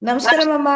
ನಮಸ್ಕಾರ ಅಮ್ಮ.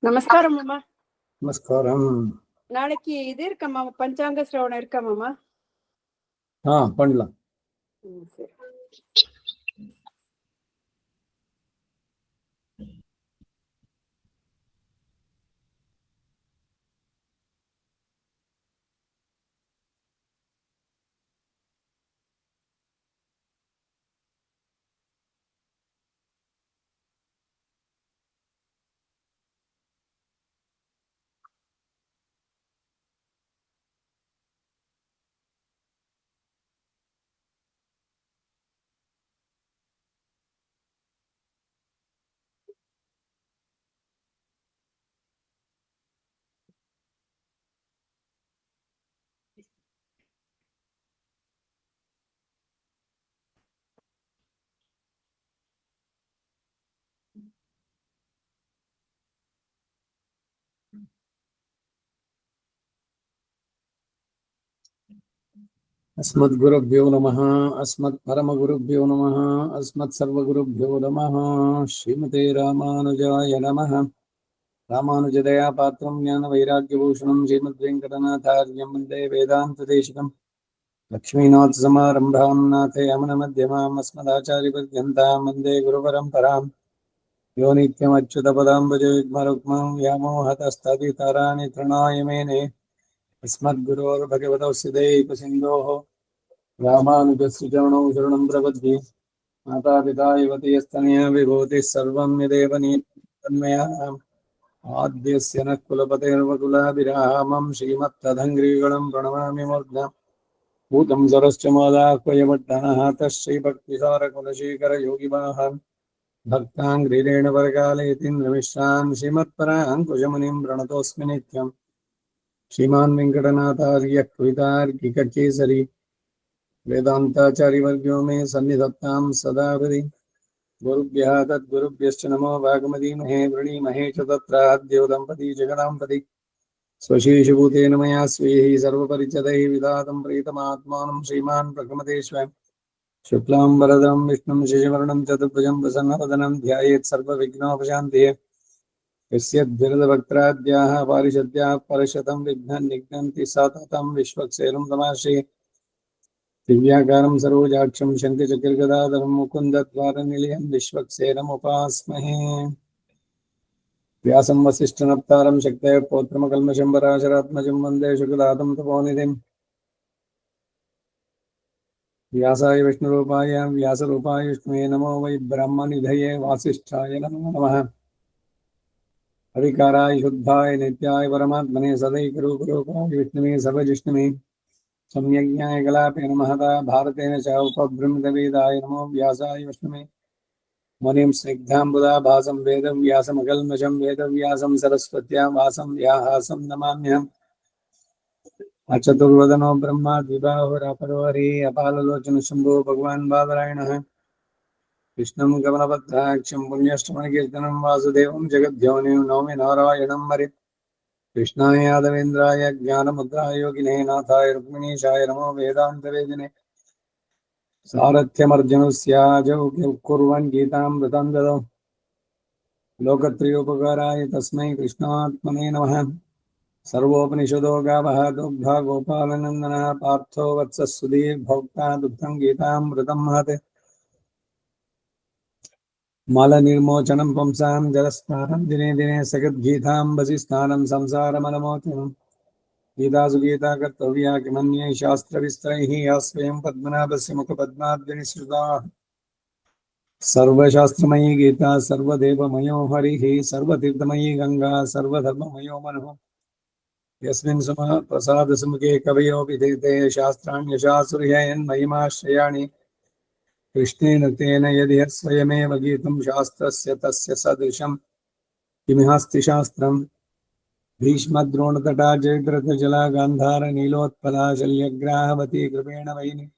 நமஸ்காரம் அம்மா. நமஸ்காரம். நாளைக்கு இது இருக்கம்மா, பஞ்சாங்க சிரவணம் இருக்கம்மா? பண்ணலாம். சரி. अस्मद्गुरुभ्यो नमः. अस्मत्परमगुरुभ्यो नमः. अस्मत्सर्वगुरुभ्यो नमः. श्रीमते रामानुजाय नमः. रामानुजदया पात्रं ज्ञानवैराग्यभूषणं श्रीमद्वेङ्कटनाथार्यं वन्दे वेदान्तदेशिकं लक्ष्मीनाथसमारम्भां नाथयामनमध्यमाम् अस्मदाचार्यपर्यन्तां वन्दे गुरुपरम्परां यो नित्यमच्युतपदाम्बुजयुग्मरुक्मं व्यामोहतस्तदितराणि तृणाय मेने अस्मद्गुरोर्भगवतोऽस्य दैकसिन्धोः रामानुजस्य चरणौ शरणं प्रपद्ये मातापिता युवतीस्तनया विभूतिः सर्वं यदेव तन्मया आद्यस्य नः कुलपतेर्वकुलाभिरामं श्रीमत्तदङ्घ्रियुगलं प्रणमामि मूर्ध्ना भूतं सरश्च मोदाह्वयवड्डनः तश्रीभक्तिसारकुलशेखरयोगिवाहान् भक्ताङ्घ्रिरेण परकालयतीन्द्रमिश्रान् श्रीमत्पराङ्कुशमुनिं प्रणतोऽस्मि नित्यम् श्रीमान् वेङ्कटनाथार्यः कवितार्किककेसरी वेदान्ताचार्यवर्यो मे सन्निधत्तां सदा हृदि गुरुभ्यः तद्गुरुभ्यश्च नमो वागमदीमहे वृणीमहे च तत्राद्यो दम्पती जगदाम्पति स्वशीशभूतेन मया स्वीः सर्वपरिचदैः विधातं प्रीतमात्मानं श्रीमान् प्रथमतेष्व शुक्लांबरधरं विष्णुं शशिवर्णं चतुर्भुजं प्रसन्नवदनं ध्यायेत् सर्वविघ्नोपशान्तिः। यस्य द्विरदभक्त्राद्याः पारिषद्याः परशतं विघ्नान् निघ्नन्ति सततं विश्वक्सेनं तमाश्रये। दिव्याकारं सरोजाक्षं शङ्खचक्रगदाधरं मुकुन्दद्वारनिलयं विश्वक्सेनमुपास्महे। व्यासं वसिष्ठनप्तारं शक्तये पौत्रमकल्मषं पराशरात्मजं वन्दे शुकदातं तपोनिधिम्। व्यासाय विष्णुरूपाय व्यासरूपाय विष्णुवे नमो वै ब्रह्मनिधये वासिष्ठाय नमो नमः। अविकाराय शुद्धाय नित्याय परमात्मने सदैकरूपरूपाय विष्णुवे सर्वजिष्णुवे सम्यज्ञाय कलापे नमः भारतेन च उपबृंहदवेदाय नमो व्यासाय विष्णुवे मुनिं स्निग्धाम्बुदा भासं वेदव्यासमकल्मषं वेदव्यासं सरस्वत्यां वासं व्याहासं नमाम्यहम्। अचतुर्वदनो ब्रह्मा द्विबाहुरपरो हरिः अपाललोचन शम्भो भगवान् बादरायणः। कृष्णं कमलपत्राक्षं पुण्यष्टमकीर्तनं वासुदेवं जगद्योनिं नौमि नारायणं हरिं। कृष्णाय यादवेन्द्राय ज्ञानमुद्राय योगिने नाथाय रुक्मिणीशाय नमो वेदान्तवेदिने। सारथ्यमर्जुनस्याजौ कुर्वन् गीतामृतं ददौ लोकत्रयोपकाराय तस्मै कृष्णात्मने नमः। सर्वोपनिषदो गावः दुग्धा गोपालनन्दनः पार्थो वत्सः सुधीर्भोक्ता दुग्धं गीतामृतं महत्। मलनिर्मोचनं पुंसां जलस्नानं दिने दिने सगद्गीताम्बसि स्नानं संसारमलमोचनं। गीतासु गीता कर्तव्या किमन्ये शास्त्रविस्तरैः या स्वयं पद्मनाभस्य मुखपद्माद्यनिसृता। सर्वशास्त्रमयी गीता सर्वदेवमयो हरिः सर्वतीर्थमयी गंगा सर्वधर्ममयो मनः। यस्मिन् समः प्रसादसमुखे कवयो विधीते शास्त्राण्यशासुर्ययन्महिमाश्रयाणि। कृष्णेन तेन यदि स्वयमेव गीतं शास्त्रस्य तस्य सदृशं किमिहास्ति शास्त्रम्। भीष्मद्रोणतटा जयद्रथजला गान्धार नीलोत्पला शल्यग्राहवती कृपेण वैनि।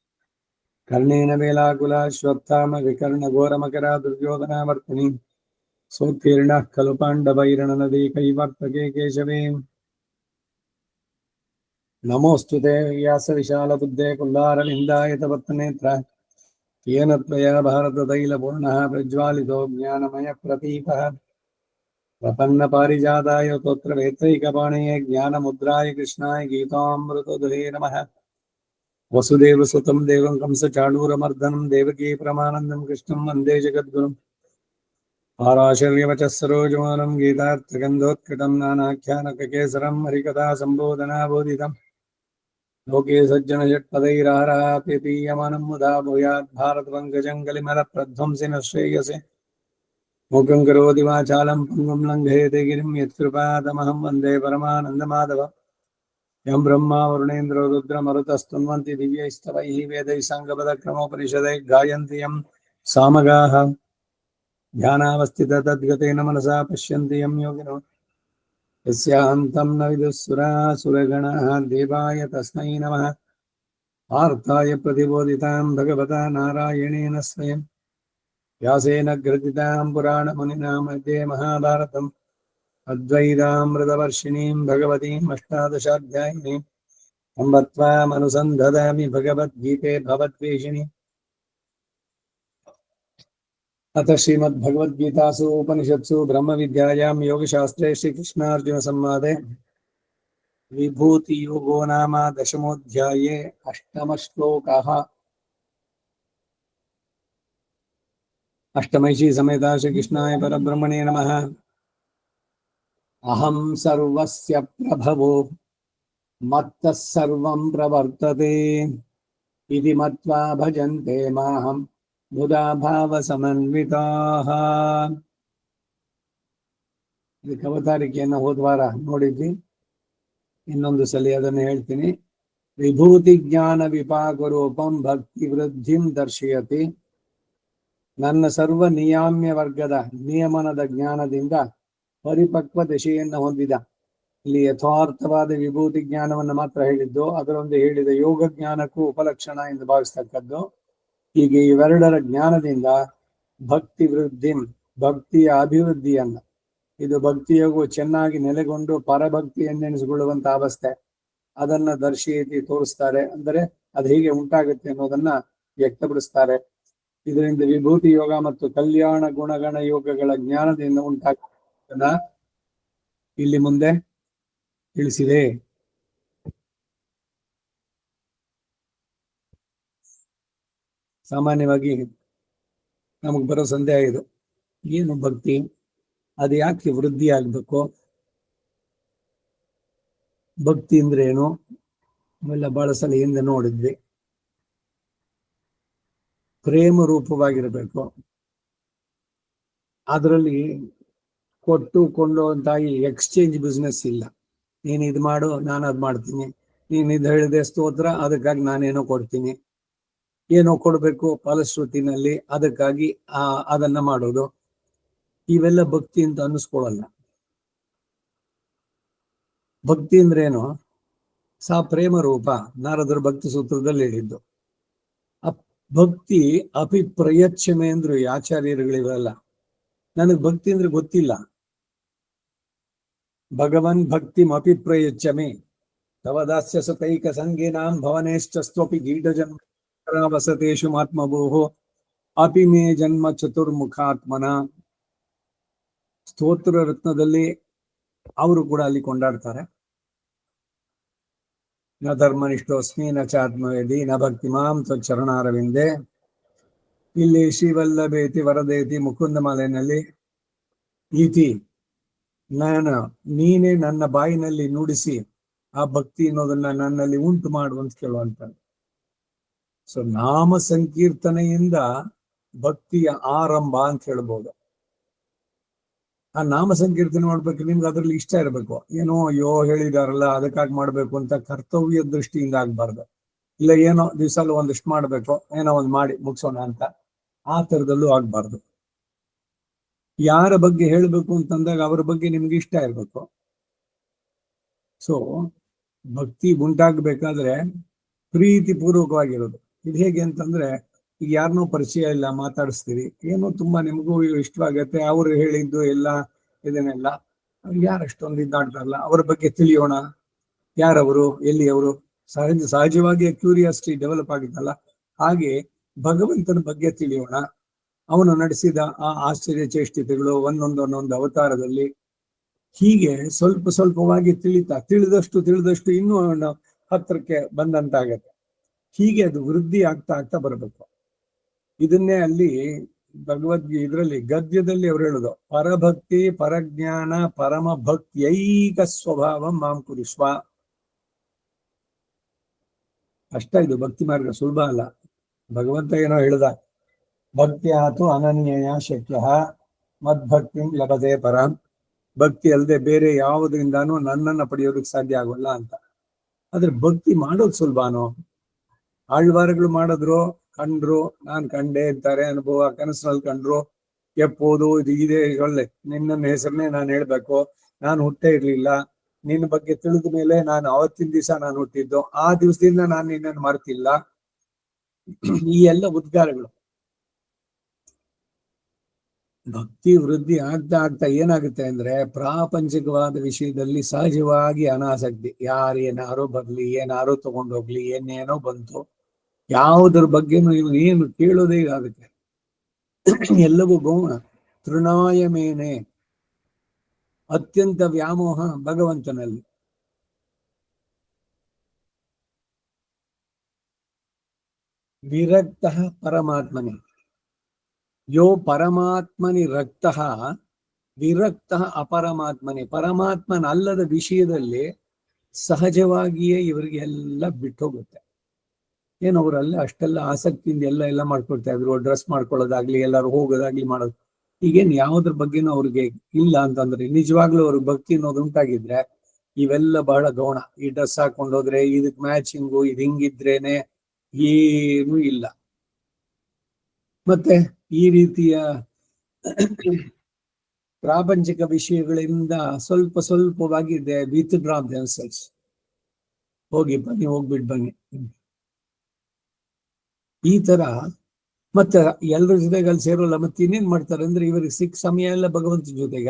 कर्णेन वेलाकुला श्वत्थाम विकर्णघोरमकरा दुर्योधनावर्तिनी। सोत्तीर्णः खलु पाण्डवैरणनदी कैवर्तके केशवे। नमोऽस्तु ते व्यासविशालबुद्धे कुल्लारविन्दायतपत्तनेत्र। येन त्वया भारततैलपूर्णः प्रज्वालितो ज्ञानमयप्रदीपः। प्रपन्नपारिजाताय तोत्रवेत्रैकपाणये ज्ञानमुद्राय कृष्णाय गीतामृतदुहे नमः। वसुदेवसुतं देवं कंसचाणूरमर्दनं देवकी परमानन्दं कृष्णं वन्दे जगद्गुरुम्। पाराशर्यवचः सरोजमानं गीतार्थगन्धोत्कटं नानाख्यानककेसरं हरिकथा सम्बोधनाबोधितम्। लोके सज्जनषट्पदैराराप्यपीयमानं मुदा भूयात् भारतपङ्कजं कलिमलप्रध्वंसिनः श्रेयसे। मूकं करोति वाचालं पङ्गुं लङ्घयते गिरिं यत्कृपातमहं वन्दे परमानन्दमाधव। यं ब्रह्मा वरुणेन्द्रो रुद्रमरुतस्तुन्वन्ति दिव्यैस्तवैः वेदैः साङ्गपदक्रमोपनिषदैः गायन्ति यं सामगाः। ध्यानावस्थिततद्गतेन मनसा पश्यन्ति यं योगिनो यस्यान्तं न विदुःसुरासुरगणाः देवाय तस्मै नमः। पार्थाय प्रतिबोधितां भगवता नारायणेन स्वयं व्यासेन ग्रथितां पुराणमुनिना मध्ये महाभारतम् अद्वैतामृतवर्षिणीं भगवतीम् अष्टादशाध्यायिनीम् अम्ब त्वामनुसन्धदामि भगवद्गीते भवद्वेषिणि। अथ श्रीमद्भगवद्गीतासु उपनिषत्सु ब्रह्मविद्यायां योगशास्त्रे श्रीकृष्णार्जुनसंवादे विभूतियोगो नाम दशमोऽध्याये अष्टमश्लोकः। अष्टमैषी समेता श्रीकृष्णाय परब्रह्मणे नमः। अहं सर्वस्य प्रभवो मत्तः सर्वं प्रवर्तते इति मत्वा भजन्ते माहं मुदा भावसमन्विताः। ಇದಕ್ಕೆ ಅವತಾರಿಕೆಯನ್ನು ಹೋದ್ವಾರ ನೋಡಿದ್ವಿ, ಇನ್ನೊಂದು ಸಲ ಅದನ್ನು ಹೇಳ್ತೀನಿ. ವಿಭೂತಿ ಜ್ಞಾನ ವಿಪಾಕ ರೂಪಂ ಭಕ್ತಿ ವೃದ್ಧಿಂ ದರ್ಶಯತಿ. ನನ್ನ ಸರ್ವ ನಿಯಾಮ್ಯ ವರ್ಗದ ನಿಯಮನದ ಜ್ಞಾನದಿಂದ ಪರಿಪಕ್ವ ದಶೆಯನ್ನು ಹೊಂದಿದ. ಇಲ್ಲಿ ಯಥಾರ್ಥವಾದ ವಿಭೂತಿ ಜ್ಞಾನವನ್ನು ಮಾತ್ರ ಹೇಳಿದ್ದು, ಅದರೊಂದು ಹೇಳಿದ ಯೋಗ ಜ್ಞಾನಕ್ಕೂ ಉಪಲಕ್ಷಣ ಎಂದು ಭಾವಿಸ್ತಕ್ಕದ್ದು. ಹೀಗೆ ಇವೆರಡರ ಜ್ಞಾನದಿಂದ ಭಕ್ತಿ ವೃದ್ಧಿಂ, ಭಕ್ತಿಯ ಅಭಿವೃದ್ಧಿಯನ್ನ, ಇದು ಭಕ್ತಿಯೋಗವು ಚೆನ್ನಾಗಿ ನೆಲೆಗೊಂಡು ಪರಭಕ್ತಿಯನ್ನೆನಿಸಿಕೊಳ್ಳುವಂತ ಅವಸ್ಥೆ, ಅದನ್ನ ದರ್ಶಯತಿ ತೋರಿಸ್ತಾರೆ. ಅಂದರೆ ಅದು ಹೇಗೆ ಉಂಟಾಗುತ್ತೆ ಅನ್ನೋದನ್ನ ವ್ಯಕ್ತಪಡಿಸ್ತಾರೆ. ಇದರಿಂದ ವಿಭೂತಿ ಯೋಗ ಮತ್ತು ಕಲ್ಯಾಣ ಗುಣಗಣ ಯೋಗಗಳ ಜ್ಞಾನದಿಂದ ಉಂಟಾಗ ಇಲ್ಲಿ ಮುಂದೆ ತಿಳಿಸಿದೆ. ಸಾಮಾನ್ಯವಾಗಿ ನಮಗ್ ಬರೋ ಸಂದೇಹ ಇದು, ಏನು ಭಕ್ತಿ, ಅದು ಯಾಕೆ ವೃದ್ಧಿ ಆಗ್ಬೇಕು, ಭಕ್ತಿ ಅಂದ್ರೆ ಏನು, ಅವೆಲ್ಲ ಬಹಳ ಸಲ ಹಿಂದೆ ನೋಡಿದ್ವಿ. ಪ್ರೇಮ ರೂಪವಾಗಿರಬೇಕು, ಅದರಲ್ಲಿ ಕೊಟ್ಟು ಕೊಳ್ಳುವಂತ ಈ ಎಕ್ಸ್ಚೇಂಜ್ ಬಿಸ್ನೆಸ್ ಇಲ್ಲ. ನೀನ್ ಇದು ಮಾಡು, ನಾನು ಅದ್ ಮಾಡ್ತೀನಿ, ನೀನ್ ಇದು ಹೇಳಿದೆ ಸ್ತೋತ್ರ, ಅದಕ್ಕಾಗಿ ನಾನೇನೋ ಕೊಡ್ತೀನಿ, ಏನೋ ಕೊಡ್ಬೇಕು ಫಲಶ್ರುತಿನಲ್ಲಿ, ಅದಕ್ಕಾಗಿ ಅದನ್ನ ಮಾಡೋದು, ಇವೆಲ್ಲ ಭಕ್ತಿ ಅಂತ ಅನ್ನಿಸ್ಕೊಳ್ಳಲ್ಲ. ಭಕ್ತಿ ಅಂದ್ರೆ ಏನು, ಪ್ರೇಮ ರೂಪ, ನಾರದರು ಭಕ್ತಿ ಸೂತ್ರದಲ್ಲಿ ಹೇಳಿದ್ದು. ಭಕ್ತಿ ಅಪಿಪ್ರಯಚ್ಛಮೆ ಅಂದ್ರು ಈ ಆಚಾರ್ಯರುಗಳಿವೆಲ್ಲ. ನನಗ್ ಭಕ್ತಿ ಅಂದ್ರೆ ಗೊತ್ತಿಲ್ಲ, ಭಗವನ್ ಭಕ್ತಿ ಅಪಿಪ್ರಯಚ್ಛಮೆ ತವದಾಸ್ಯ ಸತೈಕ ಸಂಗೇನಾಂ ಭವನೇಶ್ಚಸ್ತ್ವಪಿ ಗೀಢಜನ್ಮ ವಸತೇಶು ಮಾತ್ಮಭೂಹೋ ಅಪಿ ಮೇ ಜನ್ಮ ಚತುರ್ಮುಖಾತ್ಮನ. ಸ್ತೋತ್ರ ರತ್ನದಲ್ಲಿ ಅವರು ಕೂಡ ಅಲ್ಲಿ ಕೊಂಡಾಡ್ತಾರೆ, ನ ಧರ್ಮನಿಷ್ಠೋಸ್ಮಿ ನ ಚಾತ್ಮವೇದಿ ನ ಭಕ್ತಿ ಮಾಂ ತ್ವಚ್ಚರಣಾರವಿಂದೆ. ಇಲ್ಲಿ ಶ್ರೀವಲ್ಲಭೇತಿ ವರದೇತಿ ಮುಕುಂದ ಮಾಲೆಯಲ್ಲಿ ಈತಿ ನೀನೇ ನನ್ನ ಬಾಯಿನಲ್ಲಿ ನುಡಿಸಿ ಆ ಭಕ್ತಿ ಅನ್ನೋದನ್ನ ನನ್ನಲ್ಲಿ ಉಂಟು ಮಾಡು ಅಂತ ಕೇಳುವಂತ. ಸೊ ನಾಮ ಸಂಕೀರ್ತನೆಯಿಂದ ಭಕ್ತಿಯ ಆರಂಭ ಅಂತ ಹೇಳ್ಬೋದು. ಆ ನಾಮ ಸಂಕೀರ್ತನೆ ಮಾಡ್ಬೇಕು, ನಿಮ್ಗೆ ಅದ್ರಲ್ಲಿ ಇಷ್ಟ ಇರಬೇಕು. ಏನೋ ಅಯ್ಯೋ ಹೇಳಿದಾರಲ್ಲ ಅದಕ್ಕಾಗಿ ಮಾಡ್ಬೇಕು ಅಂತ ಕರ್ತವ್ಯ ದೃಷ್ಟಿಯಿಂದ ಆಗ್ಬಾರ್ದು. ಇಲ್ಲ ಏನೋ ದಿವ್ಸಲ್ಲಿ ಒಂದಿಷ್ಟು ಮಾಡ್ಬೇಕು, ಏನೋ ಒಂದ್ ಮಾಡಿ ಮುಗಿಸೋಣ ಅಂತ ಆ ತರದಲ್ಲೂ ಆಗ್ಬಾರ್ದು. ಯಾರ ಬಗ್ಗೆ ಹೇಳ್ಬೇಕು ಅಂತಂದಾಗ ಅವ್ರ ಬಗ್ಗೆ ನಿಮ್ಗೆ ಇಷ್ಟ ಇರ್ಬೇಕು. ಸೊ ಭಕ್ತಿ ಉಂಟಾಗ್ಬೇಕಾದ್ರೆ ಪ್ರೀತಿ ಪೂರ್ವಕವಾಗಿರೋದು. ಇದು ಹೇಗೆ ಅಂತಂದ್ರೆ, ಈಗ ಯಾರನ್ನೋ ಪರಿಚಯ ಇಲ್ಲ, ಮಾತಾಡಿಸ್ತೀರಿ, ಏನೋ ತುಂಬಾ ನಿಮಗೂ ಇಷ್ಟವಾಗತ್ತೆ, ಅವ್ರು ಹೇಳಿದ್ದು ಎಲ್ಲ ಇದನ್ನೆಲ್ಲ ಯಾರಷ್ಟೊಂದು ಇದ್ದಾಡ್ತಾರಲ್ಲ, ಅವ್ರ ಬಗ್ಗೆ ತಿಳಿಯೋಣ, ಯಾರವರು, ಎಲ್ಲಿಯವರು, ಸಹಜವಾಗಿ ಕ್ಯೂರಿಯಾಸಿಟಿ ಡೆವಲಪ್ ಆಗುತ್ತಲ್ಲ, ಹಾಗೆ ಭಗವಂತನ ಬಗ್ಗೆ ತಿಳಿಯೋಣ. ಅವನು ನಡೆಸಿದ ಆ ಆಶ್ಚರ್ಯ ಚೇಷ್ಟಿತೆಗಳು ಒಂದೊಂದು ಅವತಾರದಲ್ಲಿ ಹೀಗೆ ಸ್ವಲ್ಪ ಸ್ವಲ್ಪವಾಗಿ ತಿಳಿದಷ್ಟು ಇನ್ನೂ ಹತ್ರಕ್ಕೆ ಬಂದಂತಾಗತ್ತೆ. ಹೀಗೆ ಅದು ವೃದ್ಧಿ ಆಗ್ತಾ ಬರಬೇಕು. ಇದನ್ನೇ ಅಲ್ಲಿ ಇದರಲ್ಲಿ ಗದ್ಯದಲ್ಲಿ ಅವ್ರು ಹೇಳುದು, ಪರಭಕ್ತಿ ಪರಜ್ಞಾನ ಪರಮ ಭಕ್ತಿಯೈಕ ಸ್ವಭಾವ ಮಾಂ ಕುರಿಸ್ವ. ಕಷ್ಟ ಇದು ಭಕ್ತಿ ಮಾರ್ಗ, ಸುಲಭ ಅಲ್ಲ. ಭಗವಂತ ಏನೋ ಹೇಳ್ದ, ಭಕ್ತಿ ಆತು ಅನನ್ಯಯ ಶಕ್ಯ ಮದ್ಭಕ್ತಿ ಲಭತೆ ಪರಂ. ಭಕ್ತಿ ಅಲ್ಲದೆ ಬೇರೆ ಯಾವುದರಿಂದಾನು ನನ್ನನ್ನ ಪಡೆಯೋದಕ್ಕೆ ಸಾಧ್ಯ ಆಗೋಲ್ಲ ಅಂತ. ಆದ್ರೆ ಭಕ್ತಿ ಮಾಡೋದು ಸುಲಭನೋ? ಆಳ್ವಾರಗಳು ಮಾಡಿದ್ರು, ಕಂಡ್ರು, ನಾನ್ ಕಂಡೆ ಅಂತಾರೆ, ಅನುಭವ ಕನಸಿನಲ್ಲಿ ಕಂಡ್ರು, ಎಪ್ಪೋದು ಇದೆ ಒಳ್ಳೆ ನಿನ್ನ ಹೆಸರನ್ನೇ ನಾನು ಹೇಳ್ಬೇಕು, ನಾನು ಹುಟ್ಟೇ ಇರ್ಲಿಲ್ಲ, ನಿನ್ನ ಬಗ್ಗೆ ತಿಳಿದ ಮೇಲೆ ನಾನು ಅವತ್ತಿನ ದಿವಸ ನಾನು ಹುಟ್ಟಿದ್ದು, ಆ ದಿವಸದಿಂದ ನಾನು ನಿನ್ನನ್ನು ಮರ್ತಿಲ್ಲ, ಈ ಎಲ್ಲ ಉದ್ಗಾರಗಳು. ಭಕ್ತಿ ವೃದ್ಧಿ ಆಗ್ತಾ ಏನಾಗುತ್ತೆ ಅಂದ್ರೆ, ಪ್ರಾಪಂಚಿಕವಾದ ವಿಷಯದಲ್ಲಿ ಸಹಜವಾಗಿ ಅನಾಸಕ್ತಿ. ಯಾರೇನಾರೋ ಬರ್ಲಿ, ಏನಾರೋ ತಗೊಂಡೋಗ್ಲಿ, ಏನೇನೋ ಬಂತು, ಯಾವುದ್ರ ಬಗ್ಗೆನೂ ಏನು ಕೇಳೋದೇ ಆಗುತ್ತೆ. ಎಲ್ಲವೂ ಗೌಣ. ತೃಣಾಯ ಮೇನೆ, ಅತ್ಯಂತ ವ್ಯಾಮೋಹ ಭಗವಂತನಲ್ಲಿ. ವಿರಕ್ತ ಪರಮಾತ್ಮನಿ, ಯೋ ಪರಮಾತ್ಮನಿ ರಕ್ತ ವಿರಕ್ತ ಅಪರಮಾತ್ಮನಿ. ಪರಮಾತ್ಮನಲ್ಲದ ವಿಷಯದಲ್ಲಿ ಸಹಜವಾಗಿಯೇ ಇವರಿಗೆ ಎಲ್ಲ ಬಿಟ್ಟೋಗುತ್ತೆ. ಏನು ಅವರಲ್ಲ ಅಷ್ಟೆಲ್ಲ ಆಸಕ್ತಿಯಿಂದ ಎಲ್ಲ ಮಾಡ್ಕೊಳ್ತಾ ಇದ್ರು, ಡ್ರೆಸ್ ಮಾಡ್ಕೊಳ್ಳೋದಾಗ್ಲಿ, ಎಲ್ಲರೂ ಹೋಗೋದಾಗ್ಲಿ ಮಾಡೋದು. ಈಗೇನು ಯಾವುದ್ರ ಬಗ್ಗೆನೂ ಅವ್ರಿಗೆ ಇಲ್ಲ ಅಂತಂದ್ರೆ, ನಿಜವಾಗ್ಲೂ ಅವ್ರಿಗೆ ಭಕ್ತಿ ಅನ್ನೋದು ಉಂಟಾಗಿದ್ರೆ ಇವೆಲ್ಲ ಬಹಳ ಗೌಣ. ಈ ಡ್ರೆಸ್ ಹಾಕೊಂಡೋದ್ರೆ ಇದಕ್ ಮ್ಯಾಚಿಂಗು, ಇದು ಹಿಂಗಿದ್ರೇನೆ, ಏನೂ ಇಲ್ಲ. ಮತ್ತೆ ಈ ರೀತಿಯ ಪ್ರಾಪಂಚಿಕ ವಿಷಯಗಳಿಂದ ಸ್ವಲ್ಪವಾಗಿದ್ದೆ ವಿತ್ ಡ್ರಾ ದೆಮ್ಸೆಲ್ಸ್. ಹೋಗಿ ಬನ್ನಿ, ಹೋಗ್ಬಿಟ್ಟು ಬನ್ನಿ, ಈ ತರ. ಮತ್ತೆ ಎಲ್ಲರ ಜೊತೆಗೆ ಅಲ್ಲಿ ಸೇರೋಲ್ಲ. ಮತ್ತೆ ಇನ್ನೇನ್ ಮಾಡ್ತಾರೆ ಅಂದ್ರೆ, ಇವರಿಗೆ ಸಿಕ್ಕ ಸಮಯ ಎಲ್ಲ ಭಗವಂತನ ಜೊತೆಗ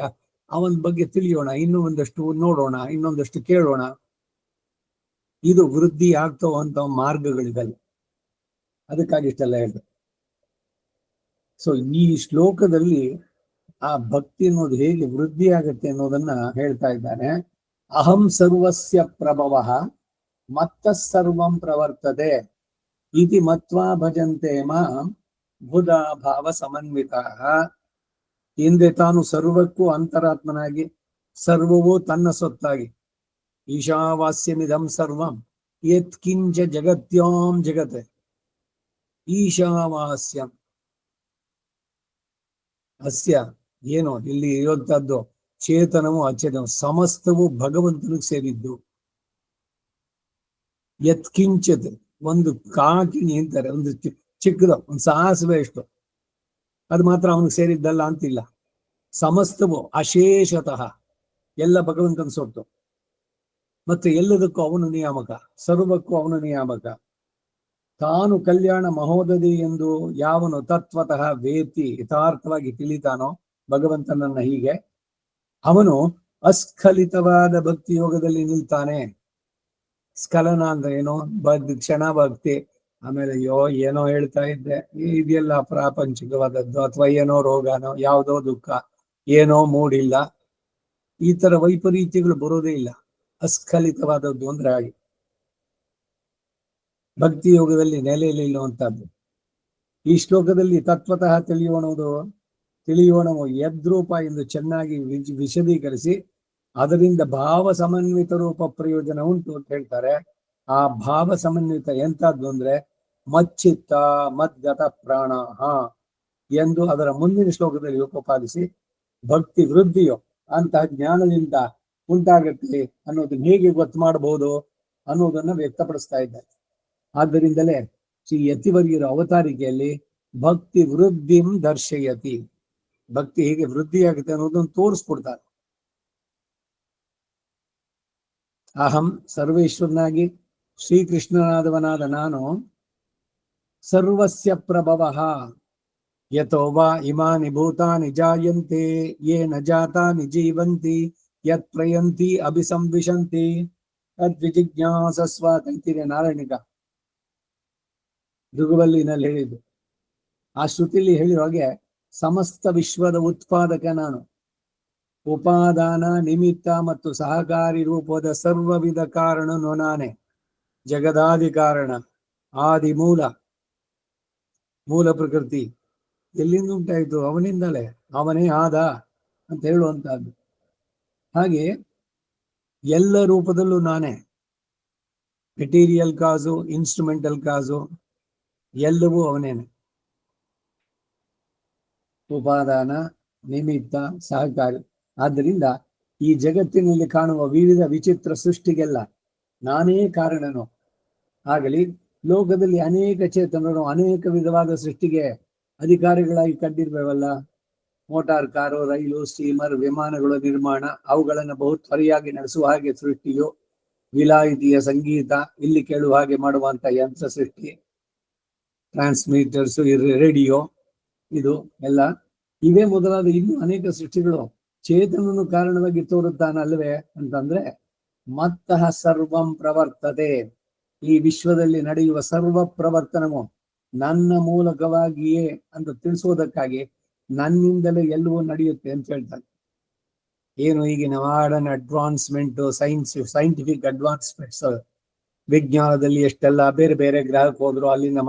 ಅವನ ಬಗ್ಗೆ ತಿಳಿಯೋಣ, ಇನ್ನೂ ಒಂದಷ್ಟು ನೋಡೋಣ, ಇನ್ನೊಂದಷ್ಟು ಕೇಳೋಣ. ಇದು ವೃದ್ಧಿ ಆಗ್ತವಂತ ಮಾರ್ಗಗಳಿಗಲ್ಲ. ಅದಕ್ಕಾಗಿ ಇಷ್ಟೆಲ್ಲ ಹೇಳ್ತಾರೆ. ಸೊ ಈ ಶ್ಲೋಕದಲ್ಲಿ ಆ ಭಕ್ತಿ ಅನ್ನೋದು ಹೇಗೆ ವೃದ್ಧಿ ಆಗುತ್ತೆ ಅನ್ನೋದನ್ನ ಹೇಳ್ತಾ ಇದ್ದಾನೆ. ಅಹಂ ಸರ್ವಸ್ಯ ಪ್ರಭವಃ ಮತ್ತ ಸರ್ವಂ ಪ್ರವರ್ತದೆ ಇತಿ ಮತ್ವಾ ಭಜಂತೆ ಮಾಂ ಬುಧಾ ಭಾವ ಸಮನ್ವಿತಃ. ಹಿಂದೆ ತಾನು ಸರ್ವಕ್ಕೂ ಅಂತರಾತ್ಮನಾಗಿ ಸರ್ವವೂ ತನ್ನ ಸೊತ್ತಾಗಿ ಈಶಾವಾಸ್ಯಮಿದಂ ಸರ್ವಂ ಯತ್ಕಿಂಚ ಜಗತ್ಯಾಂ ಜಗತ್ ಈಶಾವಾಸ್ಯಂ. ಅಸ್ಯ ಏನು ಇಲ್ಲಿ ಇರುವಂತದ್ದು ಚೇತನವು ಅಚೇತನವು ಸಮಸ್ತವು ಭಗವಂತನಿಗೆ ಸೇರಿದ್ದು. ಯತ್ಕಿಂಚತ್ ಒಂದು ಕಾಕಿನಿ ಅಂತಾರೆ, ಒಂದು ಚಿಕ್ಕದು ಒಂದು ಸಾಸಿವೆ ಎಷ್ಟು, ಅದು ಮಾತ್ರ ಅವನಿಗೆ ಸೇರಿದ್ದಲ್ಲ ಅಂತಿಲ್ಲ. ಸಮಸ್ತವು ಅಶೇಷತಃ ಎಲ್ಲ ಭಗವಂತನ ಸೊತ್ತು. ಮತ್ತೆ ಎಲ್ಲದಕ್ಕೂ ಅವನು ನಿಯಾಮಕ, ಸರ್ವಕ್ಕೂ ಅವನು ನಿಯಾಮಕ. ತಾನು ಕಲ್ಯಾಣ ಮಹೋದಧಿ ಎಂದು ಯಾವನು ತತ್ವತಃ ವೇತಿ ಯಥಾರ್ಥವಾಗಿ ತಿಳಿತಾನೋ ಭಗವಂತನನ್ನ ಹೀಗೆ, ಅವನು ಅಸ್ಖಲಿತವಾದ ಭಕ್ತಿ ಯೋಗದಲ್ಲಿ ನಿಲ್ತಾನೆ. ಸ್ಖಲನ ಅಂದ್ರೆ ಏನು? ಕ್ಷಣ ಭಕ್ತಿ, ಆಮೇಲೆ ಏನೋ ಹೇಳ್ತಾ ಇದ್ದೆ, ಇದೆಲ್ಲ ಪ್ರಾಪಂಚಿಕವಾದದ್ದು, ಅಥವಾ ಏನೋ ರೋಗನೋ ಯಾವುದೋ ದುಃಖ, ಏನೋ ಮೂಡಿಲ್ಲ, ಈ ತರ ವೈಪರೀತ್ಯಗಳು ಬರೋದೇ ಇಲ್ಲ. ಅಸ್ಖಲಿತವಾದದ್ದು ಅಂದ್ರೆ ಹಾಗೆ ಭಕ್ತಿ ಯೋಗದಲ್ಲಿ ನೆಲೆಯಲ್ಲಿಲ್ಲುವಂತಹದ್ದು. ಈ ಶ್ಲೋಕದಲ್ಲಿ ತತ್ವತಃ ತಿಳಿಯೋಣವು ಯದ್ರೂಪ ಎಂದು ಚೆನ್ನಾಗಿ ವಿಶದೀಕರಿಸಿ ಅದರಿಂದ ಭಾವ ಸಮನ್ವಿತ ರೂಪ ಪ್ರಯೋಜನ ಉಂಟು ಅಂತ ಹೇಳ್ತಾರೆ. ಆ ಭಾವ ಸಮನ್ವಿತ ಎಂತದ್ದು ಅಂದ್ರೆ ಮಚ್ಚಿತ್ತ ಮದ್ಗತ ಪ್ರಾಣ ಎಂದು ಅದರ ಮುಂದಿನ ಶ್ಲೋಕದಲ್ಲಿ ಉಪಪಾದಿಸಿ ಭಕ್ತಿ ವೃದ್ಧಿಯು ಅಂತಹ ಜ್ಞಾನದಿಂದ ಉಂಟಾಗತ್ತೆ ಅನ್ನೋದನ್ನ ಹೇಗೆ ಗೊತ್ತು ಮಾಡಬಹುದು ಅನ್ನೋದನ್ನ ವ್ಯಕ್ತಪಡಿಸ್ತಾ ಇದ್ದಾರೆ. ಆದ್ದರಿಂದಲೇ ಶ್ರೀ ಯತಿವರ್ಯರ ಅವತಾರಿಕೆಯಲ್ಲಿ ಭಕ್ತಿ ವೃದ್ಧಿಂ ದರ್ಶಯತಿ, ಭಕ್ತಿ ಹೇಗೆ ವೃದ್ಧಿ ಆಗುತ್ತೆ ಅನ್ನೋದನ್ನು ತೋರಿಸ್ಕೊಡ್ತಾರೆ. ಅಹಂ ಸರ್ವೇಶ್ವರನಾಗಿ ಶ್ರೀಕೃಷ್ಣನಾದವನಾದ ನಾನು ಸರ್ವಸ್ಯ ಪ್ರಭವಃ ಯತೋ ವಾ ಇಮಾನಿ ಭೂತಾನಿ ಜಾಯಂತೆ ಯೇನ ಜಾತಾನಿ ಜೀವಂತಿ ಯತ್ ಪ್ರಯಂತಿ ಅಭಿಸಂವಿಶಂತಿ ತದ್ವಿಜಿಜ್ಞಾಸಸ್ವ ಅಂತಿದೆ ನಾರಾಯಣಿಕ ದುಗುಬಲ್ಲಿನಲ್ಲಿ ಹೇಳಿದ್ದು. ಆ ಶ್ರುತಿಲಿ ಹೇಳಿರೋ ಹಾಗೆ ಸಮಸ್ತ ವಿಶ್ವದ ಉತ್ಪಾದಕ ನಾನು, ಉಪಾದಾನ ನಿಮಿತ್ತ ಮತ್ತು ಸಹಕಾರಿ ರೂಪದ ಸರ್ವವಿಧ ಕಾರಣನು ನಾನೇ, ಜಗದಾದಿ ಕಾರಣ, ಆದಿ ಮೂಲ ಪ್ರಕೃತಿ ಎಲ್ಲಿಂದ ಉಂಟಾಯಿತು? ಅವನಿಂದಲೇ, ಅವನೇ ಆದ ಅಂತ ಹೇಳುವಂತಹದ್ದು. ಹಾಗೆ ಎಲ್ಲ ರೂಪದಲ್ಲೂ ನಾನೇ, ಮೆಟೀರಿಯಲ್ ಕಾಸು, ಇನ್ಸ್ಟ್ರೂಮೆಂಟಲ್ ಕಾಸು ಎಲ್ಲವೂ ಅವನೇನೆ. ಉಪಾದಾನ ನಿಮಿತ್ತ ಸಹಕಾರಿ. ಆದ್ದರಿಂದ ಈ ಜಗತ್ತಿನಲ್ಲಿ ಕಾಣುವ ವಿವಿಧ ವಿಚಿತ್ರ ಸೃಷ್ಟಿಗೆಲ್ಲ ನಾನೇ ಕಾರಣನು. ಆಗಲಿ ಲೋಕದಲ್ಲಿ ಅನೇಕ ಚೇತನರು ಅನೇಕ ವಿಧವಾದ ಸೃಷ್ಟಿಗೆ ಅಧಿಕಾರಿಗಳಾಗಿ ಕಂಡಿರ್ಬೇವಲ್ಲ. ಮೋಟಾರ್ ಕಾರು, ರೈಲು, ಸ್ಟೀಮರ್, ವಿಮಾನಗಳ ನಿರ್ಮಾಣ, ಅವುಗಳನ್ನು ಬಹುತ್ವರಿಯಾಗಿ ನಡೆಸುವ ಹಾಗೆ ಸೃಷ್ಟಿಯು, ವಿಲಾಯಿತಿಯ ಸಂಗೀತ ಇಲ್ಲಿ ಕೇಳುವ ಹಾಗೆ ಮಾಡುವಂತ ಯಂತ್ರ ಸೃಷ್ಟಿ, ಟ್ರಾನ್ಸ್ಮಿಟರ್ಸ್, ರೇಡಿಯೋ, ಇದು ಎಲ್ಲ ಇವೇ ಮೊದಲಾದ ಇನ್ನೂ ಅನೇಕ ಸೃಷ್ಟಿಗಳು ಚೇತನನು ಕಾರಣವಾಗಿ ತೋರುತ್ತಾನಲ್ವೇ ಅಂತಂದ್ರೆ ಮತ್ತಃ ಸರ್ವಂ ಪ್ರವರ್ತತೆ. ಈ ವಿಶ್ವದಲ್ಲಿ ನಡೆಯುವ ಸರ್ವ ಪ್ರವರ್ತನವು ನನ್ನ ಮೂಲಕವಾಗಿಯೇ ಅಂತ ತಿಳಿಸೋದಕ್ಕಾಗಿ ನನ್ನಿಂದಲೇ ಎಲ್ಲವೂ ನಡೆಯುತ್ತೆ ಅಂತ ಹೇಳ್ತಾರೆ. ಏನು ಈಗಿನ ಮಾಡರ್ನ್ ಅಡ್ವಾನ್ಸ್ಮೆಂಟ್, ಸೈಂಟಿಫಿಕ್ ಅಡ್ವಾನ್ಸ್ಮೆಂಟ್ಸ್, ವಿಜ್ಞಾನದಲ್ಲಿ ಎಷ್ಟೆಲ್ಲ ಬೇರೆ ಬೇರೆ ಗ್ರಹಕ್ಕೆ ಹೋದ್ರು, ಅಲ್ಲಿಂದ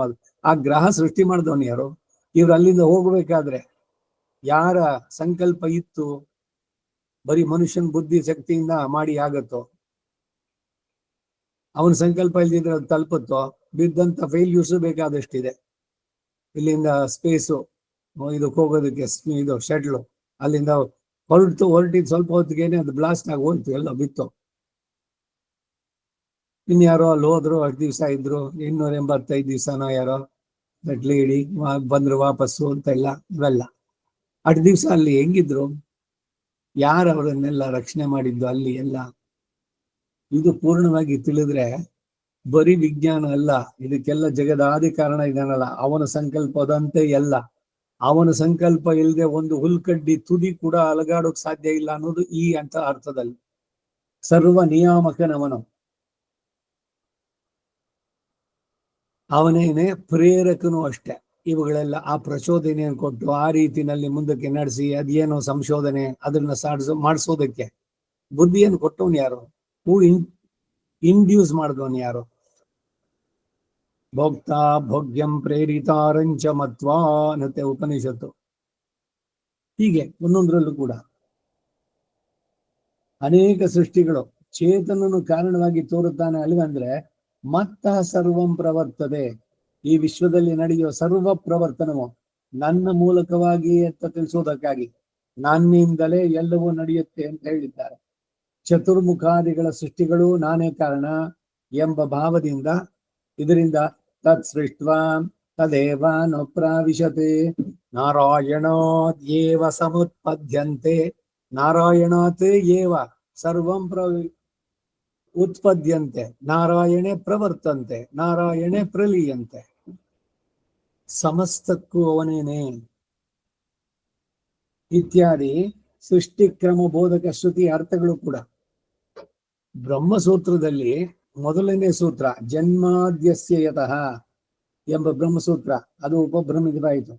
ಆ ಗ್ರಹ ಸೃಷ್ಟಿ ಮಾಡಿದವನು ಯಾರು? ಇವ್ರು ಅಲ್ಲಿಂದ ಹೋಗ್ಬೇಕಾದ್ರೆ ಯಾರ ಸಂಕಲ್ಪ ಇತ್ತು? ಬರೀ ಮನುಷ್ಯನ ಬುದ್ಧಿ ಶಕ್ತಿಯಿಂದ ಮಾಡಿ ಆಗತ್ತೋ? ಅವನ ಸಂಕಲ್ಪ ಇಲ್ದಿದ್ರೆ ಅದು ತಲುಪುತ್ತೋ? ಬಿದ್ದಂತ ಫೇಲ್ಯೂರ್ಸ್ ಬೇಕಾದಷ್ಟಿದೆ. ಇಲ್ಲಿಂದ ಸ್ಪೇಸು ಇದಕ್ಕೆ ಹೋಗೋದಕ್ಕೆ ಇದು ಶಟ್ಲು ಅಲ್ಲಿಂದ ಹೊರಟಿದ್ ಸ್ವಲ್ಪ ಹೊತ್ತಿಗೆನೆ ಅದು ಬ್ಲಾಸ್ಟ್ ಆಗಿ ಹೋಯ್ತು, ಎಲ್ಲ ಬಿತ್ತು. ಇನ್ಯಾರೋ ಅಲ್ಲಿ ಹೋದ್ರು, 10 ದಿವಸ ಇದ್ರು, 285 ದಿವಸನೋ ಯಾರೋ ಮೆಟ್ಲು ಇಡಿ ಬಂದ್ರು ವಾಪಸ್ಸು ಅಂತ ಇಲ್ಲ. ಇವೆಲ್ಲ 8 ದಿವಸ ಅಲ್ಲಿ ಹೆಂಗಿದ್ರು? ಯಾರು ಅವರನ್ನೆಲ್ಲ ರಕ್ಷಣೆ ಮಾಡಿದ್ದು ಅಲ್ಲಿ ಎಲ್ಲ? ಇದು ಪೂರ್ಣವಾಗಿ ತಿಳಿದ್ರೆ ಬರೀ ವಿಜ್ಞಾನ ಅಲ್ಲ, ಇದಕ್ಕೆಲ್ಲ ಜಗದಾದಿ ಕಾರಣ ಇದಾನಲ್ಲ ಅವನ ಸಂಕಲ್ಪದಂತೆ ಎಲ್ಲ. ಅವನ ಸಂಕಲ್ಪ ಇಲ್ಲದೆ ಒಂದು ಹುಲ್ಕಡ್ಡಿ ತುದಿ ಕೂಡ ಅಲಗಾಡೋಕ್ ಸಾಧ್ಯ ಇಲ್ಲ ಅನ್ನೋದು ಈ ಅಂತ ಅರ್ಥದಲ್ಲಿ. ಸರ್ವ ನಿಯಾಮಕನವನು. ಅವನೇನೆ ಪ್ರೇರಕನು ಅಷ್ಟೆ. ಇವುಗಳೆಲ್ಲ ಆ ಪ್ರಚೋದನೆಯನ್ನು ಕೊಟ್ಟು ಆ ರೀತಿನಲ್ಲಿ ಮುಂದಕ್ಕೆ ನಡೆಸಿ ಅದೇನೋ ಸಂಶೋಧನೆ ಅದನ್ನ ಮಾಡಿಸೋದಕ್ಕೆ ಬುದ್ಧಿಯನ್ನು ಕೊಟ್ಟವನು ಯಾರು? ಹೂ ಇಂಡ್ಯೂಸ್ ಮಾಡಿದವನು ಯಾರು? ಭೋಕ್ತಾ ಭೋಗ್ಯಂ ಪ್ರೇರಿತಾರಂಚ ಮತ್ವಾ ಅನ್ನತ್ತೆ ಉಪನಿಷತ್ತು. ಹೀಗೆ ಒಂದೊಂದರಲ್ಲೂ ಕೂಡ ಅನೇಕ ಸೃಷ್ಟಿಗಳು ಚೇತನನು ಕಾರಣವಾಗಿ ತೋರುತ್ತಾನೆ ಅಲ್ವಂದ್ರೆ ಮತ್ತ ಸರ್ವಂ ಪ್ರವರ್ತದೆ. ಈ ವಿಶ್ವದಲ್ಲಿ ನಡೆಯುವ ಸರ್ವ ಪ್ರವರ್ತನವು ನನ್ನ ಮೂಲಕವಾಗಿ ಅಂತ ತಿಳಿಸೋದಕ್ಕಾಗಿ ನನ್ನಿಂದಲೇ ಎಲ್ಲವೂ ನಡೆಯುತ್ತೆ ಅಂತ ಹೇಳಿದ್ದಾರೆ. ಚತುರ್ಮುಖಾದಿಗಳ ಸೃಷ್ಟಿಗಳು ನಾನೇ ಕಾರಣ ಎಂಬ ಭಾವದಿಂದ ಇದರಿಂದ ತತ್ ಸೃಷ್ಟ್ವಾ ತದೇವ ನ ಪ್ರಾವಿಶತೆ ನಾರಾಯಣಾದ್ಯೇವ ಸಮುತ್ಪದ್ಯಂತೆ. ನಾರಾಯಣಾತ್ ಏವ ಸರ್ವಂ ಉತ್ಪದ್ಯಂತೆ ನಾರಾಯಣೆ ಪ್ರವರ್ತಂತೆ ನಾರಾಯಣೆ ಪ್ರಲೀಯಂತೆ. ಸಮಸ್ತಕ್ಕೂ ಅವನೇನೆ ಇತ್ಯಾದಿ ಸೃಷ್ಟಿಕ್ರಮ ಬೋಧಕ ಶ್ರುತಿ ಅರ್ಥಗಳು ಕೂಡ. ಬ್ರಹ್ಮಸೂತ್ರದಲ್ಲಿ ಮೊದಲನೇ ಸೂತ್ರ ಜನ್ಮಾದ್ಯಸ್ಯ ಯತಃ ಎಂಬ ಬ್ರಹ್ಮಸೂತ್ರ, ಅದು ಉಪಬ್ರಹ್ಮಿತವಾಯಿತು.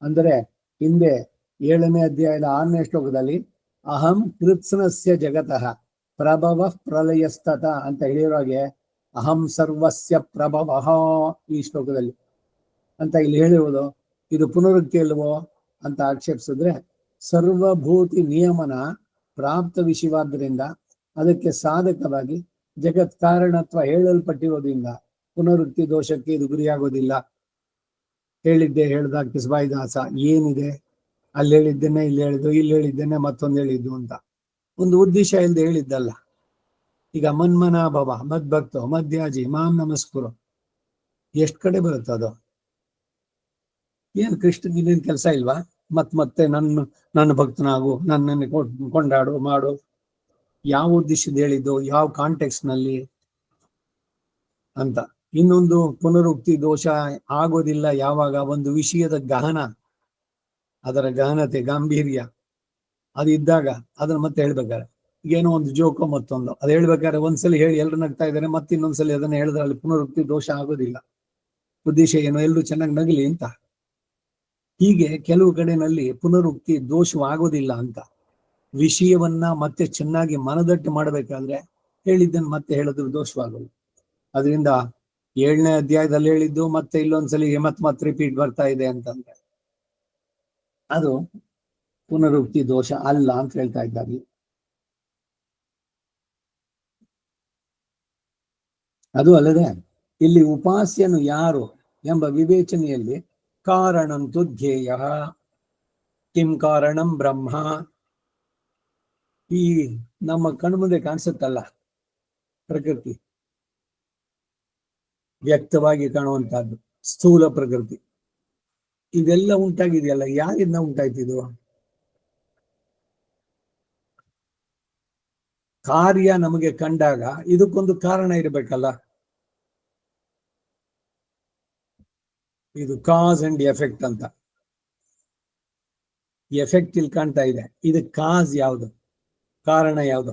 ಅಂದರೆ ಹಿಂದೆ 7ನೇ ಅಧ್ಯಾಯದ 6ನೇ ಶ್ಲೋಕದಲ್ಲಿ ಅಹಂ ಕೃತ್ಸ್ನಸ್ಯ ಜಗತಃ ಪ್ರಭವ ಪ್ರಲಯಸ್ತತ ಅಂತ ಹೇಳಿರೋಗೆ ಅಹಂ ಸರ್ವಸ್ಯ ಪ್ರಭವ ಈ ಶ್ಲೋಕದಲ್ಲಿ ಅಂತ ಇಲ್ಲಿ ಹೇಳಿರುವುದು ಇದು ಪುನರುಕ್ತಿ ಇಲ್ವೋ ಅಂತ ಆಕ್ಷೇಪಿಸಿದ್ರೆ, ಸರ್ವಭೂತಿ ನಿಯಮನ ಪ್ರಾಪ್ತ ವಿಷಯವಾದ್ದರಿಂದ ಅದಕ್ಕೆ ಸಾಧಕವಾಗಿ ಜಗತ್ ಕಾರಣತ್ವ ಹೇಳಲ್ಪಟ್ಟಿರೋದ್ರಿಂದ ಪುನರುಕ್ತಿ ದೋಷಕ್ಕೆ ಇದು ಗುರಿಯಾಗೋದಿಲ್ಲ. ಹೇಳಿದ್ದೆ ಹೇಳ್ದಾಗ ಕಿಸ್ಬಾಯಿದಾಸ ಏನಿದೆ ಅಲ್ಲಿ ಹೇಳಿದ್ದೇನೆ ಇಲ್ಲಿ ಹೇಳಿದ್ದು, ಇಲ್ಲಿ ಹೇಳಿದ್ದೇನೆ ಮತ್ತೊಂದು ಹೇಳಿದ್ದು ಅಂತ ಒಂದು ಉದ್ದೇಶ ಇಲ್ಲದೆ ಹೇಳಿದ್ದಲ್ಲ. ಈಗ ಮನ್ಮನಾಭವ ಮದ್ಭಕ್ತೋ ಮಧ್ಯಾಜಿ ಮಾಂ ನಮಸ್ಕುರು ಎಷ್ಟ್ ಕಡೆ ಬರುತ್ತದು? ಏನ್ ಕೃಷ್ಣಗಿನೇನ್ ಕೆಲಸ ಇಲ್ವಾ? ಮತ್ತೆ ನನ್ನ ಭಕ್ತನಾಗು, ನನ್ನನ್ನು ಕೊಂಡಾಡು ಮಾಡು, ಯಾವ ಉದ್ದೇಶದ ಹೇಳಿದ್ದು, ಯಾವ ಕಾಂಟೆಕ್ಸ್ಟ್ ನಲ್ಲಿ ಅಂತ. ಇನ್ನೊಂದು ಪುನರುಕ್ತಿ ದೋಷ ಆಗೋದಿಲ್ಲ ಯಾವಾಗ ಒಂದು ವಿಷಯದ ಗಹನ, ಅದರ ಗಹನತೆ ಗಾಂಭೀರ್ಯ ಅದು ಇದ್ದಾಗ ಅದನ್ನ ಮತ್ತೆ ಹೇಳ್ಬೇಕಾರೆ. ಏನೋ ಒಂದು ಜೋಕೋ ಮತ್ತೊಂದು ಅದು ಹೇಳ್ಬೇಕಾದ್ರೆ ಒಂದ್ಸಲಿ ಹೇಳಿ ಎಲ್ಲರೂ ನಗ್ತಾ ಇದ್ದಾರೆ, ಮತ್ತೆ ಇನ್ನೊಂದ್ಸಲಿ ಅದನ್ನ ಹೇಳಿದ್ರೆ ಅಲ್ಲಿ ಪುನರುಕ್ತಿ ದೋಷ ಆಗೋದಿಲ್ಲ. ಉದ್ದೇಶ ಏನೋ ಎಲ್ಲರೂ ಚೆನ್ನಾಗಿ ನಗಲಿ ಅಂತ. ಹೀಗೆ ಕೆಲವು ಕಡೆನಲ್ಲಿ ಪುನರುಕ್ತಿ ದೋಷವಾಗೋದಿಲ್ಲ ಅಂತ. ವಿಷಯವನ್ನ ಮತ್ತೆ ಚೆನ್ನಾಗಿ ಮನದಟ್ಟು ಮಾಡಬೇಕಾದ್ರೆ ಹೇಳಿದ್ದನ್ನು ಮತ್ತೆ ಹೇಳಿದ್ರು ದೋಷವಾಗಲ್ಲ. ಅದರಿಂದ 7ನೇ ಅಧ್ಯಾಯದಲ್ಲಿ ಹೇಳಿದ್ದು ಮತ್ತೆ ಇಲ್ಲೊಂದ್ಸಲಿ ಮತ್ತೆ ರಿಪೀಟ್ ಬರ್ತಾ ಇದೆ ಅಂತಂದ್ರೆ ಅದು ಪುನರುಕ್ತಿ ದೋಷ ಅಲ್ಲ ಅಂತ ಹೇಳ್ತಾ ಇದ್ದಾರೆ. ಅದು ಅಲ್ಲದೆ ಇಲ್ಲಿ ಉಪಾಸ್ಯನು ಯಾರು ಎಂಬ ವಿವೇಚನೆಯಲ್ಲಿ ಕಾರಣಂತು ಧ್ಯೇಯ ಕಿಂ ಕಾರಣಂ ಬ್ರಹ್ಮ. ಈ ನಮ್ಮ ಕಣ್ಮುಂದೆ ಕಾಣಿಸುತ್ತಲ್ಲ ಪ್ರಕೃತಿ, ವ್ಯಕ್ತವಾಗಿ ಕಾಣುವಂತಹದ್ದು ಸ್ಥೂಲ ಪ್ರಕೃತಿ, ಇದೆಲ್ಲ ಉಂಟಾಗಿದೆಯಲ್ಲ, ಯಾರಿಂದ ಉಂಟಾಯ್ತಿದು? ಕಾರ್ಯ ನಮಗೆ ಕಂಡಾಗ ಇದಕ್ಕೊಂದು ಕಾರಣ ಇರಬೇಕಲ್ಲ. ಇದು ಕಾಸ್ ಅಂಡ್ ಎಫೆಕ್ಟ್ ಅಂತ. ಎಫೆಕ್ಟ್ ಇಲ್ಲಿ ಕಾಣ್ತಾ ಇದೆ, ಇದು ಕಾಸ್ ಯಾವುದು, ಕಾರಣ ಯಾವುದು,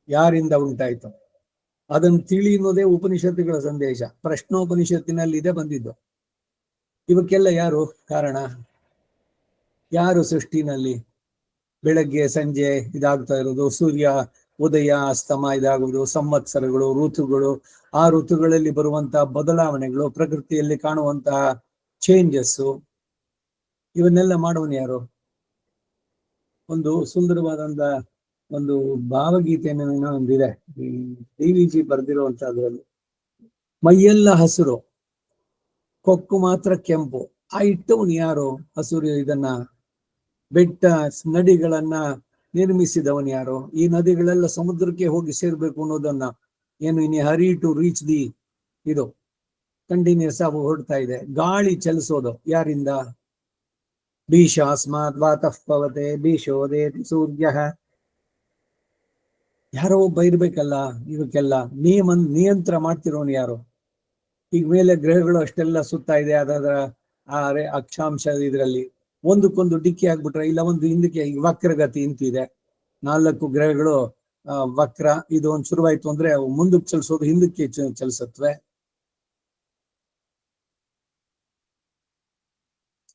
ಯಾರಿಂದ ಉಂಟಾಯ್ತು ಅದನ್ನು ತಿಳಿಯುವುದೇ ಉಪನಿಷತ್ತುಗಳ ಸಂದೇಶ. ಪ್ರಶ್ನೋಪನಿಷತ್ತಿನಲ್ಲಿ ಇದೆ ಬಂದಿದ್ದು. ಇವಕ್ಕೆಲ್ಲ ಯಾರು ಕಾರಣ? ಯಾರು ಸೃಷ್ಟಿನಲ್ಲಿ ಬೆಳಗ್ಗೆ ಸಂಜೆ ಇದಾಗ್ತಾ ಇರೋದು, ಸೂರ್ಯ ಉದಯ ಅಸ್ತಮ ಇದಾಗುವುದು, ಸಂವತ್ಸರಗಳು, ಋತುಗಳು, ಆ ಋತುಗಳಲ್ಲಿ ಬರುವಂತಹ ಬದಲಾವಣೆಗಳು, ಪ್ರಕೃತಿಯಲ್ಲಿ ಕಾಣುವಂತಹ ಚೇಂಜಸ್ಸು, ಇವನ್ನೆಲ್ಲ ಮಾಡುವನು ಯಾರು? ಒಂದು ಸುಂದರವಾದಂತ ಒಂದು ಭಾವಗೀತೆಯನ್ನು ಒಂದಿದೆ, DVG ಬರೆದಿರುವಂತಹದ್ರಲ್ಲಿ. ಮೈಯೆಲ್ಲ ಹಸಿರು, ಕೊಕ್ಕು ಮಾತ್ರ ಕೆಂಪು. ಆ ಇಟ್ಟವನು ಯಾರು? ಹಸುರು ಇದನ್ನ ಬೆಟ್ಟ ನದಿಗಳನ್ನ ನಿರ್ಮಿಸಿದವನು ಯಾರು? ಈ ನದಿಗಳೆಲ್ಲ ಸಮುದ್ರಕ್ಕೆ ಹೋಗಿ ಸೇರ್ಬೇಕು ಅನ್ನೋದನ್ನ ಏನು ಇನ್ ಹರಿ ಟು ರೀಚ್ ದಿ ಇದು ಕಂಟಿನ್ಯೂಸ್ ಆಗಿ ಹೊರಡ್ತಾ ಇದೆ. ಗಾಳಿ ಚಲಿಸೋದು ಯಾರಿಂದ? ಬೀಶಾಸ್ಮಾತ್ ವಾತಃ ಪವತೆ ಬೀಶೋದೇತಿ ಸೂರ್ಯ. ಯಾರೋ ಒಬ್ಬ ಇರ್ಬೇಕಲ್ಲ ಇವಕ್ಕೆಲ್ಲ ನಿಯಂತ್ರ ಮಾಡ್ತಿರೋನು ಯಾರು? ಈಗ ಮೇಲೆ ಗ್ರಹಗಳು ಅಷ್ಟೆಲ್ಲ ಸುತ್ತಾ ಇದೆ, ಅದರ ಅಕ್ಷಾಂಶ ಇದರಲ್ಲಿ ಒಂದಕ್ಕೊಂದು ಡಿಕ್ಕಿ ಆಗ್ಬಿಟ್ರೆ, ಇಲ್ಲ ಒಂದು ಹಿಂದಕ್ಕೆ ವಕ್ರಗತಿ ಇಂತಿದೆ, 4 ಗ್ರಹಗಳು ವಕ್ರ, ಇದು ಒಂದು ಶುರುವಾಯ್ತು ಅಂದ್ರೆ ಮುಂದಕ್ಕೆ ಚಲಿಸೋದು ಹಿಂದಕ್ಕೆ ಚಲಿಸತ್ವೆ.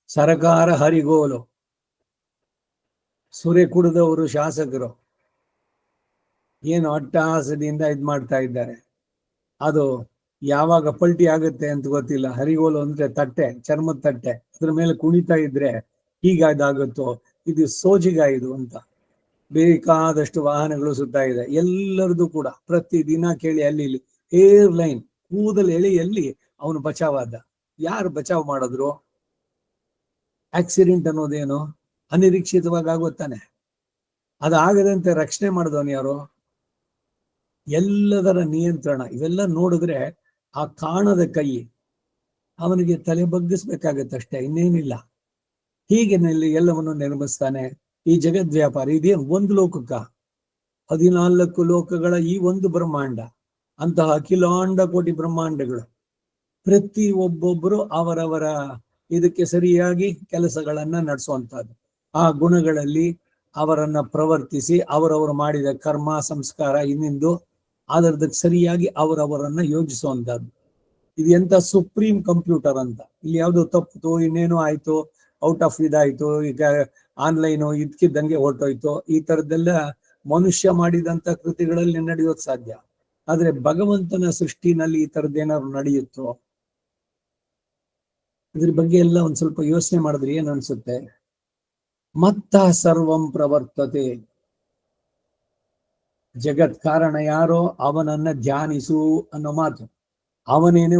ಸರಕಾರ ಹರಿಗೋಲು, ಸುರೆ ಕುಡಿದವರು ಶಾಸಕರು ಏನು ಅಟ್ಟಹಾಸದಿಂದ ಮಾಡ್ತಾ ಇದ್ದಾರೆ. ಅದು ಯಾವಾಗ ಪಲ್ಟಿ ಆಗುತ್ತೆ ಅಂತ ಗೊತ್ತಿಲ್ಲ. ಹರಿಗೋಲು ಅಂದ್ರೆ ತಟ್ಟೆ, ಚರ್ಮದ ತಟ್ಟೆ, ಅದ್ರ ಮೇಲೆ ಕುಣಿತಾ ಇದ್ರೆ ಹೀಗಾಗುತ್ತೋ, ಇದು ಸೋಜಿಗಾಯಿದು ಅಂತ. ಬೇಕಾದಷ್ಟು ವಾಹನಗಳು ಸುತ್ತಾ ಇದೆ. ಎಲ್ಲರದು ಕೂಡ ಪ್ರತಿದಿನ ಕೇಳಿ ಅಲ್ಲಿ ಇಲ್ಲಿ ಏರ್ ಲೈನ್ ಕೂದಲು ಎಳೆಯಲ್ಲಿ ಅವನು ಬಚಾವಾದ. ಯಾರು ಬಚಾವ್ ಮಾಡಿದ್ರು? ಆಕ್ಸಿಡೆಂಟ್ ಅನ್ನೋದೇನು ಅನಿರೀಕ್ಷಿತವಾಗಿ ಆಗುತ್ತಾನೆ. ಅದಾಗದಂತೆ ರಕ್ಷಣೆ ಮಾಡಿದವನು ಯಾರು? ಎಲ್ಲದರ ನಿಯಂತ್ರಣ. ಇವೆಲ್ಲ ನೋಡಿದ್ರೆ ಆ ಕಾಣದ ಕೈ ಅವನಿಗೆ ತಲೆ ಬಗ್ಗಿಸ್ಬೇಕಾಗತ್ತಷ್ಟೇ, ಇನ್ನೇನಿಲ್ಲ. ಹೀಗೆ ಎಲ್ಲವನ್ನು ನಿರ್ಮಿಸ್ತಾನೆ ಈ ಜಗದ್ವ್ಯಾಪಾರ. ಇದೇನು ಒಂದು ಲೋಕಕ್ಕ? 14 ಲೋಕಗಳ ಈ ಒಂದು ಬ್ರಹ್ಮಾಂಡ, ಅಂತಹ ಅಖಿಲಾಂಡ ಕೋಟಿ ಬ್ರಹ್ಮಾಂಡಗಳು. ಪ್ರತಿ ಒಬ್ಬೊಬ್ಬರು ಅವರವರ ಇದಕ್ಕೆ ಸರಿಯಾಗಿ ಕೆಲಸಗಳನ್ನ ನಡೆಸುವಂತಹದ್ದು. ಆ ಗುಣಗಳಲ್ಲಿ ಅವರನ್ನ ಪ್ರವರ್ತಿಸಿ ಅವರವರು ಮಾಡಿದ ಕರ್ಮ ಸಂಸ್ಕಾರ ಇನ್ನಿಂದು ಅದರದಕ್ಕೆ ಸರಿಯಾಗಿ ಅವರವರನ್ನ ಯೋಜಿಸುವಂತಹದ್ದು. ಇದು ಎಂತ ಸುಪ್ರೀಂ ಕಂಪ್ಯೂಟರ್ ಅಂತ. ಇಲ್ಲಿ ಯಾವ್ದು ತಪ್ಪಿತು, ಇನ್ನೇನು ಆಯ್ತು, ಔಟ್ ಆಫ್ ಇದಾಯ್ತು, ಈಗ ಆನ್ಲೈನು ಇದಕ್ಕಿದ್ದಂಗೆ ಹೊರಟೋಯ್ತು, ಈ ತರದ್ದೆಲ್ಲ ಮನುಷ್ಯ ಮಾಡಿದಂತ ಕೃತಿಗಳಲ್ಲಿ ನಡೆಯೋದು ಸಾಧ್ಯ. ಆದ್ರೆ ಭಗವಂತನ ಸೃಷ್ಟಿನಲ್ಲಿ ಈ ತರದ್ದೇನಾದ್ರು ನಡೆಯುತ್ತೋ? ಇದ್ರ ಬಗ್ಗೆ ಎಲ್ಲ ಒಂದ್ ಸ್ವಲ್ಪ ಯೋಚನೆ ಮಾಡಿದ್ರೆ ಏನ್ ಅನ್ಸುತ್ತೆ? ಮತ್ತ ಸರ್ವಂ ಪ್ರವರ್ತತೆ. ಜಗತ್ ಕಾರಣ ಯಾರೋ ಅವನನ್ನ ಧ್ಯಾನಿಸು ಅನ್ನೋ ಮಾತು. ಅವನೇನೆ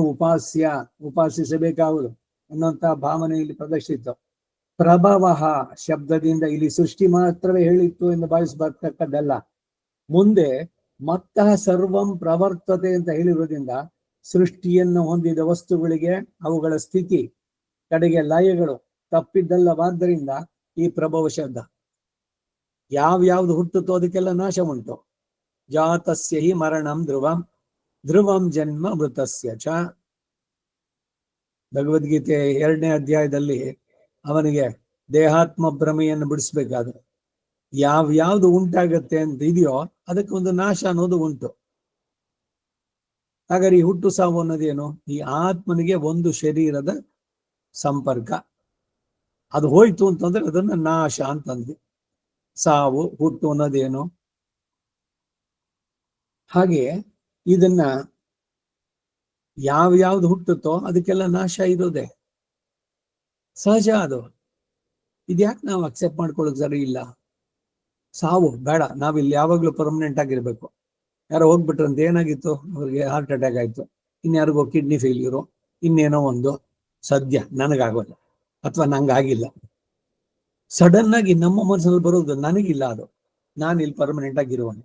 ಉಪಾಸಿಸಬೇಕಾಗುವುದು ಅನ್ನೋಂತಹ ಭಾವನೆ ಇಲ್ಲಿ ಪ್ರದರ್ಶಿತ. ಪ್ರಭವ ಶಬ್ದದಿಂದ ಇಲ್ಲಿ ಸೃಷ್ಟಿ ಮಾತ್ರವೇ ಹೇಳಿತ್ತು ಎಂದು ಭಾವಿಸಬರ್ತಕ್ಕದ್ದಲ್ಲ. ಮುಂದೆ ಮತ್ತ ಸರ್ವಂ ಪ್ರವರ್ತತೆ ಅಂತ ಹೇಳಿರೋದ್ರಿಂದ ಸೃಷ್ಟಿಯನ್ನು ಹೊಂದಿದ ವಸ್ತುಗಳಿಗೆ ಅವುಗಳ ಸ್ಥಿತಿ ಕಡೆಗೆ ಲಯಗಳು ತಪ್ಪಿದ್ದಲ್ಲವಾದ್ದರಿಂದ ಈ ಪ್ರಭವ ಶಬ್ದ. ಯಾವ್ಯಾವ್ದು ಹುಟ್ಟುತ್ತೋ ಅದಕ್ಕೆಲ್ಲ ನಾಶ ಉಂಟು. ಜಾತಸ್ಯ ಹಿ ಮರಣಂ ಧ್ರುವಂ ಧ್ರುವಂ ಜನ್ಮ ಮೃತಸ್ಯ ಚ. ಭಗವದ್ಗೀತೆ 2ನೇ ಅಧ್ಯಾಯದಲ್ಲಿ ಅವನಿಗೆ ದೇಹಾತ್ಮ ಭ್ರಮೆಯನ್ನು ಬಿಡಿಸ್ಬೇಕಾದ್ರೆ ಯಾವ್ಯಾವ್ದು ಉಂಟಾಗತ್ತೆ ಅಂತ ಇದೆಯೋ ಅದಕ್ಕೆ ಒಂದು ನಾಶ ಅನ್ನೋದು ಉಂಟು. ಹಾಗಾದ್ರೆ ಈ ಹುಟ್ಟು ಸಾವು ಅನ್ನೋದೇನು? ಈ ಆತ್ಮನಿಗೆ ಒಂದು ಶರೀರದ ಸಂಪರ್ಕ, ಅದು ಹೋಯ್ತು ಅಂತಂದ್ರೆ ಅದನ್ನ ನಾಶ ಅಂತಂದ್ವಿ. ಸಾವು ಹುಟ್ಟು ಅನ್ನೋದೇನು? ಹಾಗೆ ಇದನ್ನ ಯಾವ್ಯಾವ್ದು ಹುಟ್ಟುತ್ತೋ ಅದಕ್ಕೆಲ್ಲ ನಾಶ ಇರೋದೆ ಸಹಜ. ಅದು ಇದ್ಯಾಕೆ ನಾವು ಅಕ್ಸೆಪ್ಟ್ ಮಾಡ್ಕೊಳ್ಳೋದು ಸರಿ ಇಲ್ಲ? ಸಾವು ಬೇಡ, ನಾವಿಲ್ಲಿ ಯಾವಾಗ್ಲೂ ಪರ್ಮನೆಂಟ್ ಆಗಿರ್ಬೇಕು. ಯಾರೋ ಹೋಗ್ಬಿಟ್ರಂತ ಏನಾಗಿತ್ತು, ಅವ್ರಿಗೆ ಹಾರ್ಟ್ ಅಟ್ಯಾಕ್ ಆಯ್ತು, ಇನ್ಯಾರಿಗೋ ಕಿಡ್ನಿ ಫೇಲ್ಯೂರು, ಇನ್ನೇನೋ ಒಂದು. ಸದ್ಯ ನನಗಾಗೋಲ್ಲ ಅಥವಾ ನಂಗಾಗಿಲ್ಲ. ಸಡನ್ ಆಗಿ ನಮ್ಮ ಮನಸ್ಸಲ್ಲಿ ಬರೋದು ನನಗಿಲ್ಲ, ಅದು ನಾನು ಇಲ್ಲಿ ಪರ್ಮನೆಂಟ್ ಆಗಿರುವನು.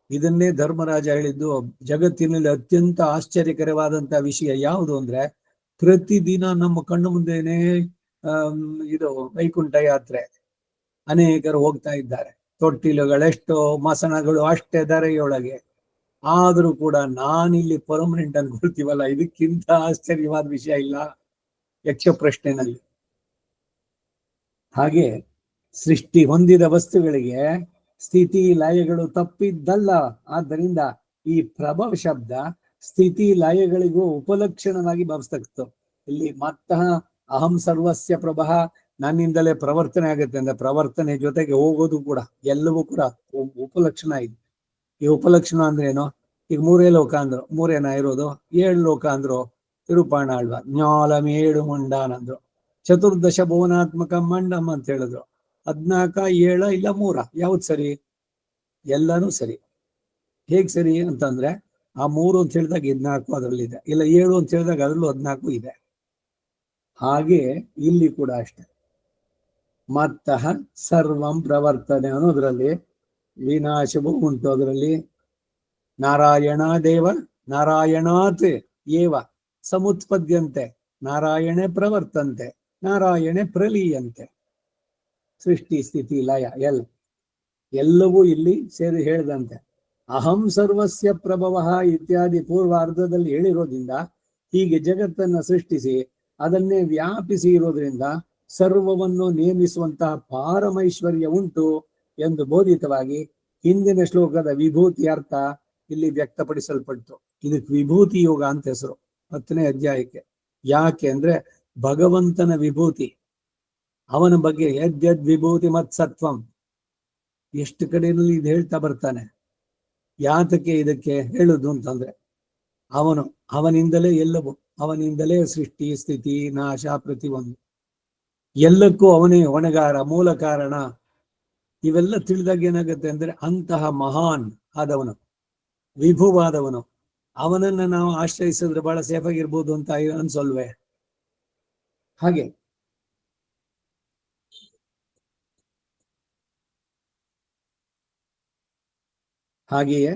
ಇದನ್ನೇ ಧರ್ಮರಾಜ ಹೇಳಿದ್ದು. ಜಗತ್ತಿನಲ್ಲಿ ಅತ್ಯಂತ ಆಶ್ಚರ್ಯಕರವಾದಂತಹ ವಿಷಯ ಯಾವುದು ಅಂದ್ರೆ, ಪ್ರತಿದಿನ ನಮ್ಮ ಕಣ್ಣು ಮುಂದೆನೆ ಇದು ವೈಕುಂಠ ಯಾತ್ರೆ ಅನೇಕರು ಹೋಗ್ತಾ ಇದ್ದಾರೆ. ತೊಟ್ಟಿಲುಗಳೆಷ್ಟೋ, ಮಸಣಗಳು ಅಷ್ಟೇ ಧರೆಯೊಳಗೆ. ಆದ್ರೂ ಕೂಡ ನಾನಿಲ್ಲಿ ಪರ್ಮನೆಂಟ್ ಅನ್ಕೊಳ್ತೀವಲ್ಲ, ಇದಕ್ಕಿಂತ ಆಶ್ಚರ್ಯವಾದ ವಿಷಯ ಇಲ್ಲ ಯಕ್ಷ ಪ್ರಶ್ನೆನಲ್ಲಿ. ಹಾಗೆ ಸೃಷ್ಟಿ ಹೊಂದಿದ ವಸ್ತುಗಳಿಗೆ ಸ್ಥಿತಿ ಲಯಗಳು ತಪ್ಪಿದ್ದಲ್ಲ. ಆದ್ದರಿಂದ ಈ ಪ್ರಭವ ಶಬ್ದ ಸ್ಥಿತಿ ಲಯಗಳಿಗೂ ಉಪಲಕ್ಷಣವಾಗಿ ಭಾವಿಸ್ತಕ್ಕಂಥ. ಇಲ್ಲಿ ಮತ್ತ ಅಹಂ ಸರ್ವಸ್ಯ ಪ್ರಭಃ, ನನ್ನಿಂದಲೇ ಪ್ರವರ್ತನೆ ಆಗುತ್ತೆ ಅಂದ್ರೆ ಪ್ರವರ್ತನೆ ಜೊತೆಗೆ ಹೋಗೋದು ಕೂಡ ಎಲ್ಲವೂ ಕೂಡ ಉಪಲಕ್ಷಣ ಇದೆ. ಈ ಉಪಲಕ್ಷಣ ಅಂದ್ರೆ ಏನು? ಈಗ 3 ಲೋಕ ಅಂದ್ರು, 3 ಇರೋದು 7 ಲೋಕ ಅಂದ್ರು. ತಿರುಪಾಣ ಆಳ್ವ ಜ್ಞಾಲಮೇಳು ಮಂಡಾನ್ ಅಂದ್ರು. ಚತುರ್ದಶ ಭುವನಾತ್ಮಕ ಮಂಡಮ್ ಅಂತ ಹೇಳಿದ್ರು. 14, 7 ಇಲ್ಲ 3, ಯಾವ್ದು ಸರಿ? ಎಲ್ಲಾನು ಸರಿ. ಹೇಗ್ ಸರಿ ಅಂತಂದ್ರೆ, ಆ 3 ಅಂತ ಹೇಳಿದಾಗ 14 ಅದರಲ್ಲಿದೆ, ಇಲ್ಲ 7 ಅಂತ ಹೇಳಿದಾಗ ಅದರಲ್ಲೂ 14 ಇದೆ. ಹಾಗೆ ಇಲ್ಲಿ ಕೂಡ ಅಷ್ಟೆ. ಮತ್ತ ಸರ್ವಂ ಪ್ರವರ್ತನೆ ಅನ್ನೋದ್ರಲ್ಲಿ ವಿನಾಶವೂ ಉಂಟು. ಅದರಲ್ಲಿ ನಾರಾಯಣ ದೇವ ನಾರಾಯಣಾತ್ ಏವ ಸಮುತ್ಪದ್ಯಂತೆ, ನಾರಾಯಣೆ ಪ್ರವರ್ತಂತೆ, ನಾರಾಯಣೆ ಪ್ರಲೀಯಂತೆ. ಸೃಷ್ಟಿ ಸ್ಥಿತಿ ಲಯ ಎಲ್ಲವೂ ಇಲ್ಲಿ ಸೇರಿ ಹೇಳಿದಂತೆ. ಅಹಂ ಸರ್ವಸ್ಯ ಪ್ರಭವ ಇತ್ಯಾದಿ ಪೂರ್ವಾರ್ಧದಲ್ಲಿ ಹೇಳಿರೋದ್ರಿಂದ ಹೀಗೆ ಜಗತ್ತನ್ನ ಸೃಷ್ಟಿಸಿ ಅದನ್ನೇ ವ್ಯಾಪಿಸಿ ಇರೋದ್ರಿಂದ ಸರ್ವವನ್ನು ನೇಮಿಸುವಂತಹ ಪಾರಮೈಶ್ವರ್ಯ ಉಂಟು ಎಂದು ಬೋಧಿತವಾಗಿ ಹಿಂದಿನ ಶ್ಲೋಕದ ವಿಭೂತಿ ಅರ್ಥ ಇಲ್ಲಿ ವ್ಯಕ್ತಪಡಿಸಲ್ಪಟ್ಟು ಇದಕ್ಕೆ ವಿಭೂತಿ ಯೋಗ ಅಂತ ಹೆಸರು 10ನೇ ಅಧ್ಯಾಯಕ್ಕೆ. ಯಾಕೆ ಅಂದ್ರೆ ಭಗವಂತನ ವಿಭೂತಿ ಅವನ ಬಗ್ಗೆ ಯದ್ಯದ್ ವಿಭೂತಿ ಮತ್ಸತ್ವಂ, ಎಷ್ಟು ಕಡೆಯಲ್ಲಿ ಇದು ಹೇಳ್ತಾ ಬರ್ತಾನೆ. ಯಾತಕ್ಕೆ ಇದಕ್ಕೆ ಹೇಳುದು ಅಂತಂದ್ರೆ, ಅವನಿಂದಲೇ ಎಲ್ಲವೂ, ಅವನಿಂದಲೇ ಸೃಷ್ಟಿ ಸ್ಥಿತಿ ನಾಶ ಪ್ರತಿಯೊಂದು, ಎಲ್ಲಕ್ಕೂ ಅವನೇ ಹೊಣೆಗಾರ, ಮೂಲ ಕಾರಣ. ಇವೆಲ್ಲ ತಿಳಿದಾಗ ಏನಾಗುತ್ತೆ ಅಂದ್ರೆ, ಅಂತಹ ಮಹಾನ್ ಆದವನು, ವಿಭುವಾದವನು, ಅವನನ್ನ ನಾವು ಆಶ್ರಯಿಸಿದ್ರೆ ಬಹಳ ಸೇಫ್ ಆಗಿರ್ಬೋದು ಅಂತ ಅನ್ಸಲ್ವೇ? ಹಾಗೆಯೇ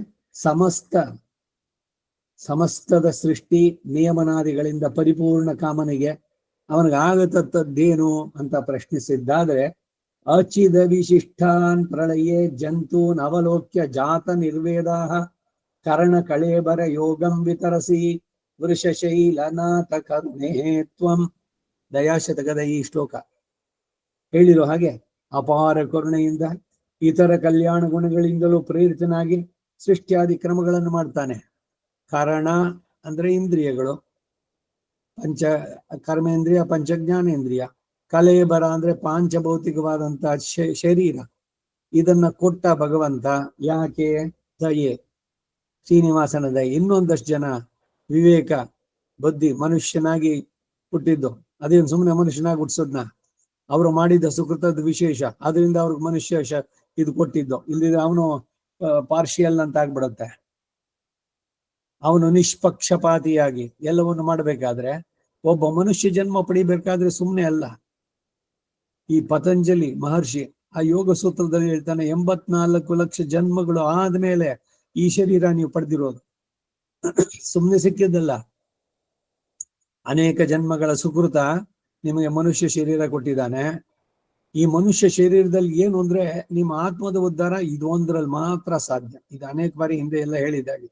ಸಮಸ್ತದ ಸೃಷ್ಟಿ ನಿಯಮನಾದಿಗಳಿಂದ ಪರಿಪೂರ್ಣ ಕಾಮನಿಗೆ ಅವನಿಗಾಗತದ್ದೇನು ಅಂತ ಪ್ರಶ್ನಿಸಿದ್ದಾದ್ರೆ, ಅಚಿದ ವಿಶಿಷ್ಟಾನ್ ಪ್ರಳಯೇ ಜಂತೂನ್ ಅವಲೋಕ್ಯ ಜಾತ ನಿರ್ವೇದಾ ಕರ್ಣ ಕಳೇಬರ ಯೋಗಂ ವಿತರಸಿ ವೃಷಶೈಲನಾಥ ಕರುಣೇ ತ್ವಂ. ದಯಾಶತಕದ ಈ ಶ್ಲೋಕ ಹೇಳಿರೋ ಹಾಗೆ, ಅಪಾರ ಕರುಣೆಯಿಂದ ಇತರ ಕಲ್ಯಾಣ ಗುಣಗಳಿಂದಲೂ ಪ್ರೇರಿತನಾಗಿ ಸೃಷ್ಟಿಯಾದಿ ಕ್ರಮಗಳನ್ನು ಮಾಡ್ತಾನೆ. ಕಾರಣ ಅಂದ್ರೆ ಇಂದ್ರಿಯಗಳು, ಕರ್ಮೇಂದ್ರಿಯ ಪಂಚಜ್ಞಾನೇಂದ್ರಿಯ, ಕಲೇಬರ ಅಂದ್ರೆ ಪಾಂಚಭೌತಿಕವಾದಂತಹ ಶರೀರ. ಇದನ್ನ ಕೊಟ್ಟ ಭಗವಂತ ಯಾಕೆ? ದಯೆ, ಶ್ರೀನಿವಾಸನ ದಯೆ. ಇನ್ನೊಂದಷ್ಟು ಜನ ವಿವೇಕ ಬುದ್ಧಿ ಮನುಷ್ಯನಾಗಿ ಹುಟ್ಟಿದ್ದು, ಅದೇನು ಸುಮ್ಮನೆ ಮನುಷ್ಯನಾಗಿ ಹುಟ್ಟಿಸೋದ್ನ? ಅವರು ಮಾಡಿದ ಸುಕೃತದ ವಿಶೇಷ, ಅದರಿಂದ ಅವ್ರಿಗೆ ಮನುಷ್ಯ ಇದು ಕೊಟ್ಟಿದ್ದು. ಇಲ್ಲಿದ್ರೆ ಅವನು ಪಾರ್ಷಿಯಲ್ ಅಂತ ಆಗ್ಬಿಡುತ್ತೆ. ಅವನು ನಿಷ್ಪಕ್ಷಪಾತಿಯಾಗಿ ಎಲ್ಲವನ್ನು ಮಾಡಬೇಕಾದ್ರೆ, ಒಬ್ಬ ಮನುಷ್ಯ ಜನ್ಮ ಪಡಿಬೇಕಾದ್ರೆ ಸುಮ್ಮನೆ ಅಲ್ಲ. ಈ ಪತಂಜಲಿ ಮಹರ್ಷಿ ಆ ಯೋಗ ಸೂತ್ರದಲ್ಲಿ ಹೇಳ್ತಾನೆ, 84 ಲಕ್ಷ ಜನ್ಮಗಳು ಆದ್ಮೇಲೆ ಈ ಶರೀರ ನೀವು ಪಡೆದಿರೋದು. ಸುಮ್ಮನೆ ಸಿಕ್ಕಿದ್ದಲ್ಲ, ಅನೇಕ ಜನ್ಮಗಳ ಸುಕೃತ ನಿಮಗೆ ಮನುಷ್ಯ ಶರೀರ ಕೊಟ್ಟಿದ್ದಾನೆ. ಈ ಮನುಷ್ಯ ಶರೀರದಲ್ಲಿ ಏನು ಅಂದ್ರೆ, ನಿಮ್ಮ ಆತ್ಮದ ಉದ್ಧಾರ ಇದು ಒಂದ್ರಲ್ಲಿ ಮಾತ್ರ ಸಾಧ್ಯ. ಇದು ಅನೇಕ ಬಾರಿ ಹಿಂದೆ ಎಲ್ಲ ಹೇಳಿದ್ದಾಗಿ.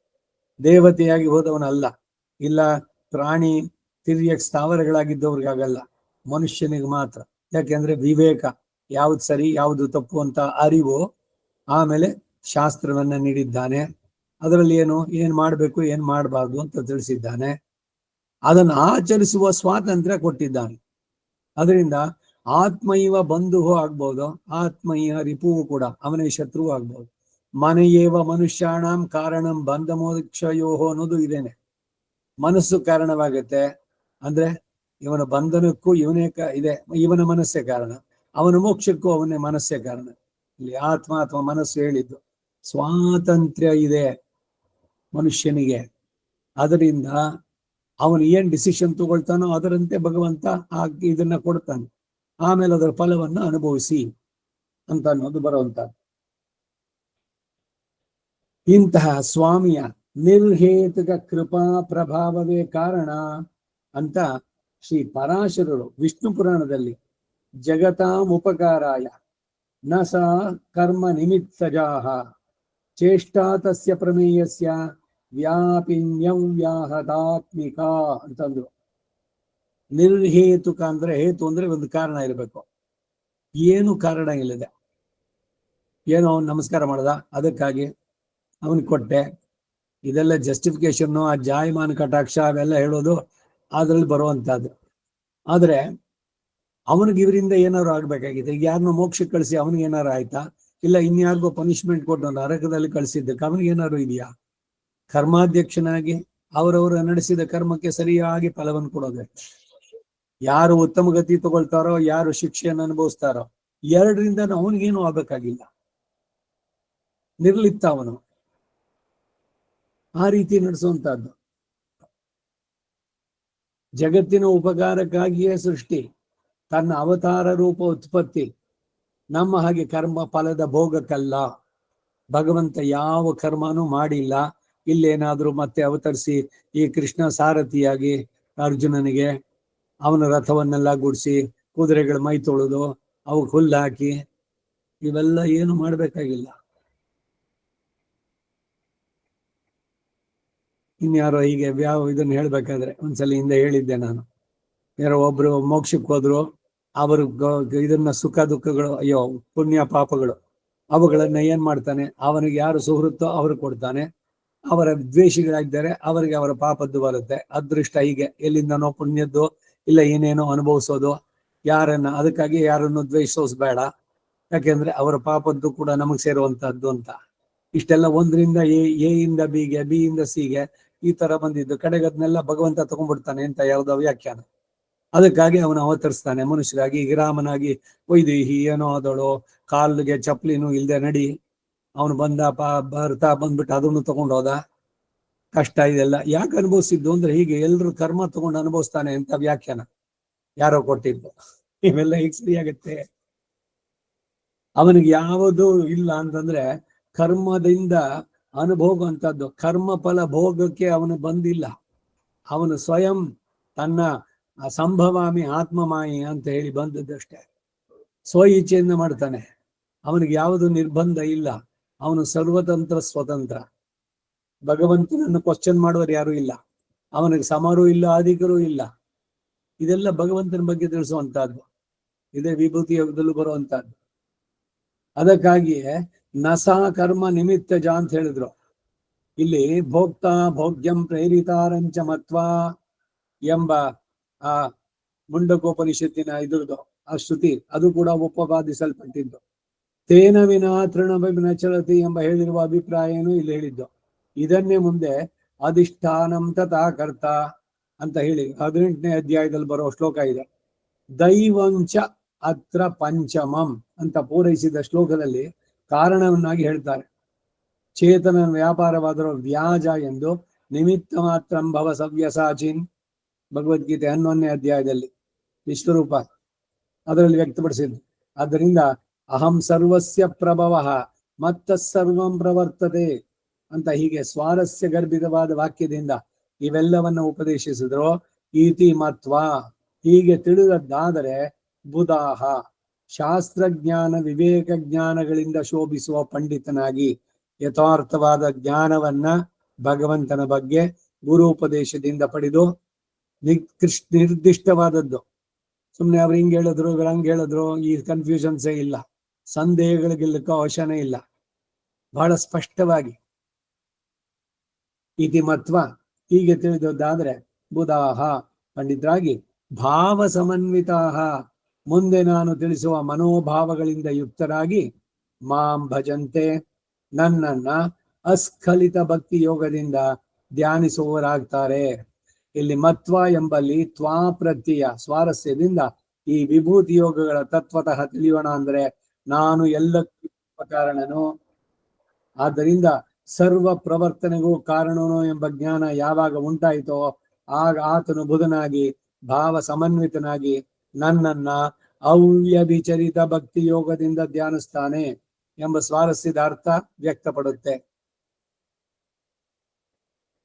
ದೇವತೆಯಾಗಿ ಹೋದವನಲ್ಲ, ಇಲ್ಲ ಪ್ರಾಣಿ ತಿರ್ಯಕ್ ಸ್ಥಾವರಗಳಾಗಿದ್ದವ್ರಿಗಾಗಲ್ಲ, ಮನುಷ್ಯನಿಗೆ ಮಾತ್ರ. ಯಾಕೆಂದ್ರೆ ವಿವೇಕ, ಯಾವ್ದು ಸರಿ ಯಾವ್ದು ತಪ್ಪು ಅಂತ ಅರಿವು, ಆಮೇಲೆ ಶಾಸ್ತ್ರವನ್ನ ನೀಡಿದ್ದಾನೆ. ಅದರಲ್ಲಿ ಏನ್ ಮಾಡ್ಬೇಕು ಏನ್ ಮಾಡಬಾರ್ದು ಅಂತ ತಿಳಿಸಿದ್ದಾನೆ. ಅದನ್ನು ಆಚರಿಸುವ ಸ್ವಾತಂತ್ರ್ಯ ಕೊಟ್ಟಿದ್ದಾನೆ. ಅದರಿಂದ ಆತ್ಮೈವ ಬಂಧುವು ಆಗ್ಬೋದು, ಆತ್ಮೈವ ರಿಪುವು ಕೂಡ, ಅವನೇ ಶತ್ರುವು ಆಗ್ಬೋದು. ಮನೆಯೇವ ಮನುಷ್ಯಾಣಂ ಕಾರಣಂ ಬಂಧ ಮೋಕ್ಷಯೋಹೋ ಅನ್ನೋದು ಇದೇನೆ. ಮನಸ್ಸು ಕಾರಣವಾಗುತ್ತೆ ಅಂದ್ರೆ, ಇವನ ಬಂಧನಕ್ಕೂ ಇವನೇ ಇದೆ, ಇವನ ಮನಸ್ಸೇ ಕಾರಣ. ಅವನ ಮೋಕ್ಷಕ್ಕೂ ಅವನೇ ಮನಸ್ಸೇ ಕಾರಣ. ಇಲ್ಲಿ ಆತ್ಮ ಅಥವಾ ಮನಸ್ಸು ಹೇಳಿದ್ದು, ಸ್ವಾತಂತ್ರ್ಯ ಇದೆ ಮನುಷ್ಯನಿಗೆ. ಅದರಿಂದ ಅವನು ಏನ್ ಡಿಸಿಷನ್ ತಗೊಳ್ತಾನೋ ಅದರಂತೆ ಭಗವಂತ ಇದನ್ನ ಕೊಡ್ತಾನೆ. ಆಮೇಲೆ ಅದರ ಫಲವನ್ನ ಅನುಭವಿಸಿ ಅಂತ ಅನ್ನೋದು ಬರುವಂತ. ಇಂತಹ ಸ್ವಾಮಿಯ ನಿರ್ಹೇತುಕ ಕೃಪಾ ಪ್ರಭಾವವೇ ಕಾರಣ ಅಂತ ಶ್ರೀ ಪರಾಶರರು ವಿಷ್ಣು ಪುರಾಣದಲ್ಲಿ ಜಗತಾಮುಪಕಾರಾಯ ನ ಸ ಕರ್ಮ ನಿಮಿತ್ತಜಾಹ ಚೇಷ್ಟಾ ತಸ್ಯ ಪ್ರಮೇಯಸ್ಯ ವ್ಯಾಪಿನ್ಯವ್ಯಾಹತಾತ್ಮಿಕ ಅಂತಂದ್ರು. ನಿರ್ಹೇತುಕ ಅಂದ್ರೆ, ಹೇತು ಅಂದ್ರೆ ಒಂದು ಕಾರಣ ಇರಬೇಕು. ಏನು ಕಾರಣ ಇಲ್ಲದೆ ಏನೋ ಅವನು ನಮಸ್ಕಾರ ಮಾಡ್ದ, ಅದಕ್ಕಾಗಿ ಅವನಿಗೆ ಕೊಟ್ಟೆ, ಇದೆಲ್ಲ ಜಸ್ಟಿಫಿಕೇಶನ್, ಆ ಜಾಯಮಾನ ಕಟಾಕ್ಷ ಅವೆಲ್ಲ ಹೇಳೋದು ಅದ್ರಲ್ಲಿ ಬರುವಂತಹದ್ದು. ಆದ್ರೆ ಅವನಿಗೆ ಇವರಿಂದ ಏನಾರು ಆಗ್ಬೇಕಾಗಿದೆ. ಈಗ ಯಾರನ್ನೋ ಮೋಕ್ಷಕ್ಕೆ ಕಳಿಸಿ ಅವನಿಗೆ ಏನಾರು ಆಯ್ತಾ? ಇಲ್ಲ ಇನ್ಯಾರಿಗೋ ಪನಿಷ್ಮೆಂಟ್ ಕೊಟ್ಟು ನರಕದಲ್ಲಿ ಕಳಿಸಿದ್ದಕ್ಕೆ ಅವನಿಗೆ ಏನಾರು ಇದೆಯಾ? ಕರ್ಮಾಧ್ಯಕ್ಷನಾಗಿ ಅವರವರು ನಡೆಸಿದ ಕರ್ಮಕ್ಕೆ ಸರಿಯಾಗಿ ಫಲವನ್ನು ಕೊಡೋದು. ಯಾರು ಉತ್ತಮ ಗತಿ ತಗೊಳ್ತಾರೋ, ಯಾರು ಶಿಕ್ಷೆಯನ್ನು ಅನುಭವಿಸ್ತಾರೋ, ಎರಡರಿಂದ ಅವನಿಗೇನು ಆಗ್ಬೇಕಾಗಿಲ್ಲ. ನಿರ್ಲಿಪ್ತ ಅವನು, ಆ ರೀತಿ ನಡೆಸುವಂತಹದ್ದು. ಜಗತ್ತಿನ ಉಪಕಾರಕ್ಕಾಗಿಯೇ ಸೃಷ್ಟಿ, ತನ್ನ ಅವತಾರ ರೂಪ ಉತ್ಪತ್ತಿ. ನಮ್ಮ ಹಾಗೆ ಕರ್ಮ ಫಲದ ಭೋಗಕ್ಕಲ್ಲ. ಭಗವಂತ ಯಾವ ಕರ್ಮನೂ ಮಾಡಿಲ್ಲ. ಇಲ್ಲೇನಾದ್ರೂ ಮತ್ತೆ ಅವತರಿಸಿ ಈ ಕೃಷ್ಣ ಸಾರಥಿಯಾಗಿ ಅರ್ಜುನನಿಗೆ ಅವನ ರಥವನ್ನೆಲ್ಲ ಗುಡಿಸಿ ಕುದುರೆಗಳ ಮೈ ತೊಳೆದು ಅವಕ್ಕೆ ಹುಲ್ಲು ಹಾಕಿ ಇವೆಲ್ಲ ಏನು ಮಾಡ್ಬೇಕಾಗಿಲ್ಲ. ಇನ್ಯಾರೋ ಹೀಗೆ ಇದನ್ನ ಹೇಳ್ಬೇಕಾದ್ರೆ ಒಂದ್ಸಲ ಹಿಂದೆ ಹೇಳಿದ್ದೆ ನಾನು. ಯಾರೋ ಒಬ್ರು ಮೋಕ್ಷಕ್ಕೆ ಹೋದ್ರು, ಅವರು ಇದನ್ನ ಸುಖ ದುಃಖಗಳು, ಅಯ್ಯೋ ಪುಣ್ಯ ಪಾಪಗಳು, ಅವುಗಳನ್ನ ಏನ್ ಮಾಡ್ತಾನೆ? ಅವನಿಗೆ ಯಾರು ಸುಹೃತ್ತೋ ಅವ್ರು ಕೊಡ್ತಾನೆ, ಅವರ ದ್ವೇಷಿಗಳಾಗಿದ್ದಾರೆ ಅವರಿಗೆ ಅವರ ಪಾಪದ್ದು ಬರುತ್ತೆ. ಅದೃಷ್ಟ ಹೀಗೆ ಎಲ್ಲಿಂದನೋ ಪುಣ್ಯದ್ದು ಇಲ್ಲ ಏನೇನೋ ಅನುಭವಿಸೋದು. ಅದಕ್ಕಾಗಿ ಯಾರನ್ನು ದ್ವೇಷಿಸೋಸ್ಬೇಡ, ಯಾಕೆಂದ್ರೆ ಅವರ ಪಾಪದ್ದು ಕೂಡ ನಮಗ್ ಸೇರುವಂತಹದ್ದು ಅಂತ. ಇಷ್ಟೆಲ್ಲ ಒಂದರಿಂದ ಎ ಇಂದ ಬಿಗೆ, ಬಿ ಇಂದ ಸಿಗೆ ಈ ತರ ಬಂದಿದ್ದು, ಕಡೆಗೆ ಅದನ್ನೆಲ್ಲ ಭಗವಂತ ತಗೊಂಡ್ಬಿಡ್ತಾನೆ ಅಂತ ಯಾವ್ದೋ ವ್ಯಾಖ್ಯಾನ. ಅದಕ್ಕಾಗಿ ಅವನು ಅವತರಿಸ್ತಾನೆ ಮನುಷ್ಯರಾಗಿ. ಈಗ ರಾಮನಾಗಿ ವೈದೇಹಿ ಏನೋ ಆದಳು, ಕಾಲಿಗೆ ಚಪ್ಪಲಿನೂ ಇಲ್ದೆ ನಡಿ, ಅವನು ಬರ್ತಾ ಬಂದ್ಬಿಟ್ಟು ಅದನ್ನು ತಗೊಂಡೋದ. ಕಷ್ಟ ಇದೆಲ್ಲ ಯಾಕೆ ಅನುಭವಿಸಿದ್ದು ಅಂದ್ರೆ ಹೀಗೆ ಎಲ್ರು ಕರ್ಮ ತಗೊಂಡು ಅನುಭವಿಸ್ತಾನೆ ಅಂತ ವ್ಯಾಖ್ಯಾನ ಯಾರೋ ಕೊಟ್ಟಿದ್ದು. ಇವೆಲ್ಲ ಈಗ ಸರಿಯಾಗತ್ತೆ. ಅವನಿಗೆ ಯಾವುದು ಇಲ್ಲ ಅಂತಂದ್ರೆ ಕರ್ಮದಿಂದ ಅನುಭೋಗ ಅಂತದ್ದು, ಕರ್ಮ ಫಲ ಭೋಗಕ್ಕೆ ಅವನು ಬಂದಿಲ್ಲ. ಅವನು ಸ್ವಯಂ ತನ್ನ ಸಂಭವಾಮಿ ಆತ್ಮಮಾಯಿ ಅಂತ ಹೇಳಿ ಬಂದದ್ದಷ್ಟೇ. ಸ್ವ ಇಚ್ಛೆಯಿಂದ ಮಾಡ್ತಾನೆ. ಅವನಿಗೆ ಯಾವುದು ನಿರ್ಬಂಧ ಇಲ್ಲ. ಅವನು ಸರ್ವತಂತ್ರ ಸ್ವತಂತ್ರ. ಭಗವಂತನನ್ನು ಕ್ವಶನ್ ಮಾಡುವರು ಯಾರು ಇಲ್ಲ. ಅವನಿಗೆ ಸಮರೂ ಇಲ್ಲ, ಅಧಿಕರೂ ಇಲ್ಲ. ಇದೆಲ್ಲ ಭಗವಂತನ ಬಗ್ಗೆ ತಿಳಿಸುವಂತಹದ್ದು. ಇದೇ ವಿಭೂತಿ ಯೋಗದಲ್ಲೂ ಬರುವಂತಹದ್ದು. ಅದಕ್ಕಾಗಿಯೇ ನಸಾ ಕರ್ಮ ನಿಮಿತ್ತಜ ಅಂತ ಹೇಳಿದ್ರು. ಇಲ್ಲಿ ಭೋಕ್ತ ಭೋಗ್ಯಂ ಪ್ರೇರಿತಾರಂಚ ಮತ್ವ ಎಂಬ ಆ ಮುಂಡಕೋಪನಿಷತ್ತಿನ ಇದ್ರದ್ದು ಆ ಶ್ರುತಿ, ಅದು ಕೂಡ ಉಪಪಾದಿಸಲ್ಪಟ್ಟಿದ್ದು. ತೇನ ವಿನಾ ತೃಣವಿನ ಚಲತಿ ಎಂಬ ಹೇಳಿರುವ ಅಭಿಪ್ರಾಯನೂ ಇಲ್ಲಿ ಹೇಳಿದ್ದು. ಇದನ್ನೇ ಮುಂದೆ ಅಧಿಷ್ಠಾನಂ ತಥಾ ಕರ್ತ ಅಂತ ಹೇಳಿ 18ನೇ ಅಧ್ಯಾಯದಲ್ಲಿ ಬರೋ ಶ್ಲೋಕ ಇದೆ. ದೈವಂಚ ಅತ್ರ ಪಂಚಮಂ ಅಂತ ಪೂರೈಸಿದ ಶ್ಲೋಕದಲ್ಲಿ ಕಾರಣವನ್ನಾಗಿ ಹೇಳ್ತಾರೆ. ಚೇತನ ವ್ಯಾಪಾರವಾದರೂ ವ್ಯಾಜ ಎಂದು ನಿಮಿತ್ತ ಮಾತ್ರ ಭವ ಸವ್ಯಸಾಚಿನ್ ಭಗವದ್ಗೀತೆ 11ನೇ ಅಧ್ಯಾಯದಲ್ಲಿ ವಿಶ್ವರೂಪ ಅದರಲ್ಲಿ ವ್ಯಕ್ತಪಡಿಸಿದ್ದು. ಆದ್ದರಿಂದ ಅಹಂ ಸರ್ವಸ್ಯ ಪ್ರಭವ ಮತ್ತ ಸರ್ವಂ ಪ್ರವರ್ತತೆ ಅಂತ ಹೀಗೆ ಸ್ವಾರಸ್ಯ ಗರ್ಭಿತವಾದ ವಾಕ್ಯದಿಂದ ಇವೆಲ್ಲವನ್ನು ಉಪದೇಶಿಸಿದ್ರು. ಈತಿ ಮತ್ವ ಹೀಗೆ ತಿಳಿದದ್ದಾದರೆ ಬುಧಾಹ ಶಾಸ್ತ್ರಜ್ಞಾನ ವಿವೇಕ ಜ್ಞಾನಗಳಿಂದ ಶೋಭಿಸುವ ಪಂಡಿತನಾಗಿ ಯಥಾರ್ಥವಾದ ಜ್ಞಾನವನ್ನ ಭಗವಂತನ ಬಗ್ಗೆ ಗುರುಪದೇಶದಿಂದ ಪಡೆದು ನಿರ್ದಿಷ್ಟವಾದದ್ದು. ಸುಮ್ಮನೆ ಅವ್ರು ಹಿಂಗೆ ಹೇಳಿದ್ರು ಇವ್ರು ಹಂಗೆ ಹೇಳಿದ್ರು ಈ ಕನ್ಫ್ಯೂಷನ್ಸೇ ಇಲ್ಲ, ಸಂದೇಹಗಳಿಗೆಲ್ಲಕ್ಕೂ ಅವಶ್ಯನೇ ಇಲ್ಲ. ಬಹಳ ಸ್ಪಷ್ಟವಾಗಿ ಇತಿ ಮತ್ವ ಹೀಗೆ ತಿಳಿದದ್ದಾದ್ರೆ ಬುಧಾಹ ಪಂಡಿತರಾಗಿ ಭಾವ ಸಮನ್ವಿತಾಹ ಮುಂದೆ ನಾನು ತಿಳಿಸುವ ಮನೋಭಾವಗಳಿಂದ ಯುಕ್ತರಾಗಿ ಮಾಂ ಭಜಂತೆ ನನ್ನನ್ನ ಅಸ್ಖಲಿತ ಭಕ್ತಿ ಯೋಗದಿಂದ ಧ್ಯಾನಿಸುವವರಾಗ್ತಾರೆ. ಇಲ್ಲಿ ಮತ್ವ ಎಂಬಲ್ಲಿ ತ್ವಾ ಪ್ರತ್ಯಯ ಸ್ವಾರಸ್ಯದಿಂದ ಈ ವಿಭೂತಿ ಯೋಗಗಳ ತತ್ವತಃ ತಿಳಿಯೋಣ ಅಂದ್ರೆ ನಾನು ಎಲ್ಲಕ್ಕೂ ಕಾರಣನು, ಆದ್ದರಿಂದ ಸರ್ವ ಪ್ರವರ್ತನೆಗೂ ಕಾರಣನು ಎಂಬ ಜ್ಞಾನ ಯಾವಾಗ ಉಂಟಾಯಿತೋ ಆಗ ಆತನು ಬುಧನಾಗಿ ಭಾವ ಸಮನ್ವಿತನಾಗಿ ನನ್ನನ್ನ ಅವ್ಯಭಿಚರಿತ ಭಕ್ತಿ ಯೋಗದಿಂದ ಧ್ಯಾನಿಸ್ತಾನೆ ಎಂಬ ಸ್ವಾರಸ್ಯದ ಅರ್ಥ ವ್ಯಕ್ತಪಡುತ್ತೆ.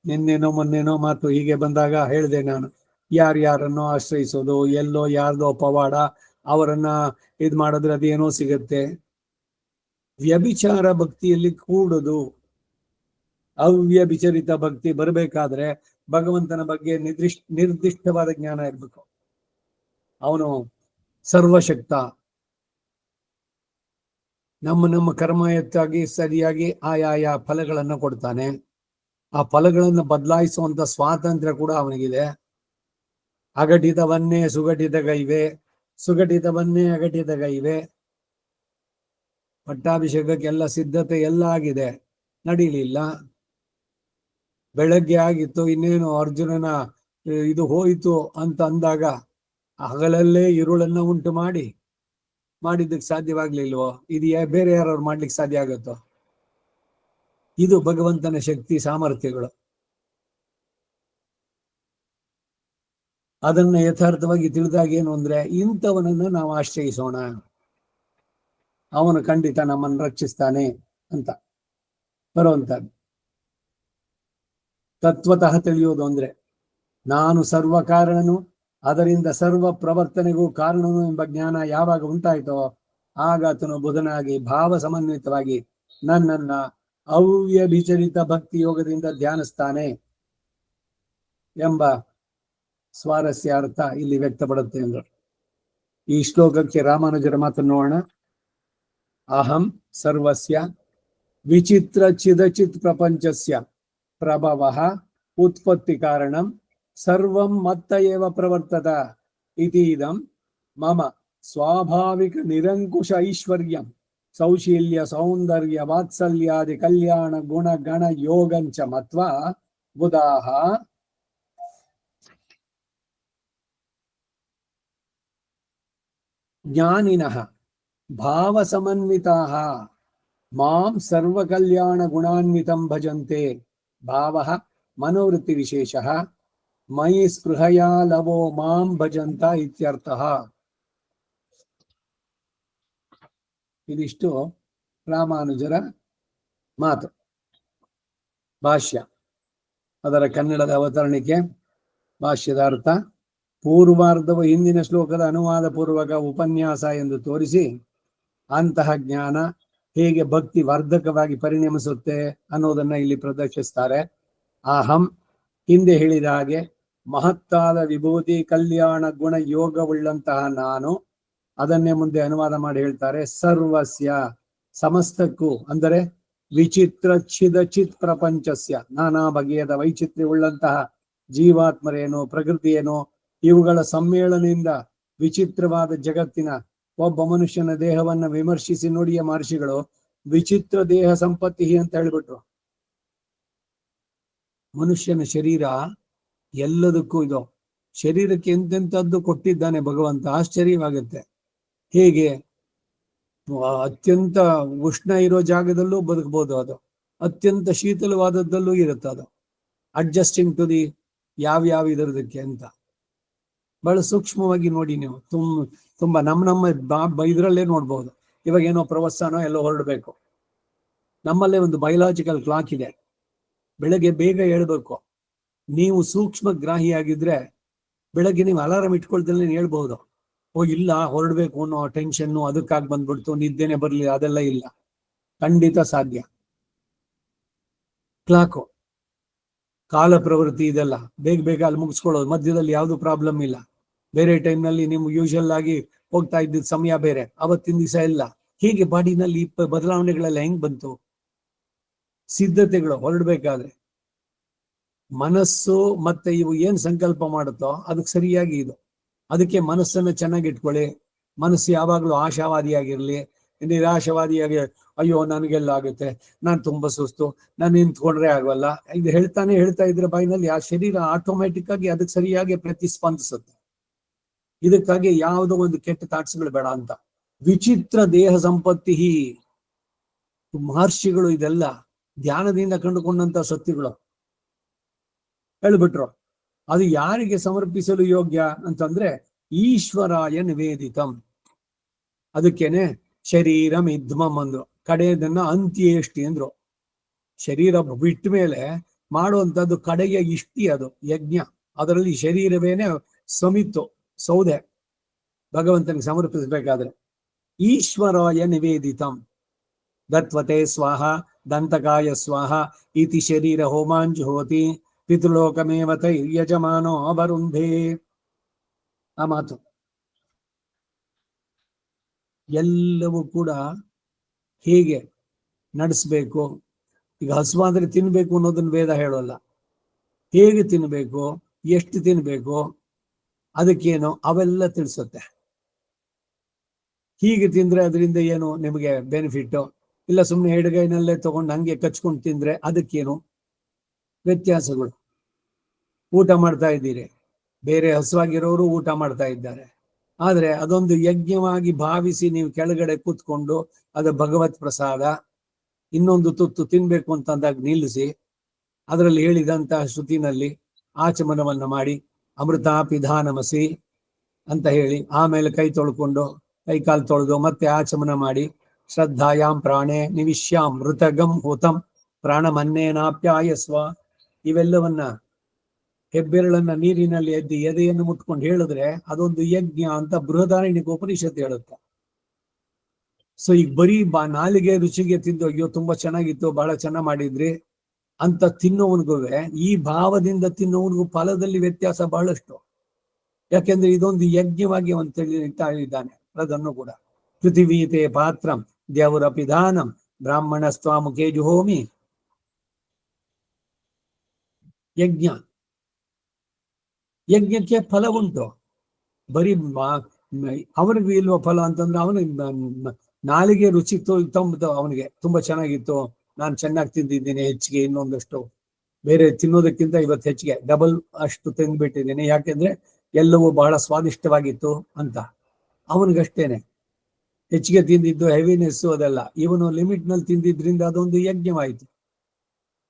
ನಿನ್ನೇನೋ ಮೊನ್ನೇನೋ ಮಾತು ಹೀಗೆ ಬಂದಾಗ ಹೇಳಿದೆ ನಾನು, ಯಾರ್ಯಾರನ್ನೋ ಆಶ್ರಯಿಸೋದು, ಎಲ್ಲೋ ಯಾರ್ದೋ ಪವಾಡ, ಅವರನ್ನ ಇದ್ ಮಾಡಿದ್ರೆ ಅದೇನೋ ಸಿಗತ್ತೆ. ವ್ಯಭಿಚಾರ ಭಕ್ತಿಯಲ್ಲಿ ಕೂಡುದು. ಅವ್ಯಭಿಚರಿತ ಭಕ್ತಿ ಬರಬೇಕಾದ್ರೆ ಭಗವಂತನ ಬಗ್ಗೆ ನಿರ್ದಿಷ್ಟವಾದ ಜ್ಞಾನ ಇರ್ಬೇಕು. ಅವನು ಸರ್ವಶಕ್ತ. ನಮ್ಮ ಕರ್ಮ ಎತ್ತಾಗಿ ಸರಿಯಾಗಿ ಆಯಾಯ ಫಲಗಳನ್ನ ಕೊಡ್ತಾನೆ. ಆ ಫಲಗಳನ್ನು ಬದಲಾಯಿಸುವಂತ ಸ್ವಾತಂತ್ರ್ಯ ಕೂಡ ಅವನಿಗಿದೆ. ಅಘಟಿತವನ್ನೇ ಸುಘಟಿತಗೈವೆ, ಸುಘಟಿತವನ್ನೇ ಅಘಟಿತಗೈವೆ. ಪಟ್ಟಾಭಿಷೇಕಕ್ಕೆಲ್ಲ ಸಿದ್ಧತೆ ಎಲ್ಲ ಆಗಿದೆ, ನಡೀಲಿಲ್ಲ. ಬೆಳಗ್ಗೆ ಆಗಿತ್ತು, ಇನ್ನೇನು ಅರ್ಜುನನ ಇದು ಹೋಯಿತು ಅಂತ ಅಂದಾಗ ಹಗಲಲ್ಲೇ ಇರುಳನ್ನ ಉಂಟು ಮಾಡಿದ್ದಕ್ಕೆ ಸಾಧ್ಯವಾಗ್ಲಿಲ್ವೋ? ಇದು ಬೇರೆ ಯಾರು ಮಾಡ್ಲಿಕ್ಕೆ ಸಾಧ್ಯ ಆಗುತ್ತೋ? ಇದು ಭಗವಂತನ ಶಕ್ತಿ ಸಾಮರ್ಥ್ಯಗಳು. ಅದನ್ನ ಯಥಾರ್ಥವಾಗಿ ತಿಳಿದಾಗ ಏನು ಅಂದ್ರೆ ಇಂಥವನನ್ನು ನಾವು ಆಶ್ರಯಿಸೋಣ, ಅವನು ಖಂಡಿತ ನಮ್ಮನ್ನು ರಕ್ಷಿಸ್ತಾನೆ ಅಂತ ಬರುವಂತದ್ದು. ತತ್ವತಃ ತಿಳಿಯೋದು ಅಂದ್ರೆ ನಾನು ಸರ್ವ ಕಾರಣನು, ಅದರಿಂದ ಸರ್ವ ಪ್ರವರ್ತನೆಗೂ ಕಾರಣನು ಎಂಬ ಜ್ಞಾನ ಯಾವಾಗ ಉಂಟಾಯ್ತೋ ಆಗ ಆತನು ಬುಧನಾಗಿ ಭಾವ ಸಮನ್ವಿತವಾಗಿ ನನ್ನನ್ನ ಅವ್ಯಭಿಚರಿತ ಭಕ್ತಿ ಯೋಗದಿಂದ ಧ್ಯಾನಿಸ್ತಾನೆ ಎಂಬ ಸ್ವಾರಸ್ಯ ಅರ್ಥ ಇಲ್ಲಿ ವ್ಯಕ್ತಪಡುತ್ತೆ ಎಂದರು. ಈ ಶ್ಲೋಕಕ್ಕೆ ರಾಮಾನುಜರ ಮಾತನ್ನು ನೋಡೋಣ. ಅಹಂ ಸರ್ವಸ್ಯ ವಿಚಿತ್ರ ಚಿದಚಿತ್ ಪ್ರಪಂಚಸ್ಯ ಪ್ರಭವಃ ಉತ್ಪತ್ತಿ ಕಾರಣಂ ಸರ್ವಂ ಮತ್ತ ಏವ ಪ್ರವರ್ತತ ಇತಿ ಇದಂ ಮಮ ಸ್ವಾಭಾವಿಕ ನಿರಂಕುಶ ಐಶ್ವರ್ಯಂ ಸೌಶೀಲ್ಯ ಸೌಂದರ್ಯ ವಾತ್ಸಲ್ಯಾದಿ ಕಲ್ಯಾಣ ಗುಣ ಗಣ ಯೋಗಂಚ ಮತ್ವಾ ಬುಧಾಹ ಜ್ಞಾನಿನಃ ಭಾವ ಸಮನ್ವಿತಾಃ ಮಾಂ ಸರ್ವ ಕಲ್ಯಾಣ ಗುಣಾನ್ವಿತಂ ಭಜಂತೆ. ಭಾವಃ ಮನೋವೃತ್ತಿ ವಿಶೇಷಃ ಮಯಿ ಸ್ಪೃಹಯಾ ಲವೋ ಮಾಂ ಭಜಂತ ಇತ್ಯರ್ಥಃ. ಇದಿಷ್ಟು ರಾಮಾನುಜರ ಮಾತು. ಭಾಷ್ಯ, ಅದರ ಕನ್ನಡದ ಅವತರಣಿಕೆ, ಭಾಷ್ಯದ ಅರ್ಥ. ಪೂರ್ವಾರ್ಧವು ಹಿಂದಿನ ಶ್ಲೋಕದ ಅನುವಾದ ಪೂರ್ವಕ ಉಪನ್ಯಾಸ ಎಂದು ತೋರಿಸಿ, ಅಂತಹ ಜ್ಞಾನ ಹೇಗೆ ಭಕ್ತಿ ವರ್ಧಕವಾಗಿ ಪರಿಣಮಿಸುತ್ತೆ ಅನ್ನೋದನ್ನ ಇಲ್ಲಿ ಪ್ರದರ್ಶಿಸ್ತಾರೆ. ಅಹಂ, ಹಿಂದೆ ಹೇಳಿದ ಹಾಗೆ ಮಹತ್ತಾದ ವಿಭೂತಿ ಕಲ್ಯಾಣ ಗುಣ ಯೋಗವುಳ್ಳಂತಹ ನಾನು, ಅದನ್ನೇ ಮುಂದೆ ಅನುವಾದ ಮಾಡಿ ಹೇಳ್ತಾರೆ, ಸರ್ವಸ್ಯ, ಸಮಸ್ತಕ್ಕೂ, ಅಂದರೆ ವಿಚಿತ್ರ ಚಿದ ಚಿತ್ ಪ್ರಪಂಚಸ್ಯ, ನಾನಾ ಬಗೆಯದ ವೈಚಿತ್ರ್ಯವುಳ್ಳಂತಹ ಜೀವಾತ್ಮರೇನೋ ಪ್ರಕೃತಿಯೇನೋ ಇವುಗಳ ಸಮ್ಮೇಳನದಿಂದ ವಿಚಿತ್ರವಾದ ಜಗತ್ತಿನ ಒಬ್ಬ ಮನುಷ್ಯನ ದೇಹವನ್ನ ವಿಮರ್ಶಿಸಿ ನೋಡಿಯ ಮಹರ್ಷಿಗಳು ವಿಚಿತ್ರ ದೇಹ ಸಂಪತ್ತಿ ಅಂತ ಹೇಳಿಬಿಟ್ರು. ಮನುಷ್ಯನ ಶರೀರ ಎಲ್ಲದಕ್ಕೂ ಇದು, ಶರೀರಕ್ಕೆ ಎಂತೆಂಥದ್ದು ಕೊಟ್ಟಿದ್ದಾನೆ ಭಗವಂತ, ಆಶ್ಚರ್ಯವಾಗುತ್ತೆ. ಹೇಗೆ ಅತ್ಯಂತ ಉಷ್ಣ ಇರೋ ಜಾಗದಲ್ಲೂ ಬದುಕಬಹುದು, ಅದು ಅತ್ಯಂತ ಶೀತಲವಾದದ್ದಲ್ಲೂ ಇರುತ್ತೆ, ಅದು ಅಡ್ಜಸ್ಟಿಂಗ್ ಟು ದಿ ಯಾವ್ಯಾವ ಇದರದಕ್ಕೆ ಅಂತ. ಬಹಳ ಸೂಕ್ಷ್ಮವಾಗಿ ನೋಡಿ ನೀವು, ತುಂಬಾ ನಮ್ಮ ಇದರಲ್ಲೇ ನೋಡ್ಬಹುದು. ಇವಾಗ ಏನೋ ಪ್ರವಾಸನೋ ಎಲ್ಲೋ ಹೊರಡಬೇಕು, ನಮ್ಮಲ್ಲೇ ಒಂದು ಬಯೋಲಾಜಿಕಲ್ ಕ್ಲಾಕ್ ಇದೆ, ಬೆಳಗ್ಗೆ ಬೇಗ ಹೇಳ್ಬೇಕು. ನೀವು ಸೂಕ್ಷ್ಮ ಗ್ರಾಹಿಯಾಗಿದ್ರೆ ಬೆಳಗ್ಗೆ ನೀವು ಅಲಾರಾಮ್ ಇಟ್ಕೊಳ್ದಲ್ಲೇ ಹೇಳ್ಬಹುದು, ಓ ಇಲ್ಲ ಹೊರಡ್ಬೇಕು ಅನ್ನೋ ಟೆನ್ಷನ್ನು ಅದಕ್ಕಾಗಿ ಬಂದ್ಬಿಡ್ತು, ನಿದ್ದೆನೆ ಬರ್ಲಿ, ಅದೆಲ್ಲ ಇಲ್ಲ, ಖಂಡಿತ ಸಾಧ್ಯ. ಕ್ಲಾಕು, ಕಾಲ ಪ್ರವೃತ್ತಿ, ಇದೆಲ್ಲ ಬೇಗ ಬೇಗ ಅಲ್ಲಿ ಮುಗಿಸ್ಕೊಳ್ಳೋದು, ಮಧ್ಯದಲ್ಲಿ ಯಾವ್ದು ಪ್ರಾಬ್ಲಮ್ ಇಲ್ಲ. ಬೇರೆ ಟೈಮ್ನಲ್ಲಿ ನಿಮ್ಗೆ ಯೂಶಲ್ ಆಗಿ ಹೋಗ್ತಾ ಇದ್ದಿದ್ದ ಸಮಯ ಬೇರೆ, ಅವತ್ತಿನ ದಿವಸ ಇಲ್ಲ. ಹೀಗೆ ಬಾಡಿನಲ್ಲಿ ಬದಲಾವಣೆಗಳೆಲ್ಲ ಹೆಂಗ್ ಬಂತು? ಸಿದ್ಧತೆಗಳು ಹೊರಡ್ಬೇಕಾದ್ರೆ ಮನಸ್ಸು ಮತ್ತೆ ಇವು ಏನ್ ಸಂಕಲ್ಪ ಮಾಡುತ್ತೋ ಅದಕ್ಕೆ ಸರಿಯಾಗಿ ಇದು. ಅದಕ್ಕೆ ಮನಸ್ಸನ್ನು ಚೆನ್ನಾಗಿ ಇಟ್ಕೊಳ್ಳಿ. ಮನಸ್ಸು ಯಾವಾಗ್ಲೂ ಆಶಾವಾದಿಯಾಗಿರ್ಲಿ, ನಿರಾಶವಾದಿಯಾಗಿ ಅಯ್ಯೋ ನನಗೆಲ್ಲ ಆಗುತ್ತೆ, ನಾನು ತುಂಬಾ ಸುಸ್ತು, ನಾನು ನಿಂತ್ಕೊಂಡ್ರೆ ಆಗಲ್ಲ, ಇದು ಹೇಳ್ತಾ ಇದ್ರೆ ಬಾಯಿನಲ್ಲಿ ಆ ಶರೀರ ಆಟೋಮ್ಯಾಟಿಕ್ ಆಗಿ ಅದಕ್ಕೆ ಸರಿಯಾಗಿ ಪ್ರತಿಸ್ಪಂದಿಸುತ್ತೆ. ಇದಕ್ಕಾಗಿ ಯಾವುದೋ ಒಂದು ಕೆಟ್ಟ ಥಾಟ್ಸ್ಗಳು ಬೇಡ ಅಂತ. ವಿಚಿತ್ರ ದೇಹ ಸಂಪತ್ತಿ, ಮಹರ್ಷಿಗಳು ಇದೆಲ್ಲ ಧ್ಯಾನದಿಂದ ಕಂಡುಕೊಂಡಂತ ಸತ್ಯಗಳು ಹೇಳ್ಬಿಟ್ರು. ಅದು ಯಾರಿಗೆ ಸಮರ್ಪಿಸಲು ಯೋಗ್ಯ ಅಂತಂದ್ರೆ ಈಶ್ವರಾಯ ನಿವೇದಿತಂ. ಅದಕ್ಕೇನೆ ಶರೀರಂ ಇದ್ಮಂ ಅಂದ್ರು, ಕಡೆಯದನ್ನ ಅಂತ್ಯೇಷ್ಟಿ ಅಂದ್ರು. ಶರೀರ ಬಿಟ್ಟ ಮೇಲೆ ಮಾಡುವಂತದ್ದು ಕಡೆಯ ಇಷ್ಟಿ, ಅದು ಯಜ್ಞ. ಅದರಲ್ಲಿ ಶರೀರವೇನೆ ಸಮಿತ್ತು, ಸೌದೆ ಭಗವಂತನಿಗೆ ಸಮರ್ಪಿಸಬೇಕಾದ್ರೆ. ಈಶ್ವರಾಯ ನಿವೇದಿತಂ ದತ್ವತೆ ಸ್ವಾಹ ದಂತಕಾಯ ಸ್ವಾಹ ಇತಿ ಶರೀರ ಹೋಮಾಂಜುಹೋತಿ ಪಿತೃಲೋಕಮೇವ ಯಜಮಾನೋ ಅಬರುಂಧೇ. ಆ ಮಾತು ಎಲ್ಲವೂ ಕೂಡ ಹೇಗೆ ನಡೆಸ್ಬೇಕು. ಈಗ ಹಸುವಾದ್ರೆ ತಿನ್ಬೇಕು ಅನ್ನೋದನ್ನ ವೇದ ಹೇಳೋಲ್ಲ. ಹೇಗೆ ತಿನ್ಬೇಕು, ಎಷ್ಟು ತಿನ್ಬೇಕು, ಅದಕ್ಕೇನು ಅವೆಲ್ಲ ತಿಳಿಸುತ್ತೆ. ಹೀಗೆ ತಿಂದ್ರೆ ಅದರಿಂದ ಏನು ನಿಮಗೆ ಬೆನಿಫಿಟ್, ಇಲ್ಲ ಸುಮ್ಮನೆ ಎಡಗೈನಲ್ಲೇ ತಗೊಂಡು ಹಂಗೆ ಕಚ್ಕೊಂಡು ತಿಂದ್ರೆ ಅದಕ್ಕೇನು ವ್ಯತ್ಯಾಸಗಳು. ಊಟ ಮಾಡ್ತಾ ಇದ್ದೀರಿ, ಬೇರೆ ಹಸುವಾಗಿರೋರು ಊಟ ಮಾಡ್ತಾ ಇದ್ದಾರೆ, ಆದ್ರೆ ಅದೊಂದು ಯಜ್ಞವಾಗಿ ಭಾವಿಸಿ ನೀವು ಕೆಳಗಡೆ ಕೂತ್ಕೊಂಡು ಅದು ಭಗವತ್ ಪ್ರಸಾದ, ಇನ್ನೊಂದು ತುತ್ತು ತಿನ್ಬೇಕು ಅಂತಂದಾಗ ನಿಲ್ಲಿಸಿ ಅದರಲ್ಲಿ ಹೇಳಿದಂತಹ ಶ್ರುತಿನಲ್ಲಿ ಆಚಮನವನ್ನ ಮಾಡಿ ಅಮೃತ ಪಿಧಾನಮಸಿ ಅಂತ ಹೇಳಿ ಆಮೇಲೆ ಕೈ ತೊಳ್ಕೊಂಡು ಕೈ ಕಾಲು ತೊಳೆದು ಮತ್ತೆ ಆಚಮನ ಮಾಡಿ ಶ್ರದ್ಧಾಯಾಮ್ ಪ್ರಾಣೇ ನಿವಿಶ್ಯಾಂ ಮೃತಗಂ ಹೋತಂ ಪ್ರಾಣಮನ್ನೇನಾಪ್ಯಾಯಸ್ವ, ಇವೆಲ್ಲವನ್ನ ಹೆಬ್ಬೆರಳನ್ನ ನೀರಿನಲ್ಲಿ ಎದ್ದಿ ಎದೆಯನ್ನು ಮುಟ್ಕೊಂಡು ಹೇಳಿದ್ರೆ ಅದೊಂದು ಯಜ್ಞ ಅಂತ ಬೃಹದಾರಣ್ಯಕ ಉಪನಿಷತ್ತು ಹೇಳುತ್ತೆ. ಸೊ ಈಗ ಬರೀ ನಾಲಿಗೆ ರುಚಿಗೆ ತಿಂದು ಅಯ್ಯೋ ತುಂಬಾ ಚೆನ್ನಾಗಿತ್ತು, ಬಹಳ ಚೆನ್ನಾಗಿ ಮಾಡಿದ್ರಿ ಅಂತ ತಿನ್ನೋವನ್ಗೂ ಈ ಭಾವದಿಂದ ತಿನ್ನೋವನ್ಗೂ ಫಲದಲ್ಲಿ ವ್ಯತ್ಯಾಸ ಬಹಳಷ್ಟು. ಯಾಕೆಂದ್ರೆ ಇದೊಂದು ಯಜ್ಞವಾಗಿ ಅವನು ತಿಳಿತಾ ಇದ್ದಾನೆ. ಅದನ್ನು ಕೂಡ ಪೃಥಿವೀತೆ ಪಾತ್ರಂ ದೇವರ ಪಿಧಾನಂ ಬ್ರಾಹ್ಮಣ ಸ್ವಾಮುಖೇ ಜುಹೋಮಿ. ಯಜ್ಞ, ಯಜ್ಞಕ್ಕೆ ಫಲ ಉಂಟು. ಬರೀ ಅವನಿಗೆ ಇಲ್ವ ಫಲ ಅಂತಂದ್ರೆ ಅವನಿಗೆ ನಾಲಿಗೆ ರುಚಿ ಅವನಿಗೆ ತುಂಬಾ ಚೆನ್ನಾಗಿತ್ತು, ನಾನು ಚೆನ್ನಾಗಿ ತಿಂದಿದ್ದೀನಿ, ಹೆಚ್ಚಿಗೆ ಇನ್ನೊಂದಷ್ಟು ಬೇರೆ ತಿನ್ನೋದಕ್ಕಿಂತ ಇವತ್ತು ಹೆಚ್ಚಿಗೆ ಡಬಲ್ ಅಷ್ಟು ತಿಂದ್ಬಿಟ್ಟಿದ್ದೀನಿ, ಯಾಕೆಂದ್ರೆ ಎಲ್ಲವೂ ಬಹಳ ಸ್ವಾದಿಷ್ಟವಾಗಿತ್ತು ಅಂತ. ಅವನಿಗಷ್ಟೇನೆ ಹೆಚ್ಚಿಗೆ ತಿಂದಿದ್ದು ಹೆವಿನೆಸ್ಸು ಅದೆಲ್ಲ. ಇವನು ಲಿಮಿಟ್ ನಲ್ಲಿ ತಿಂದಿದ್ರಿಂದ ಅದೊಂದು ಯಜ್ಞವಾಯಿತು.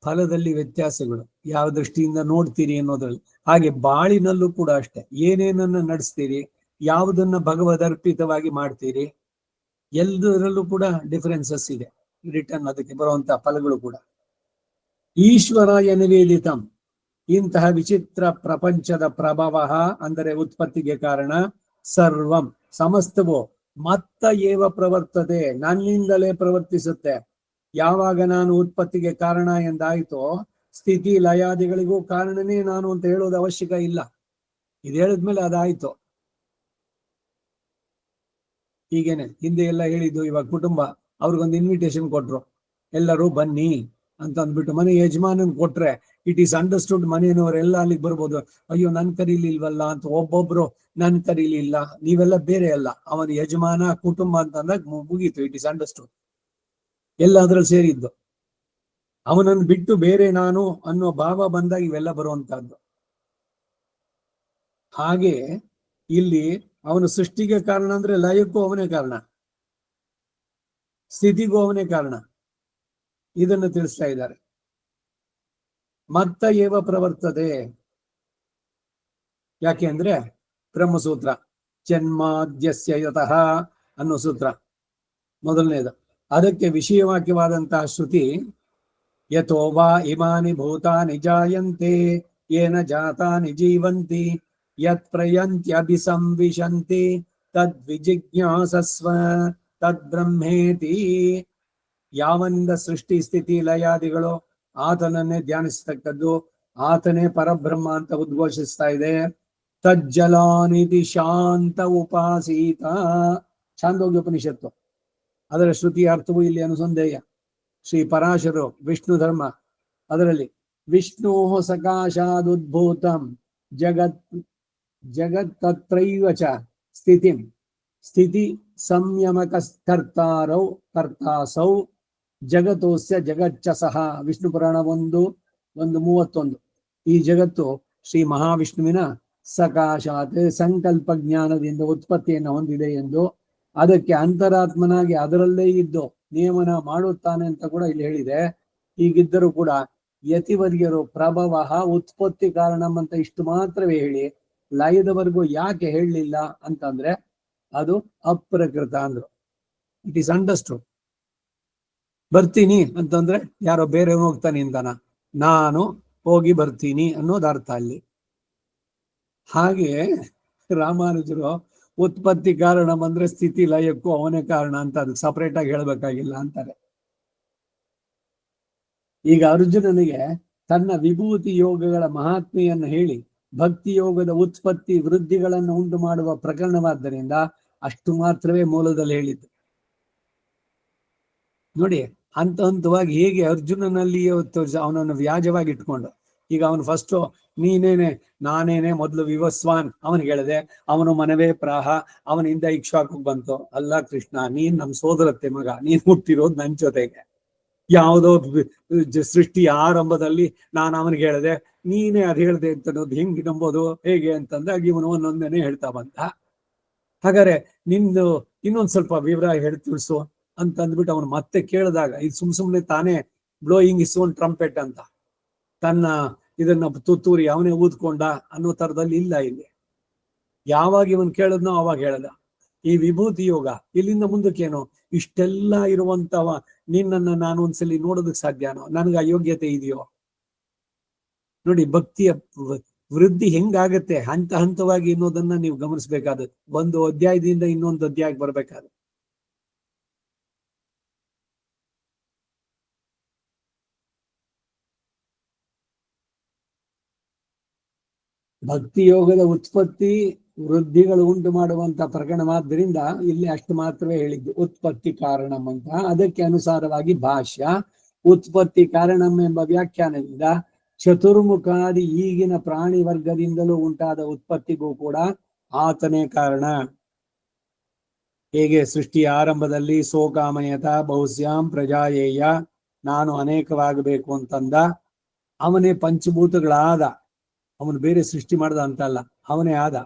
ಫಲದಲ್ಲಿ ವ್ಯತ್ಯಾಸಗಳು ಯಾವ ದೃಷ್ಟಿಯಿಂದ ನೋಡ್ತೀರಿ ಅನ್ನೋದ್ರಲ್ಲಿ. ಹಾಗೆ ಬಾಳಿನಲ್ಲೂ ಕೂಡ ಅಷ್ಟೇ, ಏನೇನನ್ನ ನಡೆಸ್ತೀರಿ, ಯಾವುದನ್ನ ಭಗವದರ್ಪಿತವಾಗಿ ಮಾಡ್ತೀರಿ, ಎಲ್ಲದರಲ್ಲೂ ಕೂಡ ಡಿಫರೆನ್ಸಸ್ ಇದೆ. ರಿಟರ್ನ್ ಅದಕ್ಕೆ ಬರುವಂತಹ ಫಲಗಳು ಕೂಡ. ಈಶ್ವರಾಯ ನಿವೇದಿತಂ, ಇಂತಹ ವಿಚಿತ್ರ ಪ್ರಪಂಚದ ಪ್ರಭವ ಅಂದರೆ ಉತ್ಪತ್ತಿಗೆ ಕಾರಣ, ಸರ್ವಂ ಸಮಸ್ತವು ಮತ್ತ ಏವ ಪ್ರವರ್ತದೆ, ನನ್ನಿಂದಲೇ ಪ್ರವರ್ತಿಸುತ್ತೆ. ಯಾವಾಗ ನಾನು ಉತ್ಪತ್ತಿಗೆ ಕಾರಣ ಎಂದಾಯ್ತೋ, ಸ್ಥಿತಿ ಲಯಾದಿಗಳಿಗೂ ಕಾರಣನೇ ನಾನು ಅಂತ ಹೇಳೋದು ಅವಶ್ಯಕ ಇಲ್ಲ. ಇದು ಹೇಳಿದ್ಮೇಲೆ ಅದಾಯ್ತು. ಹೀಗೇನೆ ಹಿಂದೆ ಎಲ್ಲ ಹೇಳಿದ್ದು. ಇವಾಗ ಕುಟುಂಬ ಅವ್ರಿಗೊಂದು ಇನ್ವಿಟೇಷನ್ ಕೊಟ್ರು, ಎಲ್ಲರೂ ಬನ್ನಿ ಅಂತ ಅಂದ್ಬಿಟ್ಟು. ಮನೆ ಯಜಮಾನನ್ ಕೊಟ್ರೆ ಇಟ್ ಈಸ್ ಅಂಡರ್ಸ್ಟುಡ್, ಮನೆಯವರೆಲ್ಲ ಅಲ್ಲಿಗೆ ಬರ್ಬೋದು. ಅಯ್ಯೋ ನನ್ ಕರೀಲಿಲ್ವಲ್ಲ ಅಂತ ಒಬ್ಬೊಬ್ರು ನನ್ ಕರೀಲಿಲ್ಲ, ನೀವೆಲ್ಲ ಬೇರೆ ಅಲ್ಲ, ಅವನ ಯಜಮಾನ ಕುಟುಂಬ ಅಂತ ಅಂದಾಗ ಮುಗೀತು, ಇಟ್ ಈಸ್ ಅಂಡರ್ಸ್ಟುಡ್, ಎಲ್ಲ ಅದ್ರಲ್ಲಿ ಸೇರಿದ್ದು. ಅವನನ್ನು ಬಿಟ್ಟು ಬೇರೆ ನಾನು ಅನ್ನೋ ಭಾವ ಬಂದಾಗ ಇವೆಲ್ಲ ಬರುವಂತಹದ್ದು. ಹಾಗೆ ಇಲ್ಲಿ ಅವನು ಸೃಷ್ಟಿಗೆ ಕಾರಣ ಅಂದ್ರೆ ಲಯಕ್ಕೂ ಅವನೇ ಕಾರಣ, ಸ್ಥಿತಿಗೂ ಅವನೇ ಕಾರಣ, ಇದನ್ನು ತಿಳಿಸ್ತಾ ಇದ್ದಾರೆ. ಮತ್ತ ಏವ ಪ್ರವರ್ತದೆ, ಯಾಕೆ ಅಂದ್ರೆ ಬ್ರಹ್ಮಸೂತ್ರ ಜನ್ಮಾದ್ಯಸ್ಯ ಯತಃ ಅನ್ನೋ ಸೂತ್ರ ಮೊದಲನೇದು. ಅದಕ್ಕೆ ವಿಷಯವಾಕ್ಯವಾದಂತಹ ಶ್ರುತಿ ಯಥೋ ವಾ ಇಮಾನಿ ಭೂತಾನಿ ಜಾಯಂತೆ ಯೇನ ಜಾತಾನಿ ಜೀವಂತಿ ಯತ್ ಪ್ರಯಂತ್ಯಭಿಸಂವಿಶಂತಿ ತದ್ವಿಜಿಜ್ಞಾಸಸ್ವ ತದ್ಬ್ರಹ್ಮೇತಿ. ಯಾವನಿಂದ ಸೃಷ್ಟಿ ಸ್ಥಿತಿ ಲಯಾದಿಗಳು ಆತನನ್ನೇ ಧ್ಯಾನಿಸ್ತಕ್ಕದ್ದು, ಆತನೇ ಪರಬ್ರಹ್ಮ ಅಂತ ಉದ್ಘೋಷಿಸ್ತಾ ಇದೆ. ತಜ್ಜಲಾನಿತಿ ಶಾಂತ ಉಪಾಸೀತ, ಛಾಂದೋಗ್ಯ ಉಪನಿಷತ್ತು. ಅದರ ಶ್ರುತಿ ಅರ್ಥವು ಇಲ್ಲಿ ಅನುಸಂಧೇಯ. ಶ್ರೀ ಪರಾಶರು ವಿಷ್ಣು ಧರ್ಮ ಅದರಲ್ಲಿ ವಿಷ್ಣು ಸಕಾಶಾದುದ್ಭೂತಂ ಜಗತ್ತತ್ರೈವ ಚ ಸ್ಥಿತಿಂ ಸ್ಥಿತಿ ಸಂಯಮಕರ್ತರ್ತಾರೌ ಕರ್ತಾಸೌ ಜಗತೋಸ್ಯ ಜಗಚ್ಚಸಃ. ವಿಷ್ಣು ಪುರಾಣ 1:31. ಈ ಜಗತ್ತು ಶ್ರೀ ಮಹಾವಿಷ್ಣುವಿನ ಸಕಾಶಾತ್ ಸಂಕಲ್ಪ ಜ್ಞಾನದಿಂದ ಉತ್ಪತ್ತಿಯನ್ನು ಹೊಂದಿದೆ ಎಂದು, ಅದಕ್ಕೆ ಅಂತರಾತ್ಮನಾಗಿ ಅದರಲ್ಲೇ ಇದ್ದು ನಿಯಮನ ಮಾಡುತ್ತಾನೆ ಅಂತ ಕೂಡ ಇಲ್ಲಿ ಹೇಳಿದೆ. ಹೀಗಿದ್ದರೂ ಕೂಡ ಯತಿವರ್ಯರು ಪ್ರಭವ ಉತ್ಪತ್ತಿ ಕಾರಣಂ ಅಂತ ಇಷ್ಟು ಮಾತ್ರವೇ ಹೇಳಿ ಲಯದವರೆಗೂ ಯಾಕೆ ಹೇಳಲಿಲ್ಲ ಅಂತಂದ್ರೆ ಅದು ಅಪ್ರಕೃತ ಅಂದ್ರು. It is understood. ಬರ್ತೀನಿ ಅಂತಂದ್ರೆ ಯಾರೋ ಬೇರೆ ಹೋಗ್ತಾನೆ ಅಂತಾನ, ನಾನು ಹೋಗಿ ಬರ್ತೀನಿ ಅನ್ನೋದು ಅರ್ಥ ಅಲ್ಲಿ. ಹಾಗೆ ರಾಮಾನುಜರು ಉತ್ಪತ್ತಿ ಕಾರಣ ಬಂದ್ರೆ ಸ್ಥಿತಿ ಲಯಕ್ಕೂ ಅವನೇ ಕಾರಣ ಅಂತ ಅದಕ್ಕೆ ಸಪರೇಟ್ ಆಗಿ ಹೇಳ್ಬೇಕಾಗಿಲ್ಲ ಅಂತಾರೆ. ಈಗ ಅರ್ಜುನನಿಗೆ ತನ್ನ ವಿಭೂತಿ ಯೋಗಗಳ ಮಹಾತ್ಮೆಯನ್ನು ಹೇಳಿ ಭಕ್ತಿ ಯೋಗದ ಉತ್ಪತ್ತಿ ವೃದ್ಧಿಗಳನ್ನು ಉಂಟು ಮಾಡುವ ಪ್ರಕರಣವಾದ್ದರಿಂದ ಅಷ್ಟು ಮಾತ್ರವೇ ಮೂಲದಲ್ಲಿ ಹೇಳಿದ್ದು. ನೋಡಿ, ಹಂತ ಹಂತವಾಗಿ ಹೇಗೆ ಅರ್ಜುನನಲ್ಲಿ ಅವನನ್ನು ವ್ಯಾಜವಾಗಿ ಇಟ್ಕೊಂಡು, ಈಗ ಅವನು ಫಸ್ಟ್ ನೀನೇನೆ ನಾನೇನೆ ಮೊದಲು ವಿವಸ್ವಾನ್ ಅವನಿಗೆ ಹೇಳಿದೆ, ಅವನು ಮನವೇ ಪ್ರಾಹ, ಅವನಿಂದ ಇಕ್ಷಾಕು ಬಂತು. ಅಲ್ಲ ಕೃಷ್ಣ, ನೀನ್ ನಮ್ ಸೋದರತ್ತೆ ಮಗ, ನೀನ್ ಹುಟ್ಟಿರೋದು ನನ್ ಜೊತೆಗೆ. ಯಾವುದೋ ಸೃಷ್ಟಿಯ ಆರಂಭದಲ್ಲಿ ನಾನು ಅವನಿಗೆ ಹೇಳಿದೆ, ನೀನೇ ಅದು ಹೇಳ್ದೆ ಅಂತ ಅನ್ನೋದು ಹೆಂಗ್ ನಂಬೋದು ಹೇಗೆ ಅಂತಂದಾಗ ಇವನು ಒಂದೊಂದೇನೆ ಹೇಳ್ತಾ ಬಂದ. ಹಾಗಾದ್ರೆ ನಿಂದು ಇನ್ನೊಂದ್ ಸ್ವಲ್ಪ ವಿವರ ಹೇಳಿ ತಿಳಿಸು ಅಂತ ಅಂದ್ಬಿಟ್ಟು ಅವನು ಮತ್ತೆ ಕೇಳಿದಾಗ, ಇದು ಸುಮ್ನೆ ತಾನೇ ಬ್ಲೋಯಿಂಗ್ ಇಸ್ ಓನ್ ಟ್ರಂಪೆಟ್ ಅಂತ ತನ್ನ ಇದನ್ನ ತುತ್ತೂರಿ ಅವನೇ ಊದ್ಕೊಂಡ ಅನ್ನೋ ತರದಲ್ಲಿ ಇಲ್ಲ. ಇಲ್ಲಿ ಯಾವಾಗ ಇವನ್ ಕೇಳದ್ನೋ ಅವಾಗ ಹೇಳ್ದ. ಈ ವಿಭೂತಿ ಯೋಗ ಇಲ್ಲಿಂದ ಮುಂದಕ್ಕೇನು, ಇಷ್ಟೆಲ್ಲ ಇರುವಂತವ ನಿನ್ನನ್ನ ನಾನು ಒಂದ್ಸಲಿ ನೋಡೋದಕ್ ಸಾಧ್ಯನೋ, ನನಗೆ ಅಯೋಗ್ಯತೆ ಇದೆಯೋ? ನೋಡಿ, ಭಕ್ತಿಯ ವೃದ್ಧಿ ಹೆಂಗಾಗತ್ತೆ ಹಂತ ಹಂತವಾಗಿ ಅನ್ನೋದನ್ನ ನೀವು ಗಮನಿಸ್ಬೇಕಾದದ್ದು. ಒಂದು ಅಧ್ಯಾಯದಿಂದ ಇನ್ನೊಂದು ಅಧ್ಯಾಯಕ್ಕೆ ಬರ್ಬೇಕಾದ್ರೆ ಭಕ್ತಿ ಯೋಗದ ಉತ್ಪತ್ತಿ ವೃದ್ಧಿಗಳು ಉಂಟು ಮಾಡುವಂತ ಪ್ರಕರಣವಾದ್ದರಿಂದ ಇಲ್ಲಿ ಅಷ್ಟು ಮಾತ್ರವೇ ಹೇಳಿದ್ದು, ಉತ್ಪತ್ತಿ ಕಾರಣಂ ಅಂತ. ಅದಕ್ಕೆ ಅನುಸಾರವಾಗಿ ಭಾಷ್ಯ ಉತ್ಪತ್ತಿ ಕಾರಣಂ ಎಂಬ ವ್ಯಾಖ್ಯಾನದಿಂದ ಚತುರ್ಮುಖಾದಿ ಈಗಿನ ಪ್ರಾಣಿ ವರ್ಗದಿಂದಲೂ ಉಂಟಾದ ಉತ್ಪತ್ತಿಗೂ ಕೂಡ ಆತನೇ ಕಾರಣ. ಹೇಗೆ ಸೃಷ್ಟಿಯ ಆರಂಭದಲ್ಲಿ ಸೋಕಾಮಯತ ಬಹುಸ್ಯಾಂ ಪ್ರಜಾಯೇಯ, ನಾನು ಅನೇಕವಾಗಬೇಕು ಅಂತಂದ, ಅವನೇ ಪಂಚಭೂತಗಳಾದ, ಅವನು ಬೇರೆ ಸೃಷ್ಟಿ ಮಾಡ್ದ ಅಂತಲ್ಲ, ಅವನೇ ಆದ.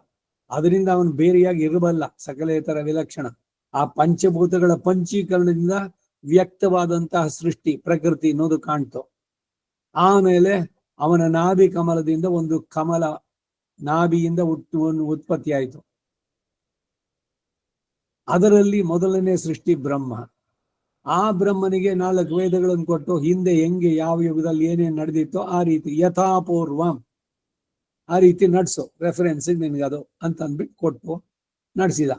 ಅದರಿಂದ ಅವನು ಬೇರೆಯಾಗಿ ಇರಬಲ್ಲ, ಸಕಲೇತರ ವಿಲಕ್ಷಣ. ಆ ಪಂಚಭೂತಗಳ ಪಂಚೀಕರಣದಿಂದ ವ್ಯಕ್ತವಾದಂತಹ ಸೃಷ್ಟಿ ಪ್ರಕೃತಿ ಅನ್ನೋದು ಕಾಣ್ತು. ಆಮೇಲೆ ಅವನ ನಾಭಿ ಕಮಲದಿಂದ ಒಂದು ಕಮಲ, ನಾಭಿಯಿಂದ ಉತ್ಪತ್ತಿ ಆಯಿತು. ಅದರಲ್ಲಿ ಮೊದಲನೇ ಸೃಷ್ಟಿ ಬ್ರಹ್ಮ. ಆ ಬ್ರಹ್ಮನಿಗೆ 4 ವೇದಗಳನ್ನು ಕೊಟ್ಟು ಹಿಂದೆ ಹೆಂಗೆ ಯಾವ ಯುಗದಲ್ಲಿ ಏನೇನು ನಡೆದಿತ್ತೋ ಆ ರೀತಿ ಯಥಾಪೂರ್ವಂ ಆ ರೀತಿ ನಡೆಸು, ರೆಫರೆನ್ಸ್ ನಿನ್ಗೆ ಅದು ಅಂತ ಅಂದ್ಬಿಟ್ಟು ಕೊಟ್ಟು ನಡೆಸಿದ.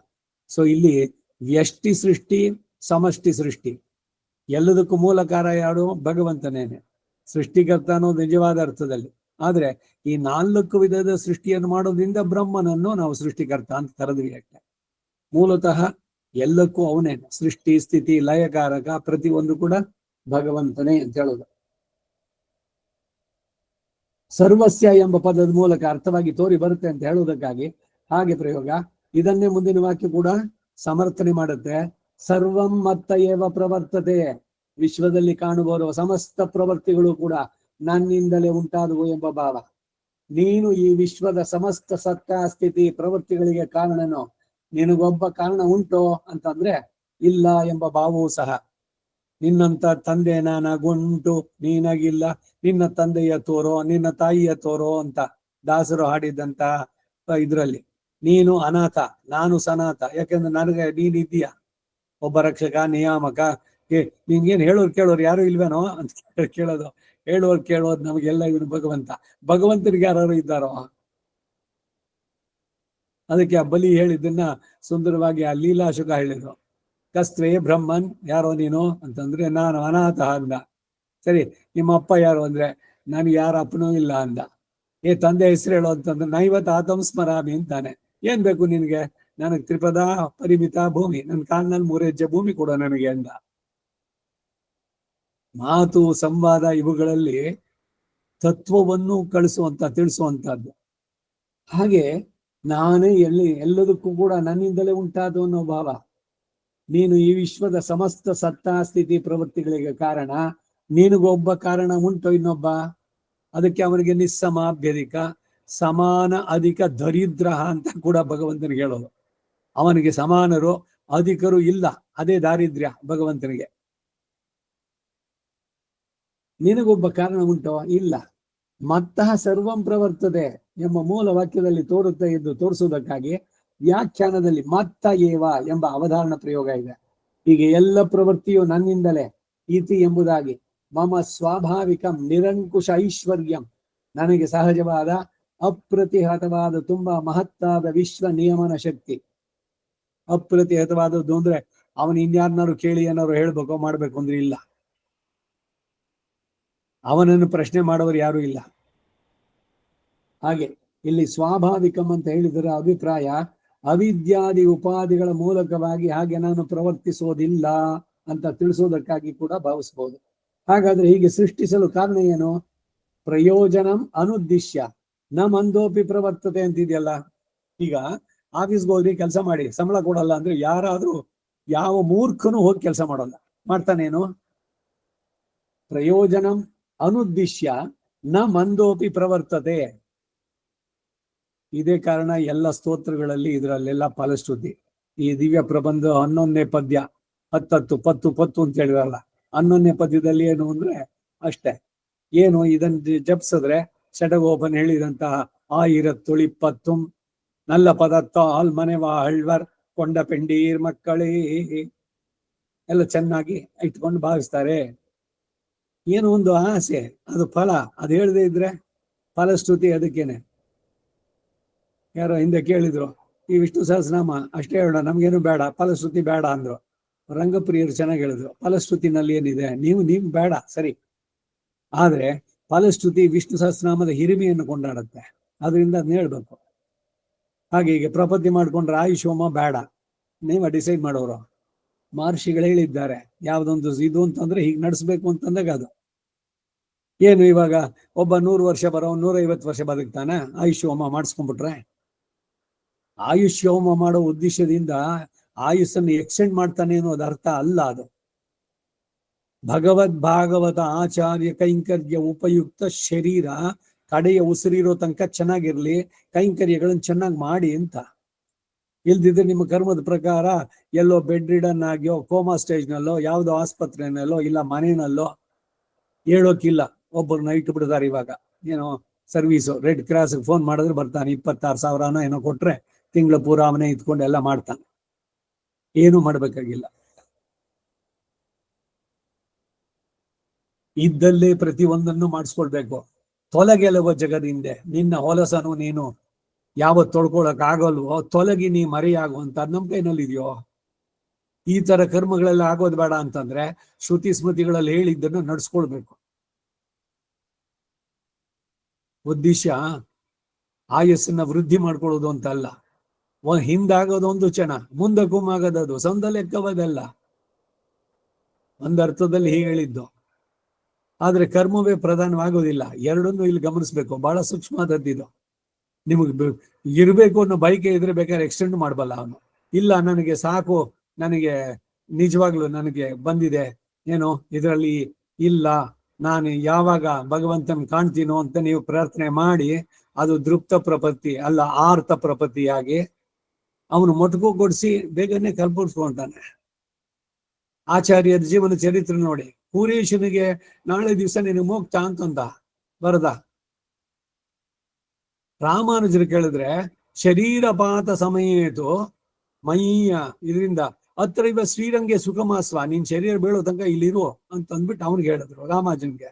ಸೊ ಇಲ್ಲಿ ವ್ಯಷ್ಟಿ ಸೃಷ್ಟಿ, ಸಮಷ್ಟಿ ಸೃಷ್ಟಿ, ಎಲ್ಲದಕ್ಕೂ ಮೂಲ ಕಾರಣ ಯಾರು? ಭಗವಂತನೇನೆ, ಸೃಷ್ಟಿಕರ್ತ ಅನ್ನೋದು ನಿಜವಾದ ಅರ್ಥದಲ್ಲಿ. ಆದ್ರೆ ಈ 4 ವಿಧದ ಸೃಷ್ಟಿಯನ್ನು ಮಾಡೋದ್ರಿಂದ ಬ್ರಹ್ಮನನ್ನು ನಾವು ಸೃಷ್ಟಿಕರ್ತ ಅಂತ ಕರೆದ್ವಿ. ಅಷ್ಟೆ, ಮೂಲತಃ ಎಲ್ಲಕ್ಕೂ ಅವನೇ ಸೃಷ್ಟಿ ಸ್ಥಿತಿ ಲಯಕಾರಕ, ಪ್ರತಿಯೊಂದು ಕೂಡ ಭಗವಂತನೇ ಅಂತ ಹೇಳೋದು. ಸರ್ವಸ್ಯ ಎಂಬ ಪದದ ಮೂಲಕ ಅರ್ಥವಾಗಿ ತೋರಿ ಬರುತ್ತೆ ಅಂತ ಹೇಳುವುದಕ್ಕಾಗಿ ಹಾಗೆ ಪ್ರಯೋಗ. ಇದನ್ನೇ ಮುಂದಿನ ವಾಕ್ಯ ಕೂಡ ಸಮರ್ಥನೆ ಮಾಡುತ್ತೆ. ಸರ್ವಂ ಮತ್ತ ಏವ ಪ್ರವರ್ತತೆ, ವಿಶ್ವದಲ್ಲಿ ಕಾಣುವ ಸಮಸ್ತ ಪ್ರವೃತ್ತಿಗಳು ಕೂಡ ನನ್ನಿಂದಲೇ ಉಂಟಾದವು ಎಂಬ ಭಾವ. ನೀನು ಈ ವಿಶ್ವದ ಸಮಸ್ತ ಸತ್ತ ಸ್ಥಿತಿ ಪ್ರವೃತ್ತಿಗಳಿಗೆ ಕಾರಣನೋ, ನಿನಗೊಬ್ಬ ಕಾರಣ ಉಂಟೋ ಅಂತಂದ್ರೆ ಇಲ್ಲ ಎಂಬ ಭಾವವೂ ಸಹ. ನಿನ್ನಂತ ತಂದೆ ನಾನಾಗುಂಟು ನೀನಾಗಿಲ್ಲ, ನಿನ್ನ ತಂದೆಯ ತೋರೋ ನಿನ್ನ ತಾಯಿಯ ತೋರೋ ಅಂತ ದಾಸರು ಹಾಡಿದಂತ ಇದ್ರಲ್ಲಿ ನೀನು ಅನಾಥ ನಾನು ಸನಾಥ. ಯಾಕಂದ್ರೆ ನನಗೆ ನೀನಿದ್ದೀಯ, ಒಬ್ಬ ರಕ್ಷಕ ನಿಯಾಮಕ. ನಿನ್ಗೇನು ಹೇಳೋರು ಕೇಳೋರು ಯಾರು ಇಲ್ವೇನೋ ಅಂತ ಕೇಳೋದು, ಹೇಳೋರು ಕೇಳೋದು ನಮಗೆಲ್ಲ ಇವನು ಭಗವಂತ. ಭಗವಂತನಿಗೆ ಯಾರು ಇದ್ದಾರೋ? ಅದಕ್ಕೆ ಆ ಬಲಿ ಹೇಳಿದ್ದನ್ನ ಸುಂದರವಾಗಿ ಆ ಲೀಲಾಶುಕ ಹೇಳಿದ್ರು. ಕಸ್ತ್ವೇ ಬ್ರಹ್ಮನ್, ಯಾರೋ ನೀನು ಅಂತಂದ್ರೆ ನಾನು ಅನಾಥ ಅಂದ. ಸರಿ, ನಿಮ್ಮ ಅಪ್ಪ ಯಾರು ಅಂದ್ರೆ ನನಗೆ ಯಾರ ಅಪ್ಪನೂ ಇಲ್ಲ ಅಂದ. ತಂದೆ ಹೆಸರು ಹೇಳೋ ಅಂತಂದ್ರೆ ನೈವತ್ ಆತಂ ಸ್ಮರಾಮಿ ಅಂತಾನೆ. ಏನ್ ಬೇಕು ನಿನ್ಗೆ? ನನಗೆ ತ್ರಿಪದ ಪರಿಮಿತ ಭೂಮಿ, ನನ್ನ ಕಾಲಿನಲ್ಲಿ 3 ಹೆಜ್ಜೆ ಭೂಮಿ ಕೊಡೋ ನನಗೆ ಅಂದ. ಮಾತು ಸಂವಾದ ಇವುಗಳಲ್ಲಿ ತತ್ವವನ್ನು ತಿಳಿಸುವಂತಹದ್ದು. ಹಾಗೆ ನಾನೇ ಎಲ್ಲದಕ್ಕೂ ಕೂಡ ನನ್ನಿಂದಲೇ ಉಂಟಾದ ಅನ್ನೋ ಭಾವ. ನೀನು ಈ ವಿಶ್ವದ ಸಮಸ್ತ ಸತ್ತಾ ಸ್ಥಿತಿ ಪ್ರವೃತ್ತಿಗಳಿಗೆ ಕಾರಣ, ನಿನಗೊಬ್ಬ ಕಾರಣ ಉಂಟು ಇನ್ನೊಬ್ಬ. ಅದಕ್ಕೆ ಅವನಿಗೆ ನಿಸ್ಸಮಾಭ್ಯಧಿಕ, ಸಮಾನ ಅಧಿಕ ದರಿದ್ರ ಅಂತ ಕೂಡ ಭಗವಂತನಿಗೆ ಹೇಳೋದು. ಅವನಿಗೆ ಸಮಾನರು ಅಧಿಕರು ಇಲ್ಲ, ಅದೇ ದಾರಿದ್ರ್ಯ ಭಗವಂತನಿಗೆ. ನಿನಗೊಬ್ಬ ಕಾರಣ ಉಂಟೋ? ಇಲ್ಲ. ಮತ್ತಃ ಸರ್ವಂ ಪ್ರವರ್ತದೆ ಎಂಬ ಮೂಲ ವಾಕ್ಯದಲ್ಲಿ ತೋರುತ್ತೆ ಎಂದು ತೋರಿಸುವುದಕ್ಕಾಗಿ ವ್ಯಾಖ್ಯಾನದಲ್ಲಿ ಮತ್ತ ಏವ ಎಂಬ ಅವಧಾರಣ ಪ್ರಯೋಗ ಇದೆ. ಹೀಗೆ ಎಲ್ಲ ಪ್ರವೃತ್ತಿಯು ನನ್ನಿಂದಲೇ ಇತಿ ಎಂಬುದಾಗಿ ಮಮ ಸ್ವಾಭಾವಿಕ ನಿರಂಕುಶ ಐಶ್ವರ್ಯಂ, ನನಗೆ ಸಹಜವಾದ ಅಪ್ರತಿಹತವಾದ ತುಂಬಾ ಮಹತ್ತಾದ ವಿಶ್ವ ನಿಯಮನ ಶಕ್ತಿ. ಅಪ್ರತಿಹತವಾದದ್ದು ಅಂದ್ರೆ ಅವನು ಇನ್ಯಾರನ್ನಾರು ಕೇಳಿ ಏನಾದ್ರು ಹೇಳ್ಬೇಕೋ ಮಾಡ್ಬೇಕು ಅಂದ್ರೆ ಇಲ್ಲ, ಅವನನ್ನು ಪ್ರಶ್ನೆ ಮಾಡೋರು ಯಾರು ಇಲ್ಲ. ಹಾಗೆ ಇಲ್ಲಿ ಸ್ವಾಭಾವಿಕಂ ಅಂತ ಹೇಳಿದರೆ ಅಭಿಪ್ರಾಯ ಅವಿದ್ಯಾದಿ ಉಪಾಧಿಗಳ ಮೂಲಕವಾಗಿ ಹಾಗೆ ನಾನು ಪ್ರವರ್ತಿಸೋದಿಲ್ಲ ಅಂತ ತಿಳಿಸೋದಕ್ಕಾಗಿ ಕೂಡ ಭಾವಿಸಬಹುದು. ಹಾಗಾದ್ರೆ ಹೀಗೆ ಸೃಷ್ಟಿಸಲು ಕಾರಣ ಏನು? ಪ್ರಯೋಜನಂ ಅನುದ್ದಿಶ್ಯ ನ ಮಂದೋಪಿ ಪ್ರವರ್ತತೆ ಅಂತಿದೆಯಲ್ಲ. ಈಗ ಆಫೀಸ್ಗೆ ಹೋಗಿ ಕೆಲಸ ಮಾಡಿ ಸಂಬಳ ಕೊಡಲ್ಲ ಅಂದ್ರೆ ಯಾರಾದ್ರೂ ಯಾವ ಮೂರ್ಖನು ಹೋಗಿ ಕೆಲಸ ಮಾಡೋಲ್ಲ, ಮಾಡ್ತಾನೇನು? ಪ್ರಯೋಜನಂ ಅನುದ್ದಿಶ್ಯ ನ ಮಂದೋಪಿ ಪ್ರವರ್ತತೆ. ಇದೇ ಕಾರಣ ಎಲ್ಲ ಸ್ತೋತ್ರಗಳಲ್ಲಿ ಇದರಲ್ಲೆಲ್ಲ ಫಲಶ್ರುತಿ. ಈ ದಿವ್ಯ ಪ್ರಬಂಧ 11ನೇ ಪದ್ಯ 10 10 ಅಂತ ಹೇಳಿರಲ್ಲ, 11ನೇ ಪದ್ಯದಲ್ಲಿ ಏನು ಅಂದ್ರೆ ಅಷ್ಟೇ. ಏನು ಇದನ್ನ ಜಪಿಸಿದ್ರೆ ಷಡಗೋಪನ್ ಹೇಳಿದಂತಹ 1020 ನಲ್ಲ ಪದತ್ತ ಆಲ್ಮನೆ ವಾಳ್ವರ್ ಕೊಂಡ ಪೆಂಡೀರ್ ಮಕ್ಕಳೇ ಎಲ್ಲ ಚೆನ್ನಾಗಿ ಇಟ್ಕೊಂಡು ಭಾವಿಸ್ತಾರೆ. ಏನು ಒಂದು ಆಸೆ, ಅದು ಫಲ. ಅದು ಹೇಳದೇ ಇದ್ರೆ ಫಲಶ್ರುತಿ ಅದಕ್ಕೇನೆ. ಯಾರೋ ಹಿಂದೆ ಕೇಳಿದ್ರು, ಈ ವಿಷ್ಣು ಸಹಸ್ರನಾಮ ಅಷ್ಟೇ ಹೇಳೋಣ, ನಮ್ಗೇನು ಬೇಡ, ಫಲಶ್ರುತಿ ಬೇಡ ಅಂದ್ರು. ರಂಗಪ್ರಿಯರು ಚೆನ್ನಾಗಿ ಹೇಳಿದ್ರು, ಫಲಶ್ರುತಿನಲ್ಲಿ ಏನಿದೆ, ನೀವು ಬೇಡ ಸರಿ, ಆದ್ರೆ ಫಲಶ್ರುತಿ ವಿಷ್ಣು ಸಹಸ್ರನಾಮದ ಹಿರಿಮೆಯನ್ನು ಕೊಂಡಾಡುತ್ತೆ, ಅದರಿಂದ ಅದನ್ನ ಹೇಳ್ಬೇಕು. ಹಾಗೆ ಹೀಗೆ ಪ್ರಪತ್ತಿ ಮಾಡ್ಕೊಂಡ್ರೆ ಆಯುಷ್ಯೋಮ ಬೇಡ, ನೀವ ಡಿಸೈಡ್ ಮಾಡೋರು. ಮಹರ್ಷಿಗಳು ಹೇಳಿದ್ದಾರೆ ಯಾವ್ದೊಂದು ಇದು ಅಂತಂದ್ರೆ ಹೀಗೆ ನಡೆಸ್ಬೇಕು ಅಂತಂದಾಗ ಅದು ಏನು. ಇವಾಗ ಒಬ್ಬ 100 ವರ್ಷ ಬರೋ 150 ವರ್ಷ ಬದುಕ್ತಾನೆ, ಆಯುಷ್ಯೋಮ ಮಾಡಿಸ್ಕೊಂಡ್ಬಿಟ್ರೆ. ಆಯುಷ್ಯೋಮ ಮಾಡೋ ಉದ್ದೇಶದಿಂದ ಆಯುಸ್ಸನ್ನು ಎಕ್ಸ್ಟೆಂಡ್ ಮಾಡ್ತಾನೆ ಅನ್ನೋದು ಅರ್ಥ ಅಲ್ಲ ಅದು. ಭಗವದ್ ಭಾಗವತ ಆಚಾರ್ಯ ಕೈಂಕರ್ಯ ಉಪಯುಕ್ತ ಶರೀರ ಕಡೆಯ ಉಸಿರಿರೋ ತನಕ ಚೆನ್ನಾಗಿರ್ಲಿ, ಕೈಂಕರ್ಯಗಳನ್ನು ಚೆನ್ನಾಗಿ ಮಾಡಿ ಅಂತ. ಇಲ್ದಿದ್ರೆ ನಿಮ್ಮ ಕರ್ಮದ ಪ್ರಕಾರ ಎಲ್ಲೋ ಬೆಡ್ ರಿಡನ್ ಆಗಿಯೋ, ಕೋಮಾ ಸ್ಟೇಜ್ನಲ್ಲೋ, ಯಾವುದೋ ಆಸ್ಪತ್ರೆನಲ್ಲೋ ಇಲ್ಲ ಮನೆಯಲ್ಲೋ ಹೇಳೋಕಿಲ್ಲ. ಒಬ್ಬರು ನೈಟ್ ಬಿಡ್ತಾರೆ ಇವಾಗ, ಏನೋ ಸರ್ವೀಸು ರೆಡ್ ಕ್ರಾಸ್ ಫೋನ್ ಮಾಡಿದ್ರೆ ಬರ್ತಾನೆ, 26,000 ಏನೋ ಕೊಟ್ರೆ ತಿಂಗಳ ಪೂರ ಅವನೇ ಇತ್ಕೊಂಡು ಎಲ್ಲ ಮಾಡ್ತಾನೆ. ಏನು ಮಾಡ್ಬೇಕಾಗಿಲ್ಲ. ಇದ್ದಲ್ಲೇ ಪ್ರತಿಯೊಂದನ್ನು ಮಾಡಿಸ್ಕೊಳ್ಬೇಕು. ತೊಲಗೆಲುವ ಜಗದಿಂದೆ ನಿನ್ನ ಹೊಲಸನು ನೀನು ಯಾವತ್ತು ತೊಳ್ಕೊಳಕ್ ಆಗಲ್ವೋ, ತೊಲಗಿ ನೀ ಮರೆಯಾಗುವಂತ ನಮ್ಮ ಕೈನಲ್ಲಿ ಇದೆಯೋ. ಈ ತರ ಕರ್ಮಗಳೆಲ್ಲ ಆಗೋದು ಬೇಡ ಅಂತಂದ್ರೆ ಶ್ರುತಿ ಸ್ಮೃತಿಗಳಲ್ಲಿ ಹೇಳಿದ್ದನ್ನು ನಡ್ಸ್ಕೊಳ್ಬೇಕು. ಉದ್ದೇಶ ಆಯಸ್ಸನ್ನ ವೃದ್ಧಿ ಮಾಡ್ಕೊಳ್ಳೋದು ಅಂತ ಅಲ್ಲ. ಹಿಂದಾಗೋದು ಒಂದು ಕ್ಷಣ, ಮುಂದಕ್ಕೂ ಆಗೋದದು ಸ್ವಂತ ಲೆಕ್ಕವದಲ್ಲ. ಒಂದರ್ಥದಲ್ಲಿ ಹೀಗೆ ಹೇಳಿದ್ದು. ಆದ್ರೆ ಕರ್ಮವೇ ಪ್ರಧಾನವಾಗೋದಿಲ್ಲ. ಎರಡನ್ನೂ ಇಲ್ಲಿ ಗಮನಿಸ್ಬೇಕು. ಬಹಳ ಸೂಕ್ಷ್ಮದದ್ದಿದು. ನಿಮಗೆ ಇರ್ಬೇಕು ಅನ್ನೋ ಬೈಕೆ ಇದ್ರೆ ಬೇಕಾದ್ರೆ ಎಕ್ಸ್ಟೆಂಡ್ ಮಾಡಬಲ್ಲ ಅವನು. ಇಲ್ಲ ನನಗೆ ಸಾಕು, ನನಗೆ ನಿಜವಾಗ್ಲು ನನಗೆ ಬಂದಿದೆ, ಏನು ಇದರಲ್ಲಿ ಇಲ್ಲ, ನಾನು ಯಾವಾಗ ಭಗವಂತನ ಕಾಣ್ತೀನೋ ಅಂತ ನೀವು ಪ್ರಾರ್ಥನೆ ಮಾಡಿ ಅದು ದೃಪ್ತ ಪ್ರಪತ್ತಿ ಅಲ್ಲ, ಆರ್ತ ಪ್ರಪತ್ತಿಯಾಗಿ ಅವನು ಮೊಟಕುಗೊಡಿಸಿ ಬೇಗನೆ ಕಲ್ಪಿಸ್ಕೊಂತಾನೆ. ಆಚಾರ್ಯರ ಜೀವನ ಚರಿತ್ರೆ ನೋಡಿ. ಪೂರೇಶನಿಗೆ ನಾಳೆ ದಿವಸ ನೀನು ಮೋಕ್ಷ ಅಂತಂದ ಬರದ. ರಾಮಾನುಜರು ಕೇಳಿದ್ರೆ ಶರೀರಪಾತ ಸಮಯೇತು ಮೈಯ ಇದರಿಂದ ಹತ್ರ ಇವ ಶ್ರೀರಂಗೆ ಸುಖಮಾಸ್ವ, ನೀನ್ ಶರೀರ ಬೀಳೋ ತನಕ ಇಲ್ಲಿರು ಅಂತ ಅಂದ್ಬಿಟ್ಟು ಅವ್ನಿಗೆ ಹೇಳಿದ್ರು ರಾಮಾನುಜನ್ಗೆ.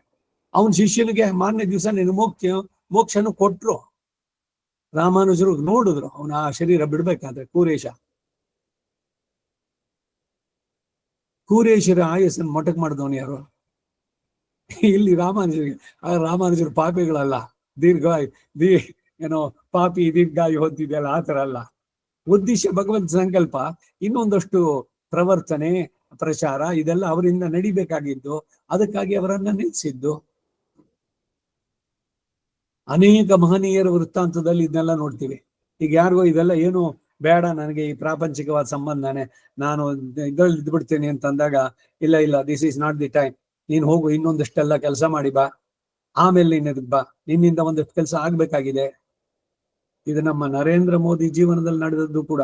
ಅವನ ಶಿಷ್ಯನಿಗೆ ಮಾರನೇ ದಿವಸ ನೀನು ಮೋಕ್ಷನು ಕೊಟ್ರು. ರಾಮಾನುಜರು ನೋಡಿದ್ರು ಅವನ ಆ ಶರೀರ ಬಿಡ್ಬೇಕಾದ್ರೆ ಕೂರೇಶರ ಆಯಸ್ಸನ್ನು ಮೊಟಕ್ ಮಾಡಿದವನು ಯಾರು? ಇಲ್ಲಿ ರಾಮಾನುಜರು ಪಾಪಿಗಳಲ್ಲ, ಏನೋ ಪಾಪಿ ದೀರ್ಘಾಯು ಹೊಂದಿದೆಯಲ್ಲ ಆ ತರ ಅಲ್ಲ. ಉದ್ದೇಶ ಭಗವಂತ ಸಂಕಲ್ಪ, ಇನ್ನೊಂದಷ್ಟು ಪ್ರವರ್ತನೆ ಪ್ರಚಾರ ಇದೆಲ್ಲ ಅವರಿಂದ ನಡಿಬೇಕಾಗಿದ್ದು, ಅದಕ್ಕಾಗಿ ಅವರನ್ನ ನಿಲ್ಲಿಸಿದ್ದು. ಅನೇಕ ಮಹನೀಯರ ವೃತ್ತಾಂತದಲ್ಲಿ ಇದನ್ನೆಲ್ಲ ನೋಡ್ತೀವಿ. ಈಗ ಯಾರಿಗೋ ಇದೆಲ್ಲ ಏನು ಬೇಡ, ನನಗೆ ಈ ಪ್ರಾಪಂಚಿಕವಾದ ಸಂಬಂಧನೇ, ನಾನು ಇದ್ರಲ್ಲಿ ಇದ್ಬಿಡ್ತೀನಿ ಅಂತಂದಾಗ, ಇಲ್ಲ ಇಲ್ಲ, this is not the time, ನೀನ್ ಹೋಗು, ಇನ್ನೊಂದಷ್ಟೆಲ್ಲ ಕೆಲಸ ಮಾಡಿ ಬಾ, ಆಮೇಲೆ ನೀನ್ ಇದಕ್ ಬಾ, ನಿನ್ನಿಂದ ಒಂದಷ್ಟು ಕೆಲಸ ಆಗ್ಬೇಕಾಗಿದೆ. ಇದು ನಮ್ಮ ನರೇಂದ್ರ ಮೋದಿ ಜೀವನದಲ್ಲಿ ನಡೆದದ್ದು ಕೂಡ.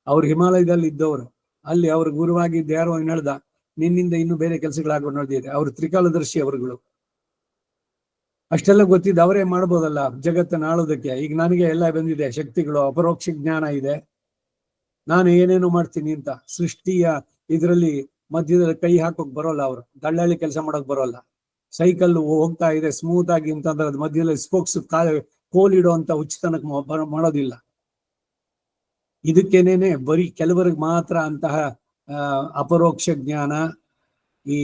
ಅವ್ರು ಹಿಮಾಲಯದಲ್ಲಿ ಇದ್ದವರು, ಅಲ್ಲಿ ಅವ್ರ ಗುರುವಾಗಿದ್ದ ಯಾರೋ ಹೇಳ್ದ, ನಿನ್ನಿಂದ ಇನ್ನು ಬೇರೆ ಕೆಲಸಗಳಾಗೋ ನಡೆದಿದೆ. ಅವ್ರು ತ್ರಿಕಾಲದರ್ಶಿ ಅವರುಗಳು. ಅಷ್ಟೆಲ್ಲ ಗೊತ್ತಿದ್ದು ಅವರೇ ಮಾಡ್ಬೋದಲ್ಲ ಜಗತ್ತನ್ನು ಆಳೋದಕ್ಕೆ. ಈಗ ನನಗೆ ಎಲ್ಲ ಬಂದಿದೆ ಶಕ್ತಿಗಳು, ಅಪರೋಕ್ಷ ಜ್ಞಾನ ಇದೆ, ನಾನು ಏನೇನು ಮಾಡ್ತೀನಿ ಅಂತ. ಸೃಷ್ಟಿಯ ಇದರಲ್ಲಿ ಮಧ್ಯದಲ್ಲಿ ಕೈ ಹಾಕೋಕ್ ಬರೋಲ್ಲ, ಅವರು ದಳ್ಳಾಳಿ ಕೆಲಸ ಮಾಡೋಕ್ ಬರೋಲ್ಲ. ಸೈಕಲ್ ಹೋಗ್ತಾ ಇದೆ ಸ್ಮೂತ್ ಆಗಿ ಅಂತಂದ್ರೆ ಅದ್ ಮಧ್ಯದಲ್ಲಿ ಸ್ಪೋಕ್ಸ್ ಕೋಲಿಡೋ ಅಂತ ಹುಚ್ಚತನಕ್ಕೆ ಮಾಡೋದಿಲ್ಲ. ಇದಕ್ಕೇನೇನೆ ಬರೀ ಕೆಲವರಿಗೆ ಮಾತ್ರ ಅಂತಹ ಅಪರೋಕ್ಷ ಜ್ಞಾನ, ಈ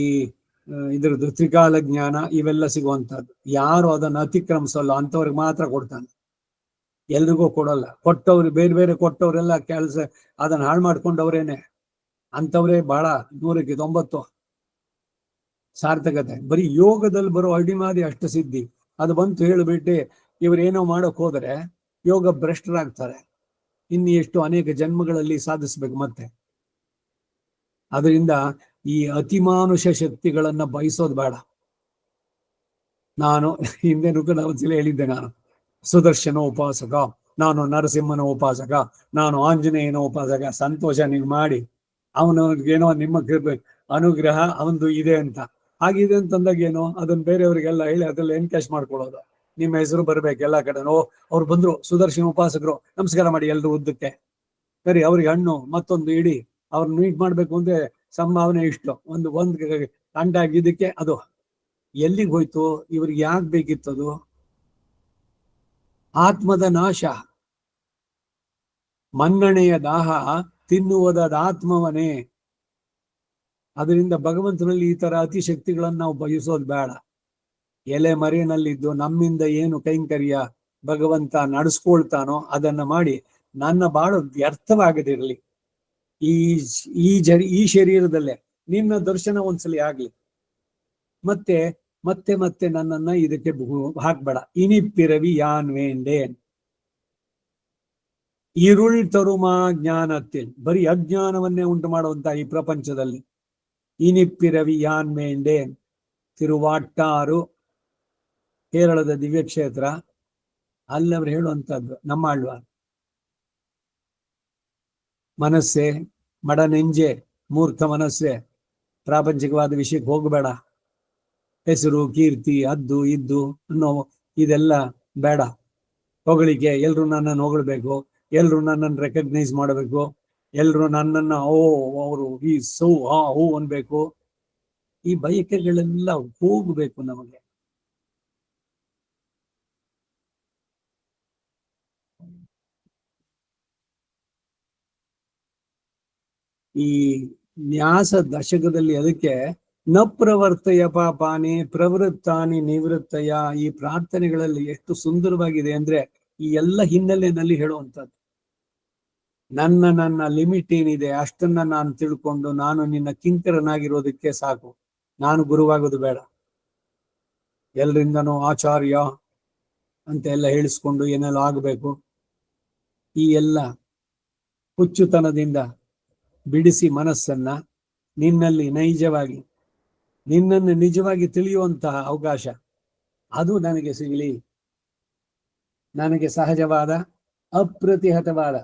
ಇದ್ರದ್ದು ತ್ರಿಕಾಲ ಜ್ಞಾನ ಇವೆಲ್ಲ ಸಿಗುವಂತಹದ್ದು. ಯಾರು ಅದನ್ನು ಅತಿಕ್ರಮಿಸಲ್ಲ ಅಂತವ್ರಿಗೆ ಮಾತ್ರ ಕೊಡ್ತಾನೆ, ಎಲ್ರಿಗೂ ಕೊಡಲ್ಲ. ಕೊಟ್ಟವ್ರು ಬೇರೆ ಬೇರೆ ಕೊಟ್ಟವ್ರೆಲ್ಲ ಕೆಲಸ ಅದನ್ನ ಹಾಳು ಮಾಡ್ಕೊಂಡವ್ರೇನೆ, ಅಂತವ್ರೆ ಬಹಳ 100ಕ್ಕೆ 90 ಸಾರ್ಥಕತೆ. ಬರೀ ಯೋಗದಲ್ಲಿ ಬರೋ ಅಡಿಮಾದಿ ಅಷ್ಟ ಸಿದ್ಧಿ ಅದು ಬಂತು ಹೇಳಿಬಿಟ್ಟು ಇವ್ರೇನೋ ಮಾಡೋಕ್ ಹೋದರೆ ಯೋಗ ಭ್ರಷ್ಟರಾಗ್ತಾರೆ. ಇನ್ನು ಎಷ್ಟು ಅನೇಕ ಜನ್ಮಗಳಲ್ಲಿ ಸಾಧಿಸ್ಬೇಕು ಮತ್ತೆ. ಅದರಿಂದ ಈ ಅತಿಮಾನುಷ ಶಕ್ತಿಗಳನ್ನ ಬಯಸೋದು ಬೇಡ. ನಾನು ಹಿಂದೆ ಒಂದ್ಸಲ ಹೇಳಿದ್ದೆ, ನಾನು ಸುದರ್ಶನ ಉಪಾಸಕ, ನಾನು ನರಸಿಂಹನ ಉಪಾಸಕ, ನಾನು ಆಂಜನೇಯನ ಉಪಾಸಕ. ಸಂತೋಷ ನೀವು ಮಾಡಿ, ಅವನಿಗೇನೋ ನಿಮ್ಮ ಅನುಗ್ರಹ ಅವನದು ಇದೆ ಅಂತ. ಆಗಿದೆ ಅಂತಂದಾಗ ಏನೋ ಅದನ್ನ ಬೇರೆಯವ್ರಿಗೆಲ್ಲ ಹೇಳಿ ಅದ್ರಲ್ಲಿ ಎನ್ಕ್ಯಾಶ್ ಮಾಡ್ಕೊಳ್ಳೋದು. ನಿಮ್ಮ ಹೆಸರು ಬರ್ಬೇಕು ಎಲ್ಲ ಕಡೆ. ಅವ್ರು ಬಂದ್ರು ಸುದರ್ಶನ ಉಪಾಸಕರು, ನಮಸ್ಕಾರ ಮಾಡಿ ಎಲ್ರು ಉದ್ದಕ್ಕೆ. ಸರಿ, ಅವ್ರಿಗೆ ಹಣ್ಣು ಮತ್ತೊಂದು ಇಡಿ, ಅವ್ರನ್ನ ಮೀಟ್ ಮಾಡ್ಬೇಕು ಅಂದ್ರೆ ಸಂಭಾವನೆ ಇಷ್ಟು, ಒಂದು ಗಂಟೆ ಆಗಿದ್ದಕ್ಕೆ ಅದು ಎಲ್ಲಿಗೆ ಹೋಯ್ತು? ಇವ್ರಿಗೆ ಯಾಕೆ ಬೇಕಿತ್ತದು? ಆತ್ಮದ ನಾಶ, ಮನ್ನಣೆಯ ದಾಹ, ತಿನ್ನುವುದಾದ ಆತ್ಮವನೇ. ಅದರಿಂದ ಭಗವಂತನಲ್ಲಿ ಈ ತರ ಅತಿಶಕ್ತಿಗಳನ್ನ ನಾವು ಬಯಸೋದು ಬೇಡ. ಎಲೆ ಮರೆಯನಲ್ಲಿದ್ದು ನಮ್ಮಿಂದ ಏನು ಕೈಂಕರ್ಯ ಭಗವಂತ ನಡೆಸ್ಕೊಳ್ತಾನೋ ಅದನ್ನ ಮಾಡಿ ನನ್ನ ಬಾಳು ವ್ಯರ್ಥವಾಗದಿರಲಿ. ಈ ಶರೀರದಲ್ಲೇ ನಿನ್ನ ದರ್ಶನ ಒಂದ್ಸಲಿ ಆಗ್ಲಿ, ಮತ್ತೆ ಮತ್ತೆ ಮತ್ತೆ ನನ್ನನ್ನ ಇದಕ್ಕೆ ಹಾಕ್ಬೇಡ. ಇನಿಪ್ಪಿರವಿ ಯಾನ್ ವೇಂಡೇನ್. ഇരുൾ ತರುಮ ಜ್ಞಾನത്തിൽ ಬರೀ ಅಜ್ಞಾನವನ್ನೇ ಉಂಟು ಮಾಡುವಂತಹ ಈ ಪ್ರಪಂಚದಲ್ಲಿ ಇನಿಪ್ಪಿರವಿ ಯಾನ್ ಮೇಂಡೇನ್ ತಿರುವಾಟ್ಟಾರು ಕೇರಳದ ದಿವ್ಯಕ್ಷೇತ್ರ, ಅಲ್ಲವರು ಹೇಳುವಂತದ್ದು ನಮ್ಮ ಆಳ್ವಾರ್. ಮನಸ್ಸೆ ಮಡ ನೆಂಜೆ ಮೂರ್ಖ ಮನಸ್ಸೆ, ಪ್ರಾಪಂಚಿಕವಾದ ವಿಷಯಕ್ಕೆ ಹೋಗಬೇಡ. ಹೆಸರು ಕೀರ್ತಿ ಅದ್ದು ಇದ್ದು ಅನ್ನೋ ಇದೆಲ್ಲ ಬೇಡ. ಹೊಗಳಿಕೆ, ಎಲ್ರು ನನ್ನನ್ನು ಹೊಗಳಬೇಕು, ಎಲ್ರು ನನ್ನನ್ನು ರೆಕಗ್ನೈಸ್ ಮಾಡಬೇಕು, ಎಲ್ರು ನನ್ನನ್ನ ಅವರು ಈ ಸೌ ಹೂ ಅನ್ಬೇಕು. ಈ ಬಯಕೆಗಳೆಲ್ಲ ಹೋಗ್ಬೇಕು ನಮಗೆ. ಈ ನ್ಯಾಸ ದಶಕದಲ್ಲಿ ಅದಕ್ಕೆ ನ ಪ್ರವರ್ತಯ ಪಾಪಾನಿ ಪ್ರವೃತ್ತಾನಿ ನಿವೃತ್ತಯ, ಈ ಪ್ರಾರ್ಥನೆಗಳಲ್ಲಿ ಎಷ್ಟು ಸುಂದರವಾಗಿದೆ ಅಂದ್ರೆ ಈ ಎಲ್ಲ ಹಿನ್ನೆಲೆಯಲ್ಲಿ ಹೇಳುವಂಥದ್ದು. ನನ್ನ ಲಿಮಿಟ್ ಏನಿದೆ ಅಷ್ಟನ್ನ ನಾನು ತಿಳ್ಕೊಂಡು ನಾನು ನಿನ್ನ ಕಿಂಕರನಾಗಿರೋದಕ್ಕೆ ಸಾಕು, ನಾನು ಗುರುವಾಗೋದು ಬೇಡ. ಎಲ್ರಿಂದನೂ ಆಚಾರ್ಯ ಅಂತ ಎಲ್ಲ ಹೇಳಿಸ್ಕೊಂಡು ಏನೆಲ್ಲ ಆಗಬೇಕು. ಈ ಎಲ್ಲ ಹುಚ್ಚುತನದಿಂದ ಬಿಡಿಸಿ ಮನಸ್ಸನ್ನ ನಿನ್ನಲ್ಲಿ ನೈಜವಾಗಿ ನಿನ್ನನ್ನು ನಿಜವಾಗಿ ತಿಳಿಯುವಂತಹ ಅವಕಾಶ ಅದು ನನಗೆ ಸಿಗಲಿ. ನನಗೆ ಸಹಜವಾದ ಅಪ್ರತಿಹತವಾದ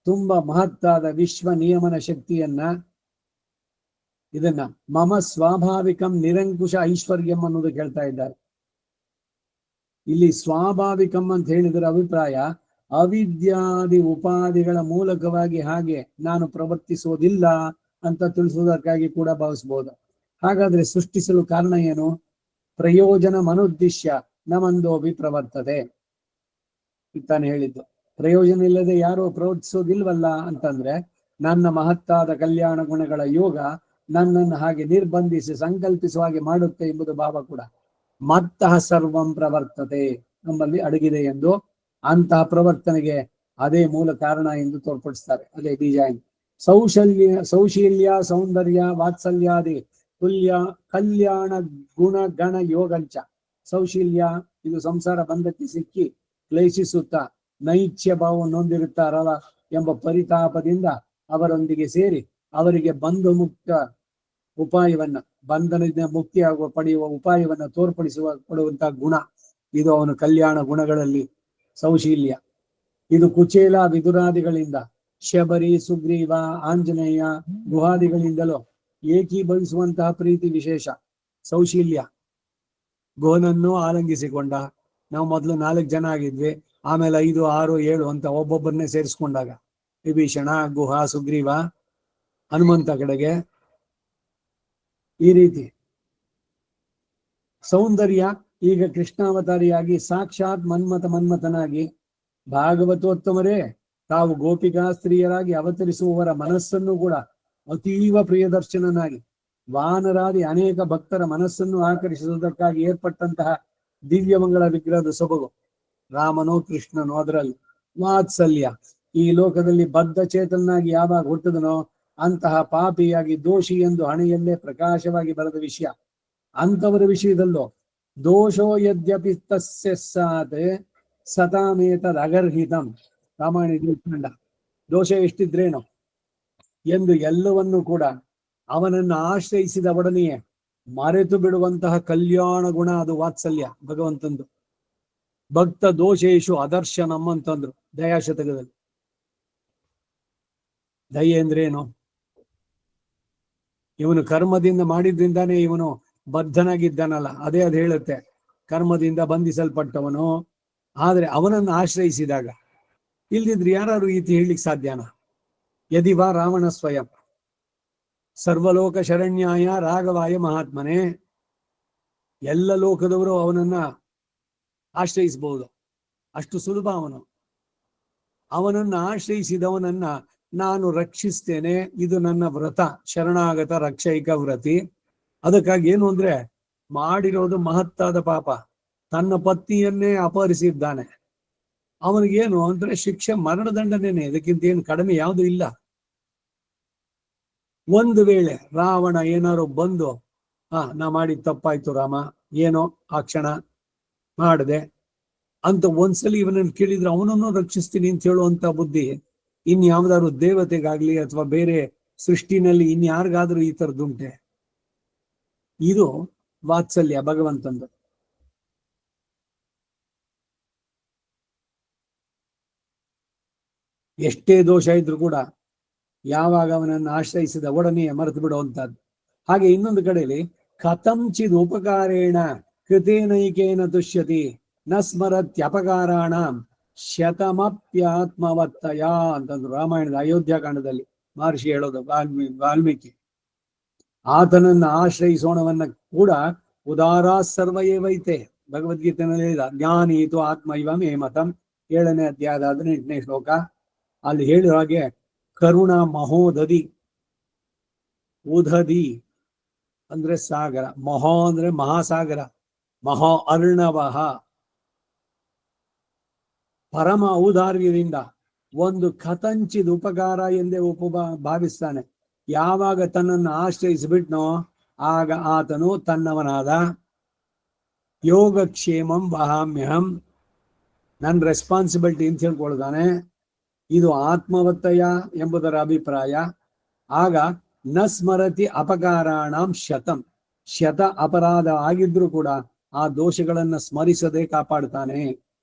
ತುಂಬಾ ಮಹತ್ತಾದ ವಿಶ್ವ ನಿಯಮನ ಶಕ್ತಿಯನ್ನ, ಇದನ್ನ ಮಮ ಸ್ವಾಭಾವಿಕಂ ನಿರಂಕುಶ ಐಶ್ವರ್ಯಂ ಅನ್ನೋದು ಹೇಳ್ತಾ ಇದ್ದಾರೆ. ಇಲ್ಲಿ ಸ್ವಾಭಾವಿಕಂ ಅಂತ ಹೇಳಿದರ ಅಭಿಪ್ರಾಯ ಅವಿದ್ಯಾದಿ ಉಪಾಧಿಗಳ ಮೂಲಕವಾಗಿ ಹಾಗೆ ನಾನು ಪ್ರವರ್ತಿಸುವುದಿಲ್ಲ ಅಂತ ತಿಳಿಸುವುದಕ್ಕಾಗಿ ಕೂಡ ಭಾವಿಸಬಹುದು. ಹಾಗಾದ್ರೆ ಸೃಷ್ಟಿಸಲು ಕಾರಣ ಏನು? ಪ್ರಯೋಜನ ಮನುದ್ದೇಶ್ಯ ನಮಂದೋಭಿ ಪ್ರವರ್ತದೆ ತಾನು ಹೇಳಿದ್ದು. ಪ್ರಯೋಜನ ಇಲ್ಲದೆ ಯಾರು ಪ್ರವರ್ತಿಸೋದಿಲ್ವಲ್ಲ ಅಂತಂದ್ರೆ ನನ್ನ ಮಹತ್ತಾದ ಕಲ್ಯಾಣ ಗುಣಗಳ ಯೋಗ ನನ್ನನ್ನು ಹಾಗೆ ನಿರ್ಬಂಧಿಸಿ ಸಂಕಲ್ಪಿಸುವ ಹಾಗೆ ಮಾಡುತ್ತೆ ಎಂಬುದು ಭಾವ ಕೂಡ. ಮತ್ತಃ ಸರ್ವಂ ಪ್ರವರ್ತತೆ ನಮ್ಮಲ್ಲಿ ಅಡಗಿದೆ ಎಂದು, ಅಂತಹ ಪ್ರವರ್ತನೆಗೆ ಅದೇ ಮೂಲ ಕಾರಣ ಎಂದು ತೋರ್ಪಡಿಸ್ತಾರೆ. ಅದೇ ಡಿಸೈನ್. ಸೌಶೀಲ್ಯ ಸೌಂದರ್ಯ ವಾತ್ಸಲ್ಯಾದಿ ತುಲ್ಯ ಕಲ್ಯಾಣ ಗುಣ ಗಣ ಯೋಗಂಚ. ಸೌಶೀಲ್ಯ ಇದು ಸಂಸಾರ ಬಂಧಕ್ಕೆ ಸಿಕ್ಕಿ ಕ್ಲೇಶಿಸುತ್ತಾ ನೈಚ್ಯ ಭಾವವನ್ನು ಹೊಂದಿರುತ್ತಾರಲ್ಲ ಎಂಬ ಪರಿತಾಪದಿಂದ ಅವರೊಂದಿಗೆ ಸೇರಿ ಅವರಿಗೆ ಬಂಧು ಮುಕ್ತ ಉಪಾಯವನ್ನ, ಬಂಧನದಿಂದ ಮುಕ್ತಿಯಾಗುವ ಪಡೆಯುವ ಉಪಾಯವನ್ನ ಪಡುವಂತಹ ಗುಣ, ಇದು ಅವನು ಕಲ್ಯಾಣ ಗುಣಗಳಲ್ಲಿ ಸೌಶೀಲ್ಯ. ಇದು ಕುಚೇಲ ವಿದುರಾದಿಗಳಿಂದ, ಶಬರಿ ಸುಗ್ರೀವ ಆಂಜನೇಯ ಗುಹಾದಿಗಳಿಂದಲೂ ಏಕೀಭವಿಸುವಂತಹ ಪ್ರೀತಿ ವಿಶೇಷ ಸೌಶೀಲ್ಯ. ಗೋನನ್ನು ಆಲಂಗಿಸಿಕೊಂಡ. ನಾವು ಮೊದಲು 4 ಜನ ಆಗಿದ್ವಿ, ಆಮೇಲೆ 5, 6, 7 ಅಂತ ಒಬ್ಬೊಬ್ಬರನ್ನೇ ಸೇರಿಸ್ಕೊಂಡಾಗ ವಿಭೀಷಣ, ಗುಹ, ಸುಗ್ರೀವ, ಹನುಮಂತ ಕಡೆಗೆ ಈ ರೀತಿ. ಸೌಂದರ್ಯ ಈಗ ಕೃಷ್ಣಾವತಾರಿಯಾಗಿ ಸಾಕ್ಷಾತ್ ಮನ್ಮಥನಾಗಿ ಭಾಗವತೋತ್ತಮರೇ ತಾವು ಗೋಪಿಕಾ ಸ್ತ್ರೀಯರಾಗಿ ಅವತರಿಸುವವರ ಮನಸ್ಸನ್ನು ಕೂಡ ಅತೀವ ಪ್ರಿಯದರ್ಶನನಾಗಿ ವಾನರಾದಿ ಅನೇಕ ಭಕ್ತರ ಮನಸ್ಸನ್ನು ಆಕರ್ಷಿಸುವುದಕ್ಕಾಗಿ ಏರ್ಪಟ್ಟಂತಹ ದಿವ್ಯಮಂಗಳ ವಿಗ್ರಹದ ಸೊಬಗು. ರಾಮನೋ ಕೃಷ್ಣನೋ ಅದರಲ್ಲಿ ವಾತ್ಸಲ್ಯ. ಈ ಲೋಕದಲ್ಲಿ ಬದ್ಧ ಚೇತನಾಗಿ ಯಾವಾಗ ಹುಟ್ಟದನೋ ಅಂತಹ ಪಾಪಿಯಾಗಿ ದೋಷಿ ಎಂದು ಹಣೆಯಲ್ಲೇ ಪ್ರಕಾಶವಾಗಿ ಬರೆದ ವಿಷಯ. ಅಂತವರ ವಿಷಯದಲ್ಲೂ ದೋಷೋ ಯದ್ಯಪಿ ತಸ್ಯ ಸಾತ್ ಸತಾಮೇತದ್ ಅಗರ್ಹಿತಂ. ರಾಮಾಯಣ ದೋಷ ಎಷ್ಟಿದ್ರೇನು ಎಂದು ಎಲ್ಲವನ್ನೂ ಕೂಡ ಅವನನ್ನು ಆಶ್ರಯಿಸಿದ ಒಡನೆಯೇ ಮರೆತು ಬಿಡುವಂತಹ ಕಲ್ಯಾಣ ಗುಣ ಅದು ವಾತ್ಸಲ್ಯ ಭಗವಂತಂದು. ಭಕ್ತ ದೋಷೇಶು ಅದರ್ಶನಂ ಅಂತಂದ್ರು ದಯಾಶತಕದಲ್ಲಿ. ದಯೆ ಅಂದ್ರೇನು? ಇವನು ಕರ್ಮದಿಂದ ಮಾಡಿದ್ರಿಂದಾನೇ ಇವನು ಬದ್ಧನಾಗಿದ್ದಾನಲ್ಲ, ಅದೇ ಅದು ಹೇಳುತ್ತೆ. ಕರ್ಮದಿಂದ ಬಂಧಿಸಲ್ಪಟ್ಟವನು, ಆದ್ರೆ ಅವನನ್ನು ಆಶ್ರಯಿಸಿದಾಗ. ಇಲ್ದಿದ್ರೆ ಯಾರು ಈತಿ ಹೇಳಲಿಕ್ಕೆ ಸಾಧ್ಯನಾ? ಯದಿವಾ ರಾವಣ ಸ್ವಯಂ ಸರ್ವಲೋಕ ಶರಣ್ಯಾಯ ರಾಘವಾಯ ಮಹಾತ್ಮನೇ. ಎಲ್ಲ ಲೋಕದವರು ಅವನನ್ನ ಆಶ್ರಯಿಸಬಹುದು, ಅಷ್ಟು ಸುಲಭ ಅವನು. ಅವನನ್ನ ಆಶ್ರಯಿಸಿದವನನ್ನ ನಾನು ರಕ್ಷಿಸ್ತೇನೆ, ಇದು ನನ್ನ ವ್ರತ, ಶರಣಾಗತ ರಕ್ಷೈಕ ವ್ರತಿ. ಅದಕ್ಕಾಗಿ ಏನು ಅಂದ್ರೆ ಮಾಡಿರೋದು ಮಹತ್ತಾದ ಪಾಪ, ತನ್ನ ಪತ್ನಿಯನ್ನೇ ಅಪಹರಿಸಿದ್ದಾನೆ. ಅವನಿಗೇನು ಅಂದ್ರೆ ಶಿಕ್ಷೆ ಮರಣದಂಡನೇನೆ, ಇದಕ್ಕಿಂತ ಏನು ಕಡಿಮೆ ಯಾವುದು ಇಲ್ಲ. ಒಂದು ವೇಳೆ ರಾವಣ ಏನಾರು ಬಂದು ನಾ ಮಾಡಿದ ತಪ್ಪಾಯ್ತು ರಾಮ, ಏನೋ ಆ ಕ್ಷಣ ಮಾಡದೆ ಅಂತ ಒಂದ್ಸಲಿ ಇವನನ್ನು ಕೇಳಿದ್ರೆ ಅವನನ್ನು ರಕ್ಷಿಸ್ತೀನಿ ಅಂತ ಹೇಳುವಂತ ಬುದ್ಧಿ ಇನ್ಯಾವ್ದಾದ್ರು ದೇವತೆಗಾಗ್ಲಿ ಅಥವಾ ಬೇರೆ ಸೃಷ್ಟಿನಲ್ಲಿ ಇನ್ಯಾರಿಗಾದ್ರೂ ಈ ತರದ್ದುಂಟೆ? ಇದು ವಾತ್ಸಲ್ಯ ಭಗವಂತಂದು. ಎಷ್ಟೇ ದೋಷ ಇದ್ರು ಕೂಡ ಯಾವಾಗ ಅವನನ್ನು ಆಶ್ರಯಿಸಿದ ಒಡನೆಯ ಮರೆತು ಬಿಡುವಂತಹದ್ದು. ಹಾಗೆ ಇನ್ನೊಂದು ಕಡೆಯಲ್ಲಿ ಕಥಂಚಿದ್ ಉಪಕಾರೇಣ ಕೃತೇನೈಕೇನ ತುಷ್ಯತಿ ನ ಸ್ಮರತ್ಯಪಕಾರಾಣ ಶತಮಪ್ಯಾತ್ಮವತ್ತಯ ಅಂತಂದ್ರು ರಾಮಾಯಣದ ಅಯೋಧ್ಯಾಕಾಂಡದಲ್ಲಿ ಮಹರ್ಷಿ ಹೇಳೋದು ವಾಲ್ಮೀಕಿ. ಆತನನ್ನ ಆಶ್ರಯಿಸೋಣವನ್ನ ಕೂಡ ಉದಾರ ಸರ್ವ ಏವೈತೆ ಭಗವದ್ಗೀತೆಯಲ್ಲಿ ಹೇಳಿದ ಜ್ಞಾನೀತು ಆತ್ಮ ಇವ ಮೇ ಮತಂ 7ನೇ ಅಧ್ಯಾಯದ 18ನೇ ಶ್ಲೋಕ. ಅಲ್ಲಿ ಹೇಳಿದ ಹಾಗೆ ಕರುಣ ಮಹೋದಧಿ, ಉದಧಿ ಅಂದ್ರೆ ಸಾಗರ, ಮಹೋ ಅಂದ್ರೆ ಮಹಾಸಾಗರ, ಮಹಾ ಅರ್ಣವಃ ಪರಮ ಔದಾರ್ಯದಿಂದ ಒಂದು ಕಥಂಚಿದ ಉಪಕಾರ ಎಂದೇ ಭಾವಿಸ್ತಾನೆ. ಯಾವಾಗ ತನ್ನನ್ನು ಆಶ್ರಯಿಸಿಬಿಟ್ನೋ ಆಗ ಆತನು ತನ್ನವನಾದ. ಯೋಗಕ್ಷೇಮಂ ವಹಾಮ್ಯಹಂ, ನನ್ನ ರೆಸ್ಪಾನ್ಸಿಬಿಲಿಟಿ ಅಂತ ಹೇಳ್ಕೊಳ್ತಾನೆ. ಇದು ಆತ್ಮವತ್ತಯ ಎಂಬುದರ ಅಭಿಪ್ರಾಯ. ಆಗ ನ ಸ್ಮರತಿ ಅಪಕಾರಾಣಂ ಶತಂ, ಶತ ಅಪರಾಧ ಆಗಿದ್ರೂ ಕೂಡ ಆ ದೋಷಗಳನ್ನ ಸ್ಮರಿಸದೆ ಕಾಪಾಡ್ತಾನೆ.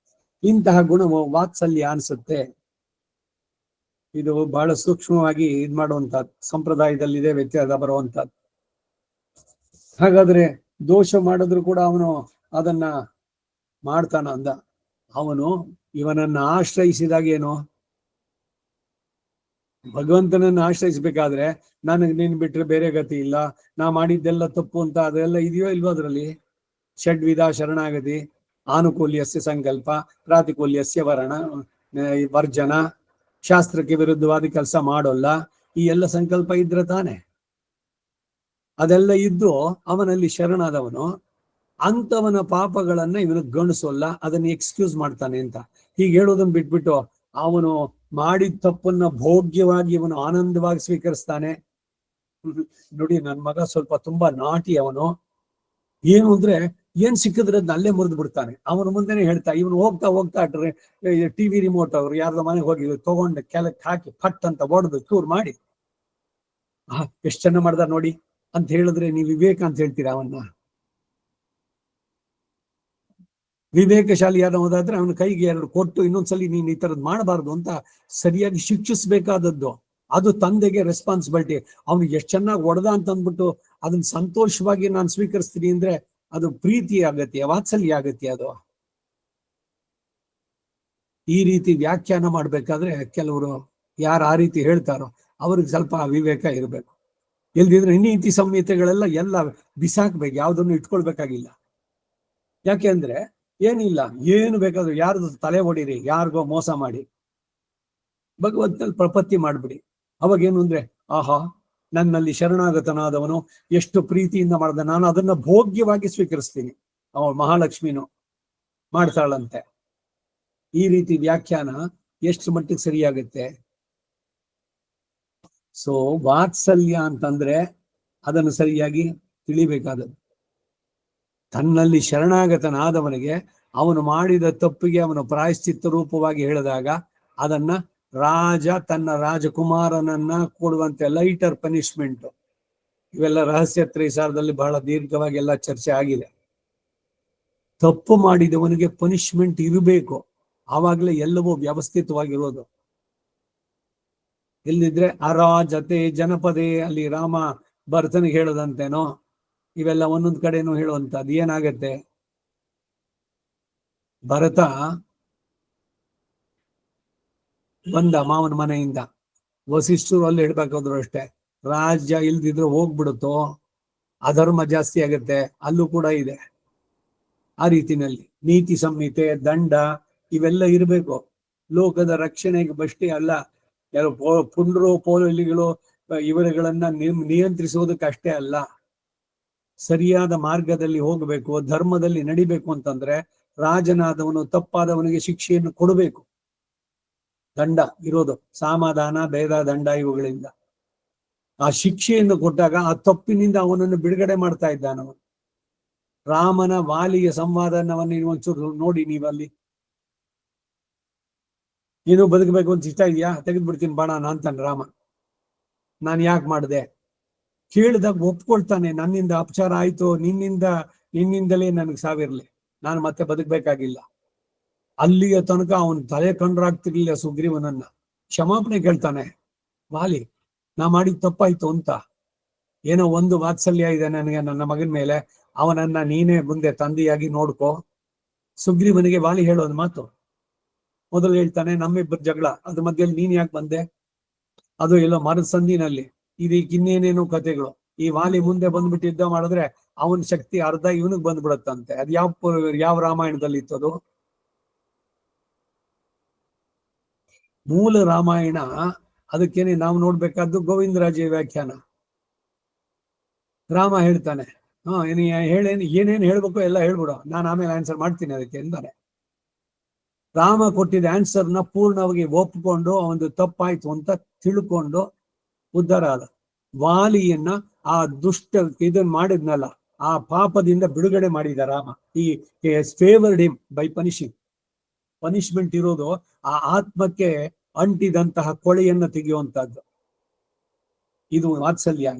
ಇಂತಹ ಗುಣವು ವಾತ್ಸಲ್ಯ ಅನ್ಸುತ್ತೆ. ಇದು ಬಹಳ ಸೂಕ್ಷ್ಮವಾಗಿ ಇದ್ ಮಾಡುವಂತಹದ್ದು, ಸಂಪ್ರದಾಯದಲ್ಲಿದೆ ವ್ಯತ್ಯಾಸ ಬರುವಂತಹದ್ದು. ಹಾಗಾದ್ರೆ ದೋಷ ಮಾಡಿದ್ರು ಕೂಡ ಅವನು ಅದನ್ನ ಮಾಡ್ತಾನ ಅಂದ. ಅವನು ಇವನನ್ನ ಆಶ್ರಯಿಸಿದಾಗ ಏನು, ಭಗವಂತನನ್ನು ಆಶ್ರಯಿಸ್ಬೇಕಾದ್ರೆ ನನಗೆ ನೀನ್ ಬಿಟ್ರೆ ಬೇರೆ ಗತಿ ಇಲ್ಲ, ನಾ ಮಾಡಿದ್ದೆಲ್ಲ ತಪ್ಪು ಅಂತ ಅದೆಲ್ಲ ಇದೆಯೋ ಇಲ್ವೋ ಅದರಲ್ಲಿ? ಷಡ್ವಿಧ ಶರಣಾಗತಿ, ಆನುಕೂಲ್ಯಸ್ಯ ಸಂಕಲ್ಪ, ಪ್ರಾತಿಕೂಲ್ಯಸ್ಯ ವರ್ಜನ, ಶಾಸ್ತ್ರಕ್ಕೆ ವಿರುದ್ಧವಾದ ಕೆಲಸ ಮಾಡೋಲ್ಲ, ಈ ಎಲ್ಲ ಸಂಕಲ್ಪ ಇದ್ರೆ ತಾನೆ. ಅದೆಲ್ಲ ಇದ್ದು ಅವನಲ್ಲಿ ಶರಣಾದವನು ಅಂತವನ ಪಾಪಗಳನ್ನ ಇವನು ಗಣಿಸೋಲ್ಲ, ಅದನ್ನ ಎಕ್ಸ್ಕ್ಯೂಸ್ ಮಾಡ್ತಾನೆ ಅಂತ ಹೀಗೆ ಹೇಳೋದನ್ನ ಬಿಟ್ಬಿಟ್ಟು ಅವನು ಮಾಡಿದ ತಪ್ಪನ್ನ ಭೋಗ್ಯವಾಗಿ ಇವನು ಆನಂದವಾಗಿ ಸ್ವೀಕರಿಸ್ತಾನೆ. ನೋಡಿ, ನನ್ ಮಗ ಸ್ವಲ್ಪ ತುಂಬಾ ನಾಟಿ, ಅವನು ಏನು ಅಂದ್ರೆ ಏನ್ ಸಿಕ್ಕಿದ್ರೆ ಅದನ್ನ ಅಲ್ಲೇ ಮುರಿದು ಬಿಡ್ತಾನೆ. ಅವನ ಮುಂದೆನೆ ಹೇಳ್ತಾ, ಇವನು ಹೋಗ್ತಾ ಹೋಗ್ತಾ ಟಿವಿ ರಿಮೋಟ್ ಅವ್ರು ಯಾರ್ದ ಮನೆಗೆ ಹೋಗಿ ತಗೊಂಡು ಕೆಳಕ್ಕೆ ಹಾಕಿ ಫಟ್ ಅಂತ ಹೊಡೆದು ಚೂರ್ ಮಾಡಿ ಎಷ್ಟ್ ಚೆನ್ನಾಗ್ ಮಾಡ್ದ ನೋಡಿ ಅಂತ ಹೇಳಿದ್ರೆ ನೀವು ವಿವೇಕ ಅಂತ ಹೇಳ್ತೀರಾ? ಅವನ್ನ ವಿವೇಕಶಾಲಿ ಯಾವ್ದಾದ್ರೆ ಅವನ ಕೈಗೆ 2 ಕೊಟ್ಟು ಇನ್ನೊಂದ್ಸಲಿ ನೀನ್ ಈ ತರದ್ ಮಾಡಬಾರ್ದು ಅಂತ ಸರಿಯಾಗಿ ಶಿಕ್ಷಿಸ್ಬೇಕಾದದ್ದು. ಅದು ತಂದೆಗೆ ರೆಸ್ಪಾನ್ಸಿಬಿಲಿಟಿ. ಅವ್ನು ಎಷ್ಟ್ ಚೆನ್ನಾಗಿ ಹೊಡೆದ ಅಂತ ಅಂದ್ಬಿಟ್ಟು ಅದನ್ನ ಸಂತೋಷವಾಗಿ ನಾನು ಸ್ವೀಕರಿಸ್ತೀನಿ ಅಂದ್ರೆ ಅದು ಪ್ರೀತಿ ಆಗತ್ತೆ, ವಾತ್ಸಲ್ಯ ಆಗತ್ತೆ. ಅದು ಈ ರೀತಿ ವ್ಯಾಖ್ಯಾನ ಮಾಡ್ಬೇಕಾದ್ರೆ ಕೆಲವರು ಯಾರು ಆ ರೀತಿ ಹೇಳ್ತಾರೋ ಅವ್ರಿಗೆ ಸ್ವಲ್ಪ ವಿವೇಕ ಇರಬೇಕು. ಇಲ್ದಿದ್ರೆ ನೀತಿ ಸಂಹಿತೆಗಳೆಲ್ಲ ಎಲ್ಲ ಬಿಸಾಕ್ಬೇಕು, ಯಾವ್ದನ್ನು ಇಟ್ಕೊಳ್ಬೇಕಾಗಿಲ್ಲ. ಯಾಕೆ ಅಂದ್ರೆ ಏನಿಲ್ಲ, ಏನು ಬೇಕಾದ್ರೂ ಯಾರ್ದು ತಲೆ ಹೊಡೀರಿ, ಯಾರಿಗೋ ಮೋಸ ಮಾಡಿ ಭಗವಂತನಲ್ಲಿ ಪ್ರಪತ್ತಿ ಮಾಡ್ಬಿಡಿ. ಅವಾಗೇನು ಅಂದ್ರೆ, ಆಹಾ ನನ್ನಲ್ಲಿ ಶರಣಾಗತನಾದವನು ಎಷ್ಟು ಪ್ರೀತಿಯಿಂದ ಮಾಡ್ದ, ನಾನು ಅದನ್ನ ಭೋಗ್ಯವಾಗಿ ಸ್ವೀಕರಿಸ್ತೀನಿ, ಅವಳು ಮಹಾಲಕ್ಷ್ಮಿನೂ ಮಾಡ್ತಾಳಂತೆ. ಈ ರೀತಿ ವ್ಯಾಖ್ಯಾನ ಎಷ್ಟು ಮಟ್ಟಿಗೆ ಸರಿಯಾಗುತ್ತೆ? ಸೊ ವಾತ್ಸಲ್ಯ ಅಂತಂದ್ರೆ ಅದನ್ನು ಸರಿಯಾಗಿ ತಿಳಿಬೇಕಾದದ್ದು. ತನ್ನಲ್ಲಿ ಶರಣಾಗತನಾದವನಿಗೆ ಅವನು ಮಾಡಿದ ತಪ್ಪಿಗೆ ಅವನು ಪ್ರಾಯಶ್ಚಿತ್ತ ರೂಪವಾಗಿ ಹೇಳಿದಾಗ ಅದನ್ನ ರಾಜ ತನ್ನ ರಾಜಕುಮಾರನನ್ನ ಕೊಡುವಂತೆ ಲೈಟರ್ ಪನಿಷ್ಮೆಂಟ್, ಇವೆಲ್ಲ ರಹಸ್ಯ ತ್ರೈಸಾರದಲ್ಲಿ ಬಹಳ ದೀರ್ಘವಾಗಿ ಎಲ್ಲ ಚರ್ಚೆ ಆಗಿದೆ. ತಪ್ಪು ಮಾಡಿದವನಿಗೆ ಪನಿಷ್ಮೆಂಟ್ ಇರಬೇಕು, ಆವಾಗಲೇ ಎಲ್ಲವೂ ವ್ಯವಸ್ಥಿತವಾಗಿರೋದು. ಇಲ್ಲದಿದ್ರೆ ಅರಾಜತೆ ಜನಪದೇ, ಅಲ್ಲಿ ರಾಮ ಭರತನಿಗೆ ಹೇಳದಂತೇನೋ ಇವೆಲ್ಲ ಒಂದೊಂದ್ ಕಡೆನೂ ಹೇಳುವಂತದ್ದು. ಏನಾಗತ್ತೆ, ಭರತ ಬಂದ ಮಾವನ ಮನೆಯಿಂದ, ವಸಿಷ್ಠರು ಅಲ್ಲಿ ಹೇಳ್ಬೇಕಾದ್ರು ಅಷ್ಟೇ, ರಾಜ್ಯ ಇಲ್ದಿದ್ರೆ ಹೋಗ್ಬಿಡುತ್ತೋ, ಅಧರ್ಮ ಜಾಸ್ತಿ ಆಗತ್ತೆ. ಅಲ್ಲೂ ಕೂಡ ಇದೆ ಆ ರೀತಿನಲ್ಲಿ ನೀತಿ ಸಂಹಿತೆ, ದಂಡ ಇವೆಲ್ಲ ಇರಬೇಕು. ಲೋಕದ ರಕ್ಷಣೆಗೆ ಬಷ್ಟೇ ಅಲ್ಲ, ಯಾರು ಪುಂಡ್ರು ಪೋಲಿಗಳು ಇವರುಗಳನ್ನ ನಿಯಂತ್ರಿಸುವುದಕ್ಕೆ ಅಷ್ಟೇ ಅಲ್ಲ, ಸರಿಯಾದ ಮಾರ್ಗದಲ್ಲಿ ಹೋಗಬೇಕು, ಧರ್ಮದಲ್ಲಿ ನಡಿಬೇಕು ಅಂತಂದ್ರೆ ರಾಜನಾದವನು ತಪ್ಪಾದವನಿಗೆ ಶಿಕ್ಷೆಯನ್ನು ಕೊಡಬೇಕು. ದಂಡ ಇರೋದು ಸಮಾಧಾನ, ಭೇದ, ದಂಡ ಇವುಗಳಿಂದ. ಆ ಶಿಕ್ಷೆಯನ್ನು ಕೊಟ್ಟಾಗ ಆ ತಪ್ಪಿನಿಂದ ಅವನನ್ನು ಬಿಡುಗಡೆ ಮಾಡ್ತಾ ಇದ್ದಾನವನು. ರಾಮನ ವಾಲಿಯ ಸಂವಾದನವನ್ನು ಒಂಚೂರು ನೋಡಿ ನೀವಲ್ಲಿ. ನೀನು ಬದುಕಬೇಕು ಅಂತ ಇಷ್ಟ ಇದೆಯಾ, ತೆಗೆದ್ಬಿಡ್ತೀನಿ ಬಾಣ ಅಂತಾನೆ ರಾಮ. ನಾನು ಯಾಕೆ ಮಾಡಿದೆ ಕೇಳಿದಾಗ ಒಪ್ಕೊಳ್ತಾನೆ, ನನ್ನಿಂದ ಅಪಚಾರ ಆಯ್ತು, ನಿನ್ನಿಂದಲೇ ನನಗೆ ಸಾವಿರ್ಲಿ, ನಾನು ಮತ್ತೆ ಬದುಕಬೇಕಾಗಿಲ್ಲ. ಅಲ್ಲಿಯ ತನಕ ಅವನು ತಲೆ ಕಂಡ್ರಾಗ್ತಿರ್ಲಿಲ್ಲ ಸುಗ್ರೀವನನ್ನ. ಕ್ಷಮಾಪಣೆ ಕೇಳ್ತಾನೆ, ವಾಲಿ ನಾ ಮಾಡಿದ ತಪ್ಪಾಯ್ತು ಅಂತ, ಏನೋ ಒಂದು ವಾತ್ಸಲ್ಯ ಇದೆ ನನಗೆ ನನ್ನ ಮಗನ ಮೇಲೆ, ಅವನನ್ನ ನೀನೇ ಮುಂದೆ ತಂದೆಯಾಗಿ ನೋಡ್ಕೋ. ಸುಗ್ರೀವನಿಗೆ ವಾಲಿ ಹೇಳೋದು ಮಾತು. ಮೊದಲು ಹೇಳ್ತಾನೆ, ನಮ್ಮಿಬ್ಬರ ಜಗಳ, ಅದ್ರ ಮಧ್ಯದಲ್ಲಿ ನೀನ್ ಯಾಕೆ ಬಂದೆ, ಅದು ಎಲ್ಲೋ ಮರದ ಸಂದಿನಲ್ಲಿ, ಇದಕ್ಕೆ ಇನ್ನೇನೇನು ಕಥೆಗಳು. ಈ ವಾಲಿ ಮುಂದೆ ಬಂದ್ಬಿಟ್ಟು ಯುದ್ಧ ಮಾಡಿದ್ರೆ ಅವನ ಶಕ್ತಿ ಅರ್ಧ ಇವನಿಗೆ ಬಂದ್ಬಿಡತ್ತಂತೆ. ಅದು ಯಾವ ರಾಮಾಯಣದಲ್ಲಿ ಇತ್ತದು? ಮೂಲ ರಾಮಾಯಣ. ಅದಕ್ಕೇನೆ ನಾವು ನೋಡ್ಬೇಕಾದ್ದು ಗೋವಿಂದರಾಜ ವ್ಯಾಖ್ಯಾನ. ರಾಮ ಹೇಳ್ತಾನೆ, ಏನೇನು ಹೇಳ್ಬೇಕು ಎಲ್ಲ ಹೇಳ್ಬಿಡು, ನಾನು ಆಮೇಲೆ ಆನ್ಸರ್ ಮಾಡ್ತೀನಿ ಅದಕ್ಕೆ ಅಂತಾನೆ. ರಾಮ ಕೊಟ್ಟಿದ್ದ ಆನ್ಸರ್ನ ಪೂರ್ಣವಾಗಿ ಒಪ್ಕೊಂಡು ಅವನು ತಪ್ಪಾಯ್ತು ಅಂತ ತಿಳ್ಕೊಂಡು ಉದ್ಧಾರ ಆದ. ವಾಲಿಯನ್ನ ಆ ದುಷ್ಟ ಇದನ್ನ ಮಾಡಿದ್ನಲ್ಲ, ಆ ಪಾಪದಿಂದ ಬಿಡುಗಡೆ ಮಾಡಿದ ರಾಮ. ಈ favoured him by punishing. Punishment ಇರೋದು ಆ ಆತ್ಮಕ್ಕೆ ಅಂಟಿದಂತಹ ಕೊಳೆಯನ್ನ ತೆಗೆಯುವಂತಹದ್ದು. ಇದು ವಾತ್ಸಲ್ಯ.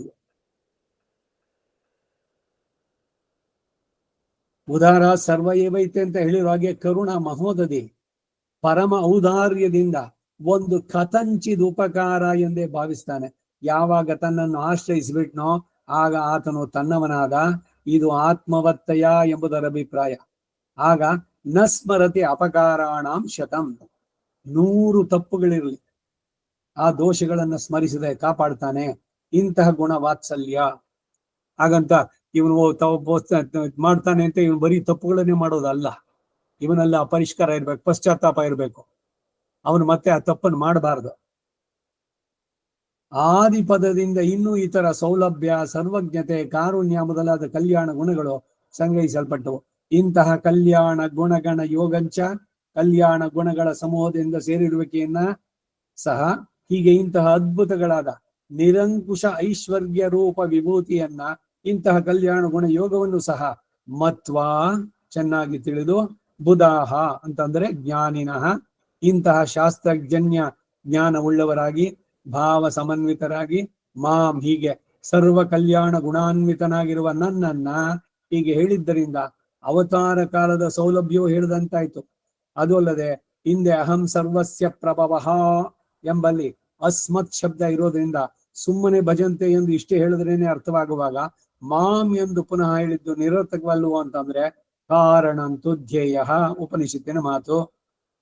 ಉದಾರ ಸರ್ವ ಏವೈತೆ ಅಂತ ಹೇಳಿರೋ ಹಾಗೆ ಕರುಣ ಮಹೋದಧಿ, ಪರಮ ಔದಾರ್ಯದಿಂದ ಒಂದು ಕಥಂಚಿದ ಉಪಕಾರ ಎಂದೇ ಭಾವಿಸ್ತಾನೆ. ಯಾವಾಗ ತನ್ನನ್ನು ಆಶ್ರಯಿಸಿಬಿಟ್ನೋ ಆಗ ಆತನು ತನ್ನವನಾದ. ಇದು ಆತ್ಮವತ್ತಯ ಎಂಬುದರ ಅಭಿಪ್ರಾಯ. ಆಗ ನ ಸ್ಮರತಿ ಅಪಕಾರಾಣಾಂ ಶತಂ. 100 ತಪ್ಪುಗಳಿರಲಿ, ಆ ದೋಷಗಳನ್ನ ಸ್ಮರಿಸದೆ ಕಾಪಾಡ್ತಾನೆ. ಇಂತಹ ಗುಣ ವಾತ್ಸಲ್ಯ. ಹಾಗಂತ ಇವನು ಮಾಡ್ತಾನೆ ಅಂತ ಇವನು ಬರೀ ತಪ್ಪುಗಳನ್ನೇ ಮಾಡೋದಲ್ಲ. ಇವನೆಲ್ಲ ಪರಿಷ್ಕಾರ ಇರ್ಬೇಕು, ಪಶ್ಚಾತ್ತಾಪ ಇರ್ಬೇಕು. ಅವನು ಮತ್ತೆ ಆ ತಪ್ಪನ್ನು ಮಾಡಬಾರ್ದು. ಆದಿಪದದಿಂದ ಇನ್ನೂ ಇತರ ಸೌಲಭ್ಯ, ಸರ್ವಜ್ಞತೆ, ಕಾರುಣ್ಯ ಮೊದಲಾದ ಕಲ್ಯಾಣ ಗುಣಗಳು ಸಂಗ್ರಹಿಸಲ್ಪಟ್ಟವು. ಇಂತಹ ಕಲ್ಯಾಣ ಗುಣಗಣ ಯೋಗಂಚ, ಕಲ್ಯಾಣ ಗುಣಗಳ ಸಮೂಹದಿಂದ ಸೇರಿರುವಿಕೆಯನ್ನ ಸಹ, ಹೀಗೆ ಇಂತಹ ಅದ್ಭುತಗಳಾದ ನಿರಂಕುಶ ಐಶ್ವರ್ಯ ರೂಪ ವಿಭೂತಿಯನ್ನ, ಇಂತಹ ಕಲ್ಯಾಣ ಗುಣ ಯೋಗವನ್ನು ಸಹ ಮತ್ವಾ ಚೆನ್ನಾಗಿ ತಿಳಿದು, ಬುಧಾಹ ಅಂತಂದ್ರೆ ಜ್ಞಾನಿನಃ, ಇಂತಹ ಶಾಸ್ತ್ರಜನ್ಯ ಜ್ಞಾನವುಳ್ಳವರಾಗಿ, ಭಾವ ಸಮನ್ವಿತರಾಗಿ, ಮಾಂ ಹೀಗೆ ಸರ್ವ ಕಲ್ಯಾಣ ಗುಣಾನ್ವಿತನಾಗಿರುವ ನನ್ನನ್ನ ಹೀಗೆ ಹೇಳಿದ್ದರಿಂದ ಅವತಾರ ಕಾಲದ ಸೌಲಭ್ಯವೂ ಹೇಳಿದಂತಾಯ್ತು. ಅದು ಅಲ್ಲದೆ ಹಿಂದೆ ಅಹಂ ಸರ್ವಸ್ಯ ಪ್ರಭವಃ ಎಂಬಲ್ಲಿ ಅಸ್ಮತ್ ಶಬ್ದ ಇರೋದ್ರಿಂದ ಸುಮ್ಮನೆ ಭಜಂತೆ ಎಂದು ಇಷ್ಟೇ ಹೇಳಿದ್ರೇನೆ ಅರ್ಥವಾಗುವಾಗ ಮಾಂ ಎಂದು ಪುನಃ ಹೇಳಿದ್ದು ನಿರರ್ಥಕವಲ್ವ ಅಂತಂದ್ರೆ, ಕಾರಣಂತು ಧ್ಯೇಯ ಉಪನಿಷತ್ತಿನ ಮಾತು.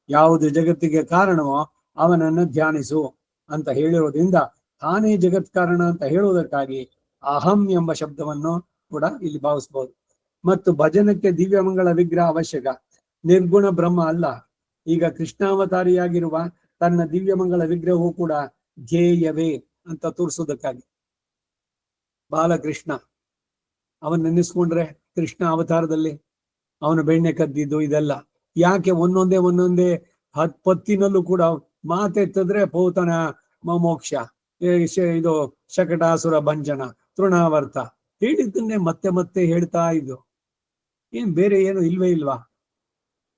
ಯಾವುದು ಜಗತ್ತಿಗೆ ಕಾರಣವೋ ಅವನನ್ನು ಧ್ಯಾನಿಸು ಅಂತ ಹೇಳಿರೋದ್ರಿಂದ ತಾನೇ ಜಗತ್ ಕಾರಣ ಅಂತ ಹೇಳುವುದಕ್ಕಾಗಿ ಅಹಂ ಎಂಬ ಶಬ್ದವನ್ನು ಕೂಡ ಇಲ್ಲಿ ಭಾವಿಸಬಹುದು. ಮತ್ತು ಭಜನಕ್ಕೆ ದಿವ್ಯಮಂಗಳ ವಿಗ್ರಹ ಅವಶ್ಯಕ, ನಿರ್ಗುಣ ಬ್ರಹ್ಮ ಅಲ್ಲ. ಈಗ ಕೃಷ್ಣಾವತಾರಿಯಾಗಿರುವ ತನ್ನ ದಿವ್ಯಮಂಗಳ ವಿಗ್ರಹವೂ ಕೂಡ ಧ್ಯೇಯವೇ ಅಂತ ತೋರಿಸೋದಕ್ಕಾಗಿ. ಬಾಲಕೃಷ್ಣ ಅವನ್ ನೆನೆಸ್ಕೊಂಡ್ರೆ ಕೃಷ್ಣ ಅವತಾರದಲ್ಲಿ ಅವನ ಬೆಣ್ಣೆ ಕದ್ದಿದ್ದು ಇದೆಲ್ಲ ಯಾಕೆ? ಒಂದೊಂದೇ ಪತ್ತಿನಲ್ಲೂ ಕೂಡ ಮಾತೆತ್ತಿದ್ರೆ ಪೌತನ ಮೋಕ್ಷ, ಇದು ಶಕಟಾಸುರ ಭಂಜನ, ತೃಣಾವರ್ತ ಹೇಳಿದ್ದನ್ನೇ ಮತ್ತೆ ಮತ್ತೆ ಹೇಳ್ತಾ ಇದ್ದು. ಏನ್ ಬೇರೆ ಏನು ಇಲ್ವೇ ಇಲ್ವಾ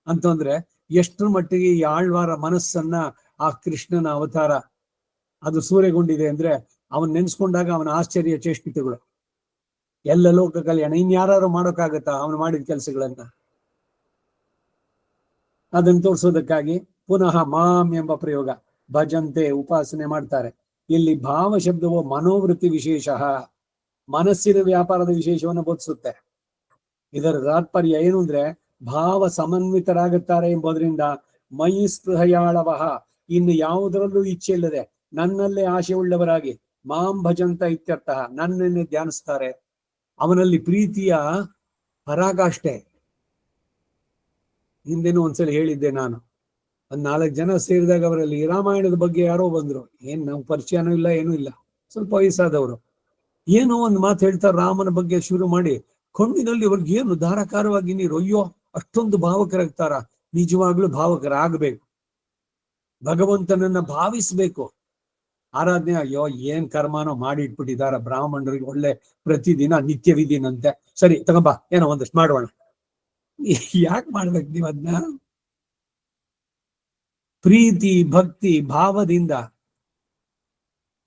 ಅಂತಂದ್ರೆ, ಎಷ್ಟರ ಮಟ್ಟಿಗೆ ಈ ಆಳ್ವಾರ ಮನಸ್ಸನ್ನ ಆ ಕೃಷ್ಣನ ಅವತಾರ ಅದು ಸೂರೆಗೊಂಡಿದೆ ಅಂದ್ರೆ, ಅವನ್ ನೆನ್ಸ್ಕೊಂಡಾಗ ಅವನ ಆಶ್ಚರ್ಯ ಚೇಷ್ಟಿತಗಳು. ಎಲ್ಲ ಲೋಕ ಕಲ್ಯಾಣ ಇನ್ಯಾರು ಮಾಡೋಕ್ಕಾಗತ್ತಾ ಅವನು ಮಾಡಿದ ಕೆಲಸಗಳನ್ನ? ಅದನ್ನು ತೋರಿಸೋದಕ್ಕಾಗಿ ಪುನಃ ಮಾಂ ಎಂಬ ಪ್ರಯೋಗ. ಭಜಂತೆ ಉಪಾಸನೆ ಮಾಡ್ತಾರೆ. ಇಲ್ಲಿ ಭಾವ ಶಬ್ದವು ಮನೋವೃತ್ತಿ ವಿಶೇಷ, ಮನಸ್ಸಿನ ವ್ಯಾಪಾರದ ವಿಶೇಷವನ್ನು ಬೋಧಿಸುತ್ತೆ. ಇದರ ತಾತ್ಪರ್ಯ ಏನು ಅಂದ್ರೆ, ಭಾವ ಸಮನ್ವಿತರಾಗುತ್ತಾರೆ ಎಂಬುದರಿಂದ ಮೈ ಸ್ಪೃಹಯಾಳವಹ, ಇನ್ನು ಯಾವುದರಲ್ಲೂ ಇಚ್ಛೆ ಇಲ್ಲದೆ ನನ್ನಲ್ಲೇ ಆಶೆ ಉಳ್ಳವರಾಗಿ ಮಾಂ ಭಜಂತ ಇತ್ಯರ್ಥ, ನನ್ನನ್ನೇ ಧ್ಯಾನಿಸ್ತಾರೆ. ಅವನಲ್ಲಿ ಪ್ರೀತಿಯ ಪರಾಕಾಷ್ಠೆ. ಹಿಂದೆನೂ ಒಂದ್ಸಲ ಹೇಳಿದ್ದೆ ನಾನು, 4 ಜನ ಸೇರಿದಾಗ ಅವರಲ್ಲಿ ರಾಮಾಯಣದ ಬಗ್ಗೆ ಯಾರೋ ಬಂದ್ರು, ಏನ್ ನಾವು ಪರಿಚಯನೂ ಇಲ್ಲ ಏನೂ ಇಲ್ಲ, ಸ್ವಲ್ಪ ವಯಸ್ಸಾದವರು. ಏನೋ ಒಂದು ಮಾತು ಹೇಳ್ತಾರೆ ರಾಮನ ಬಗ್ಗೆ ಶುರು ಮಾಡಿ, ಕಣ್ಣಿನಲ್ಲಿ ಅವ್ರಿಗೆ ಏನು ಧಾರಾಕಾರವಾಗಿ ನೀರು. ಅಯ್ಯೋ, ಅಷ್ಟೊಂದು ಭಾವಕರಾಗ್ತಾರ? ನಿಜವಾಗ್ಲೂ ಭಾವಕರಾಗಬೇಕು, ಭಗವಂತನನ್ನ ಭಾವಿಸ್ಬೇಕು. ಆರಾಧನೆ ಅಯ್ಯೋ ಏನ್ ಕರ್ಮಾನೋ ಮಾಡಿ ಇಟ್ಬಿಟ್ಟಿದಾರ ಬ್ರಾಹ್ಮಣರಿಗೆ, ಒಳ್ಳೆ ಪ್ರತಿದಿನ ನಿತ್ಯ ವಿಧಿನಂತೆ, ಸರಿ ತಗೊಂಬ ಏನೋ ಒಂದಷ್ಟು ಮಾಡೋಣ. ಯಾಕೆ ಮಾಡ್ಬೇಕು ನೀವು ಅದನ್ನ? ಪ್ರೀತಿ ಭಕ್ತಿ ಭಾವದಿಂದ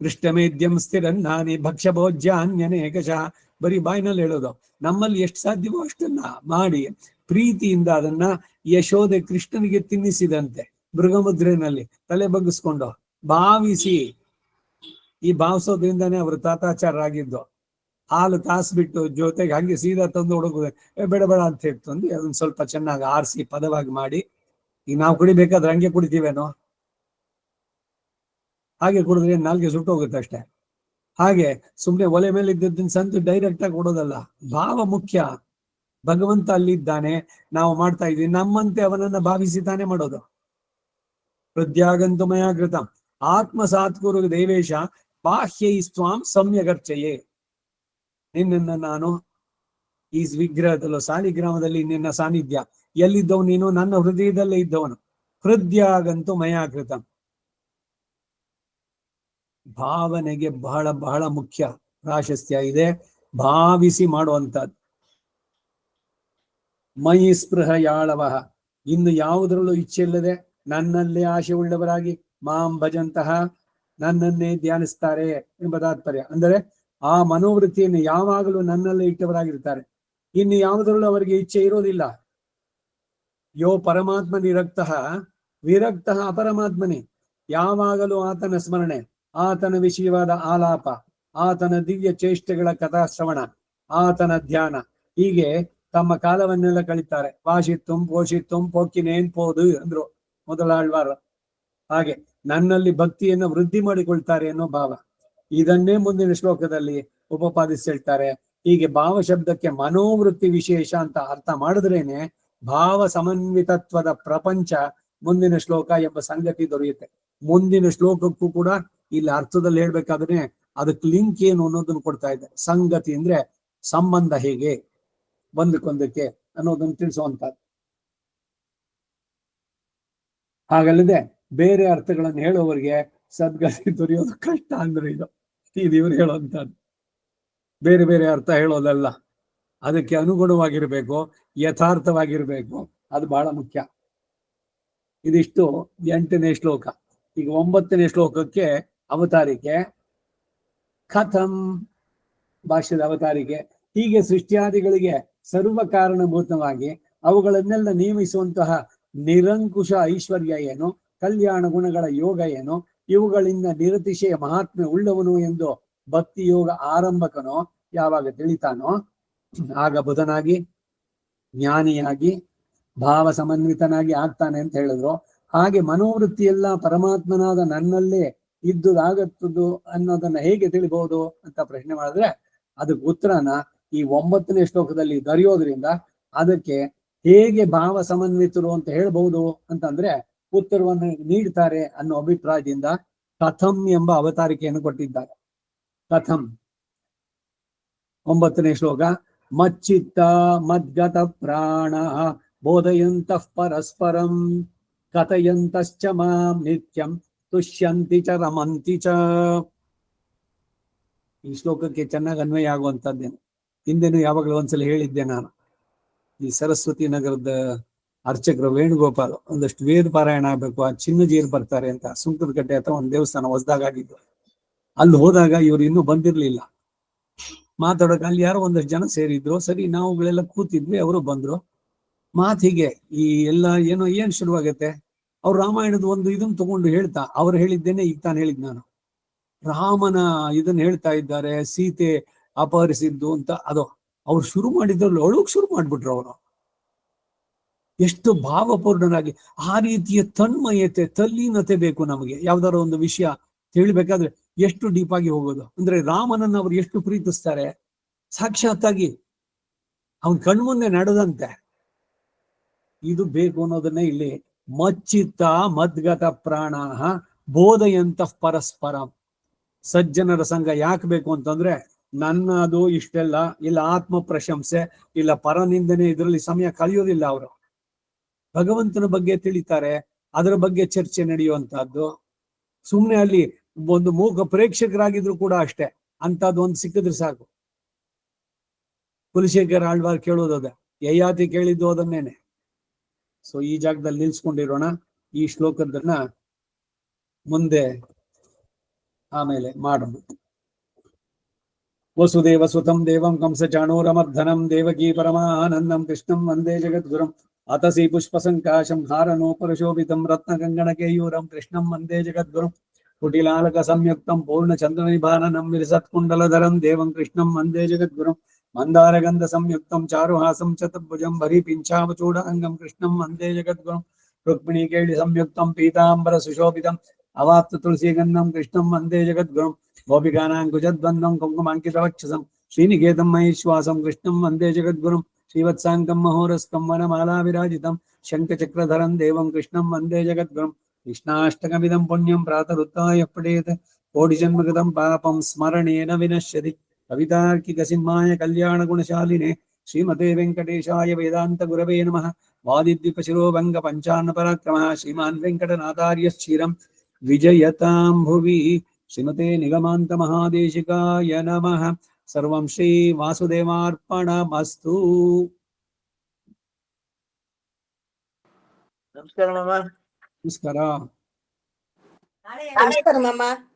ಕೃಷ್ಣಮೇದ್ಯಂ ಸ್ಥಿರನ್ನಾನಿ ಭಕ್ಷ್ಯ ಭೋಜ್ಯಾನ್ಯನೇಕಶಃ ಬರೀ ಬಾಯಿನಲ್ಲಿ ಹೇಳೋದು. ನಮ್ಮಲ್ಲಿ ಎಷ್ಟು ಸಾಧ್ಯವೋ ಅಷ್ಟನ್ನ ಮಾಡಿ ಪ್ರೀತಿಯಿಂದ ಅದನ್ನ ಯಶೋದೆ ಕೃಷ್ಣನಿಗೆ ತಿನ್ನಿಸಿದಂತೆ ಮೃಗಮುದ್ರೆನಲ್ಲಿ ತಲೆ ಬಗ್ಗಿಸ್ಕೊಂಡು ಭಾವಿಸಿ, ಈ ಭಾವಿಸೋದ್ರಿಂದಾನೇ ಅವರು ತಾತಾಚಾರರಾಗಿದ್ದು. ಹಾಲು ಕಾಸ್ಬಿಟ್ಟು ಜೊತೆಗೆ ಹಂಗೆ ಸೀದಾ ತಂದು ಹುಡುಗ ಬೇಡ ಬೇಡ ಅಂತ ಹೇಳ್ತಂದು ಅದನ್ನ ಸ್ವಲ್ಪ ಚೆನ್ನಾಗಿ ಆರಿಸಿ ಪದವಾಗಿ ಮಾಡಿ, ಈಗ ನಾವು ಕುಡಿಬೇಕಾದ್ರೆ ಹಂಗೆ ಕುಡಿತೀವೇನೋ, ಹಾಗೆ ಕುಡಿದ್ರೆ ನಾಲ್ಗೆ ಸುಟ್ಟು ಹೋಗುತ್ತೆ ಅಷ್ಟೇ. ಹಾಗೆ ಸುಮ್ನೆ ಒಲೆ ಮೇಲೆ ಇದ್ದದ್ದನ್ನ ಸಂತು ಡೈರೆಕ್ಟ್ ಆಗಿ ಕೊಡೋದಲ್ಲ, ಭಾವ ಮುಖ್ಯ. ಭಗವಂತ ಅಲ್ಲಿದ್ದಾನೆ, ನಾವು ಮಾಡ್ತಾ ಇದೀವಿ, ನಮ್ಮಂತೆ ಅವನನ್ನ ಭಾವಿಸಿ ತಾನೇ ಮಾಡೋದು. ಹೃದಯಾಗಂತು ಮಯಾ ಕೃತ ಆತ್ಮಸಾತ್ಕುರು ದೇವೇಶ ಬಾಹ್ಯೈ ಸ್ವಾಂ ಸಮ್ಯಗರ್ಚಯೇ. ನಿನ್ನನ್ನ ನಾನು ಈ ವಿಗ್ರಹದಲ್ಲೋ ಸಾಲಿಗ್ರಾಮದಲ್ಲಿ ನಿನ್ನ ಸಾನ್ನಿಧ್ಯ ಎಲ್ಲಿದ್ದವನು ನೀನು? ನನ್ನ ಹೃದಯದಲ್ಲೇ ಇದ್ದವನು. ಹೃದಯಾಗಂತು ಮಯಾ ಕೃತ. ಭಾವನೆಗೆ ಬಹಳ ಬಹಳ ಮುಖ್ಯ ಪ್ರಾಶಸ್ತ್ಯ ಇದೆ, ಭಾವಿಸಿ ಮಾಡುವಂತದ್ದು. ಮಯಿ ಸ್ಪೃಹ ಯಾಳವಹ, ಇನ್ನು ಯಾವುದರಲ್ಲೂ ಇಚ್ಛೆ ಇಲ್ಲದೆ ನನ್ನಲ್ಲೇ ಆಶೆ ಉಳ್ಳವರಾಗಿ ಮಾಂ ಭಜಂತಹ, ನನ್ನನ್ನೇ ಧ್ಯಾನಿಸ್ತಾರೆ ಎಂಬ ತಾತ್ಪರ್ಯ. ಅಂದರೆ ಆ ಮನೋವೃತ್ತಿಯನ್ನು ಯಾವಾಗಲೂ ನನ್ನಲ್ಲೇ ಇಟ್ಟವರಾಗಿರ್ತಾರೆ, ಇನ್ನು ಯಾವುದರಲ್ಲೂ ಅವರಿಗೆ ಇಚ್ಛೆ ಇರೋದಿಲ್ಲ. ಯೋ ಪರಮಾತ್ಮನಿ ವಿರಕ್ತ ಅಪರಮಾತ್ಮನಿ, ಯಾವಾಗಲೂ ಆತನ ಸ್ಮರಣೆ, ಆತನ ವಿಷಯವಾದ ಆಲಾಪ, ಆತನ ದಿವ್ಯ ಚೇಷ್ಟೆಗಳ ಕಥಾಶ್ರವಣ, ಆತನ ಧ್ಯಾನ, ಹೀಗೆ ತಮ್ಮ ಕಾಲವನ್ನೆಲ್ಲ ಕಳೀತಾರೆ. ವಾಶಿತ್ತುಂ ಪೋಷಿತ್ತುಂ ಪೋಕ್ಕಿನೇನ್ ಪೋದು ಅಂದ್ರು ಮೊದಲಾಳ್ವಾರು. ಹಾಗೆ ನನ್ನಲ್ಲಿ ಭಕ್ತಿಯನ್ನು ವೃದ್ಧಿ ಮಾಡಿಕೊಳ್ತಾರೆ ಅನ್ನೋ ಭಾವ. ಇದನ್ನೇ ಮುಂದಿನ ಶ್ಲೋಕದಲ್ಲಿ ಉಪಪಾದಿಸಿ ಹೇಳ್ತಾರೆ. ಹೀಗೆ ಭಾವ ಶಬ್ದಕ್ಕೆ ಮನೋವೃತ್ತಿ ವಿಶೇಷ ಅಂತ ಅರ್ಥ ಮಾಡಿದ್ರೇನೆ ಭಾವ ಸಮನ್ವಿತತ್ವದ ಪ್ರಪಂಚ ಮುಂದಿನ ಶ್ಲೋಕ ಎಂಬ ಸಂಗತಿ ದೊರೆಯುತ್ತೆ. ಮುಂದಿನ ಶ್ಲೋಕಕ್ಕೂ ಕೂಡ ಇಲ್ಲಿ ಅರ್ಥದಲ್ಲಿ ಹೇಳ್ಬೇಕಾದ್ರೆ ಅದಕ್ಕೆ ಲಿಂಕ್ ಏನು ಅನ್ನೋದನ್ನು ಕೊಡ್ತಾ ಇದೆ. ಸಂಗತಿ ಅಂದ್ರೆ ಸಂಬಂಧ ಹೇಗೆ ಒಂದಕ್ಕೊಂದಕ್ಕೆ ಅನ್ನೋದನ್ನು ತಿಳಿಸುವಂತದ್ದು. ಹಾಗಲ್ಲದೆ ಬೇರೆ ಅರ್ಥಗಳನ್ನು ಹೇಳುವವರಿಗೆ ಸದ್ಗತಿ ದೊರೆಯೋದು ಕಷ್ಟ ಅಂದ್ರೆ ಇದು ಇವ್ರು ಹೇಳುವಂತದ್ದು. ಬೇರೆ ಬೇರೆ ಅರ್ಥ ಹೇಳೋದಲ್ಲ, ಅದಕ್ಕೆ ಅನುಗುಣವಾಗಿರ್ಬೇಕು, ಯಥಾರ್ಥವಾಗಿರ್ಬೇಕು, ಅದು ಬಹಳ ಮುಖ್ಯ. ಇದಿಷ್ಟು 8ನೇ ಶ್ಲೋಕ. ಈಗ 9ನೇ ಶ್ಲೋಕಕ್ಕೆ ಅವತಾರಿಕೆ. ಕಥಂ ಭಾಷ್ಯದ ಅವತಾರಿಕೆ. ಹೀಗೆ ಸೃಷ್ಟಿಯಾದಿಗಳಿಗೆ ಸರ್ವ ಕಾರಣಭೂತವಾಗಿ ಅವುಗಳನ್ನೆಲ್ಲ ನೇಮಿಸುವಂತಹ ನಿರಂಕುಶ ಐಶ್ವರ್ಯ ಏನು, ಕಲ್ಯಾಣ ಗುಣಗಳ ಯೋಗ ಏನು, ಇವುಗಳಿಂದ ನಿರತಿಶಯ ಮಹಾತ್ಮೆ ಉಳ್ಳವನು ಎಂದು ಭಕ್ತಿ ಯೋಗ ಆರಂಭಕನೋ ಯಾವಾಗ ತಿಳಿತಾನೋ ಆಗ ಬುಧನಾಗಿ ಜ್ಞಾನಿಯಾಗಿ ಭಾವ ಸಮನ್ವಿತನಾಗಿ ಆಗ್ತಾನೆ ಅಂತ ಹೇಳಿದ್ರು. ಹಾಗೆ ಮನೋವೃತ್ತಿ ಎಲ್ಲ ಪರಮಾತ್ಮನಾದ ನನ್ನಲ್ಲೇ ಇದ್ದುದಾಗತ್ತದು ಅನ್ನೋದನ್ನ ಹೇಗೆ ತಿಳಿಬಹುದು ಅಂತ ಪ್ರಶ್ನೆ ಮಾಡಿದ್ರೆ ಅದಕ್ಕೆ ಉತ್ತರನ ಈ 9ನೇ ಶ್ಲೋಕದಲ್ಲಿ ದೊರೆಯೋದ್ರಿಂದ ಅದಕ್ಕೆ ಹೇಗೆ ಭಾವ ಸಮನ್ವಿತರು ಅಂತ ಹೇಳ್ಬಹುದು ಅಂತಂದ್ರೆ ಉತ್ತರವನ್ನು ನೀಡ್ತಾರೆ ಅನ್ನೋ ಅಭಿಪ್ರಾಯದಿಂದ ಕಥಂ ಎಂಬ ಅವತಾರಿಕೆಯನ್ನು ಕೊಟ್ಟಿದ್ದಾರೆ. ಕಥಂ 9ನೇ ಶ್ಲೋಕ. ಮಚ್ಚಿತ್ತ ಮದ್ಗತ ಪ್ರಾಣ ಬೋಧಯಂತಃ ಪರಸ್ಪರಂ ಕಥಯಂತಶ್ಚ ಮಾಂ ನಿತ್ಯಂ ತುಷ್ಯಂತಿ ಚ ರಮಂತಿ ಚ. ಈ ಶ್ಲೋಕಕ್ಕೆ ಚೆನ್ನಾಗಿ ಅನ್ವಯ ಆಗುವಂತದ್ದೇನು. ಹಿಂದೆನೂ ಯಾವಾಗಲೂ ಒಂದ್ಸಲ ಹೇಳಿದ್ದೆ ನಾನು. ಈ ಸರಸ್ವತಿ ನಗರದ ಅರ್ಚಕರು ವೇಣುಗೋಪಾಲ್ ಒಂದಷ್ಟು ವೇದ ಪಾರಾಯಣ ಆಗ್ಬೇಕು, ಆ ಚಿನ್ನಜೀರು ಬರ್ತಾರೆ ಅಂತ ಸುಂಕದಕಟ್ಟೆ ಅಥವಾ ಒಂದು ದೇವಸ್ಥಾನ ಹೊಸದಾಗಿದ್ದು. ಅಲ್ಲಿ ಹೋದಾಗ ಇವ್ರು ಇನ್ನೂ ಬಂದಿರ್ಲಿಲ್ಲ. ಮಾತಾಡೋಕೆ ಅಲ್ಲಿ ಯಾರೋ ಒಂದಷ್ಟು ಜನ ಸೇರಿದ್ರು. ಸರಿ ನಾವುಗಳೆಲ್ಲ ಕೂತಿದ್ವಿ, ಅವರು ಬಂದ್ರು. ಹೀಗೆ ಈ ಎಲ್ಲ ಏನ್ ಶುರುವಾಗತ್ತೆ. ಅವ್ರು ರಾಮಾಯಣದ ಒಂದು ಇದನ್ನ ತಗೊಂಡು ಹೇಳ್ತಾ, ಅವ್ರು ಹೇಳಿದ್ದೇನೆ ಈಗ ತಾನು ಹೇಳಿದ್ ನಾನು. ರಾಮನ ಇದನ್ನ ಹೇಳ್ತಾ ಇದ್ದಾರೆ, ಸೀತೆ ಅಪಹರಿಸಿದ್ದು ಅಂತ. ಅದು ಅವ್ರು ಶುರು ಮಾಡಿದ್ರು, ಅಳುಕ್ ಶುರು ಮಾಡ್ಬಿಟ್ರು ಅವರು. ಎಷ್ಟು ಭಾವಪೂರ್ಣನಾಗಿ. ಆ ರೀತಿಯ ತನ್ಮಯತೆ, ತಲ್ಲೀನತೆ ಬೇಕು ನಮಗೆ. ಯಾವ್ದಾರ ಒಂದು ವಿಷಯ ತಿಳಿಬೇಕಾದ್ರೆ ಎಷ್ಟು ಡೀಪ್ ಆಗಿ ಹೋಗೋದು. ಅಂದ್ರೆ ರಾಮನನ್ನ ಅವ್ರು ಎಷ್ಟು ಪ್ರೀತಿಸ್ತಾರೆ, ಸಾಕ್ಷಾತ್ತಾಗಿ ಅವನ್ ಕಣ್ಮುಂದೆ ನಡೆದಂತೆ ಇದು ಬೇಕು ಅನ್ನೋದನ್ನೇ ಇಲ್ಲಿ ಮಚ್ಚಿತ್ತ ಮದ್ಗತ ಪ್ರಾಣ ಬೋಧಯಂತಃ ಪರಸ್ಪರಂ. ಸಜ್ಜನರ ಸಂಘ ಯಾಕೆ ಬೇಕು ಅಂತಂದ್ರೆ ನನ್ನದು ಇಷ್ಟೆಲ್ಲ ಇಲ್ಲ ಆತ್ಮ ಪ್ರಶಂಸೆ ಇಲ್ಲ ಪರನಿಂದನೆ, ಇದರಲ್ಲಿ ಸಮಯ ಕಳೆಯೋದಿಲ್ಲ. ಅವರು ಭಗವಂತನ ಬಗ್ಗೆ ತಿಳಿತಾರೆ, ಅದರ ಬಗ್ಗೆ ಚರ್ಚೆ ನಡೆಯುವಂತಹದ್ದು. ಸುಮ್ನೆ ಅಲ್ಲಿ ಒಂದು ಮೂಕ ಪ್ರೇಕ್ಷಕರಾಗಿದ್ರು ಕೂಡ ಅಷ್ಟೇ, ಅಂತದ್ದು ಒಂದು ಸಿಕ್ಕಿದ್ರೆ ಸಾಕು. ಕುಲಶೇಖರ ಆಳ್ವಾರ್ ಕೇಳೋದು ಅದೇ, ಯಯಾತಿ ಕೇಳಿದ್ದು ಅದನ್ನೇನೆ. ಸೊ ಈ ಜಾಗದಲ್ಲಿ ನಿಲ್ಸ್ಕೊಂಡಿರೋಣ. ಈ ಶ್ಲೋಕದನ್ನ ಮುಂದೆ ಆಮೇಲೆ ಮಾಡೋಣ. ವಸುದೇವ ಸುತಂ ದೇವಂ ಕಂಸಚಾಣೂರಮರ್ಧನಂ ದೇವಕೀ ಪರಮಾನಂದಂ ಕೃಷ್ಣಂ ವಂದೇ ಜಗದ್ಗುರುಂ ಅತಸಿ ಪುಷ್ಪಸಂಕಾಶಂ ಹಾರನೋಪರಶೋಭಿತಂ ರತ್ನಗಂಗಣಕೇಯೂರಂ ಕೃಷ್ಣಂ ವಂದೇ ಜಗದ್ಗುರುಂ ಕುಟಿಲಾಲಕ ಸಂಯುಕ್ತಂ ಪೂರ್ಣಚಂದ್ರನಿಭಾನನಂ ವಿಲಸತ್ಕುಂಡಲಧರಂ ದೇವಂ ಕೃಷ್ಣಂ ವಂದೇ ಜಗದ್ಗುರುಂ ಮಂದಾರಗಂಧ ಸಂಯುಕ್ತಂ ಚಾರುಹಾಸಂ ಚತುರ್ಭುಜಂ ಭರಿಪಿಂಚಾವಚೂಡ ಅಂಗಂ ಕೃಷ್ಣಂ ವಂದೇ ಜಗದ್ಗುರುಂ ರುಕ್ಮಿಣೀಕೇಳಿ ಸಂಯುಕ್ತಂ ಪೀತಾಂಬರ ಸುಶೋಭಿತಂ ಅವಾಪ್ತ ತುಳಸೀಗಂಧಂ ಕೃಷ್ಣಂ ವಂದೇ ಜಗದ್ಗುರುಂ ಗೋಪಿಕಾನಾಂ ಕುಜದ್ವಂದಂ ಕುಂಕುಮಾಂಕಿತವಕ್ಷಸಂ ಶ್ರೀನಿಕೇತಂ ಮಹೇಶ್ವಾಸಂ ಕೃಷ್ಣಂ ವಂದೇ ಜಗದ್ಗುರುಂ ಶ್ರೀವತ್ಸಾಂಗಂ ಮಹೋರಸ್ಕಂ ವನಮಾಲಾ ವಿರಾಜಿತಂ ಶಂಖಚಕ್ರಧರಂ ದೇವಂ ಕೃಷ್ಣಂ ವಂದೇ ಜಗದ್ಗುರುಂ ಕೃಷ್ಣಾಷ್ಟಕಮಿದಂ ಪುಣ್ಯಂ ಪ್ರಾತರುತ್ತಾಯ ಪಠೇತ್ ಕೋಟಿಜನ್ಮಗತಂ ಪಾಪಂ ಸ್ಮರಣೇನ ವಿನಶ್ಯತಿ. ಕವಿತಾರ್ಕಿಕ ಸಿಂಹಾಯ ಕಲ್ಯಾಣ ಗುಣಶಾಲಿನೇ ಶ್ರೀಮತೆ ವೆಂಕಟೇಶಾಯ ವೇದಾಂತ ಗುರವೇ ನಮಃ. ವಾದಿದ್ವಿಪ ಶಿರೋಭಂಗ ಪಂಚಾನ್ನ ಪರಾಕ್ರಮಃ ಶ್ರೀಮಾನ್ ವೆಂಕಟನಾಥಾರ್ಯಶ್ಚಿರಂ ವಿಜಯತಾಂ ಭುವಿ. ಶ್ರೀಮತೆ ನಿಗಮಾಂತ ಮಹಾದೇಶಿಕಾಯ ನಮಃ. ಸರ್ವಂ ಶ್ರೀ ವಾಸುದೇವಾರ್ಪಣಮಸ್ತು. ನಮಸ್ಕಾರ ಮಾಮ. ನಮಸ್ಕಾರ. ನಮಸ್ಕಾರ ಮಾಮ.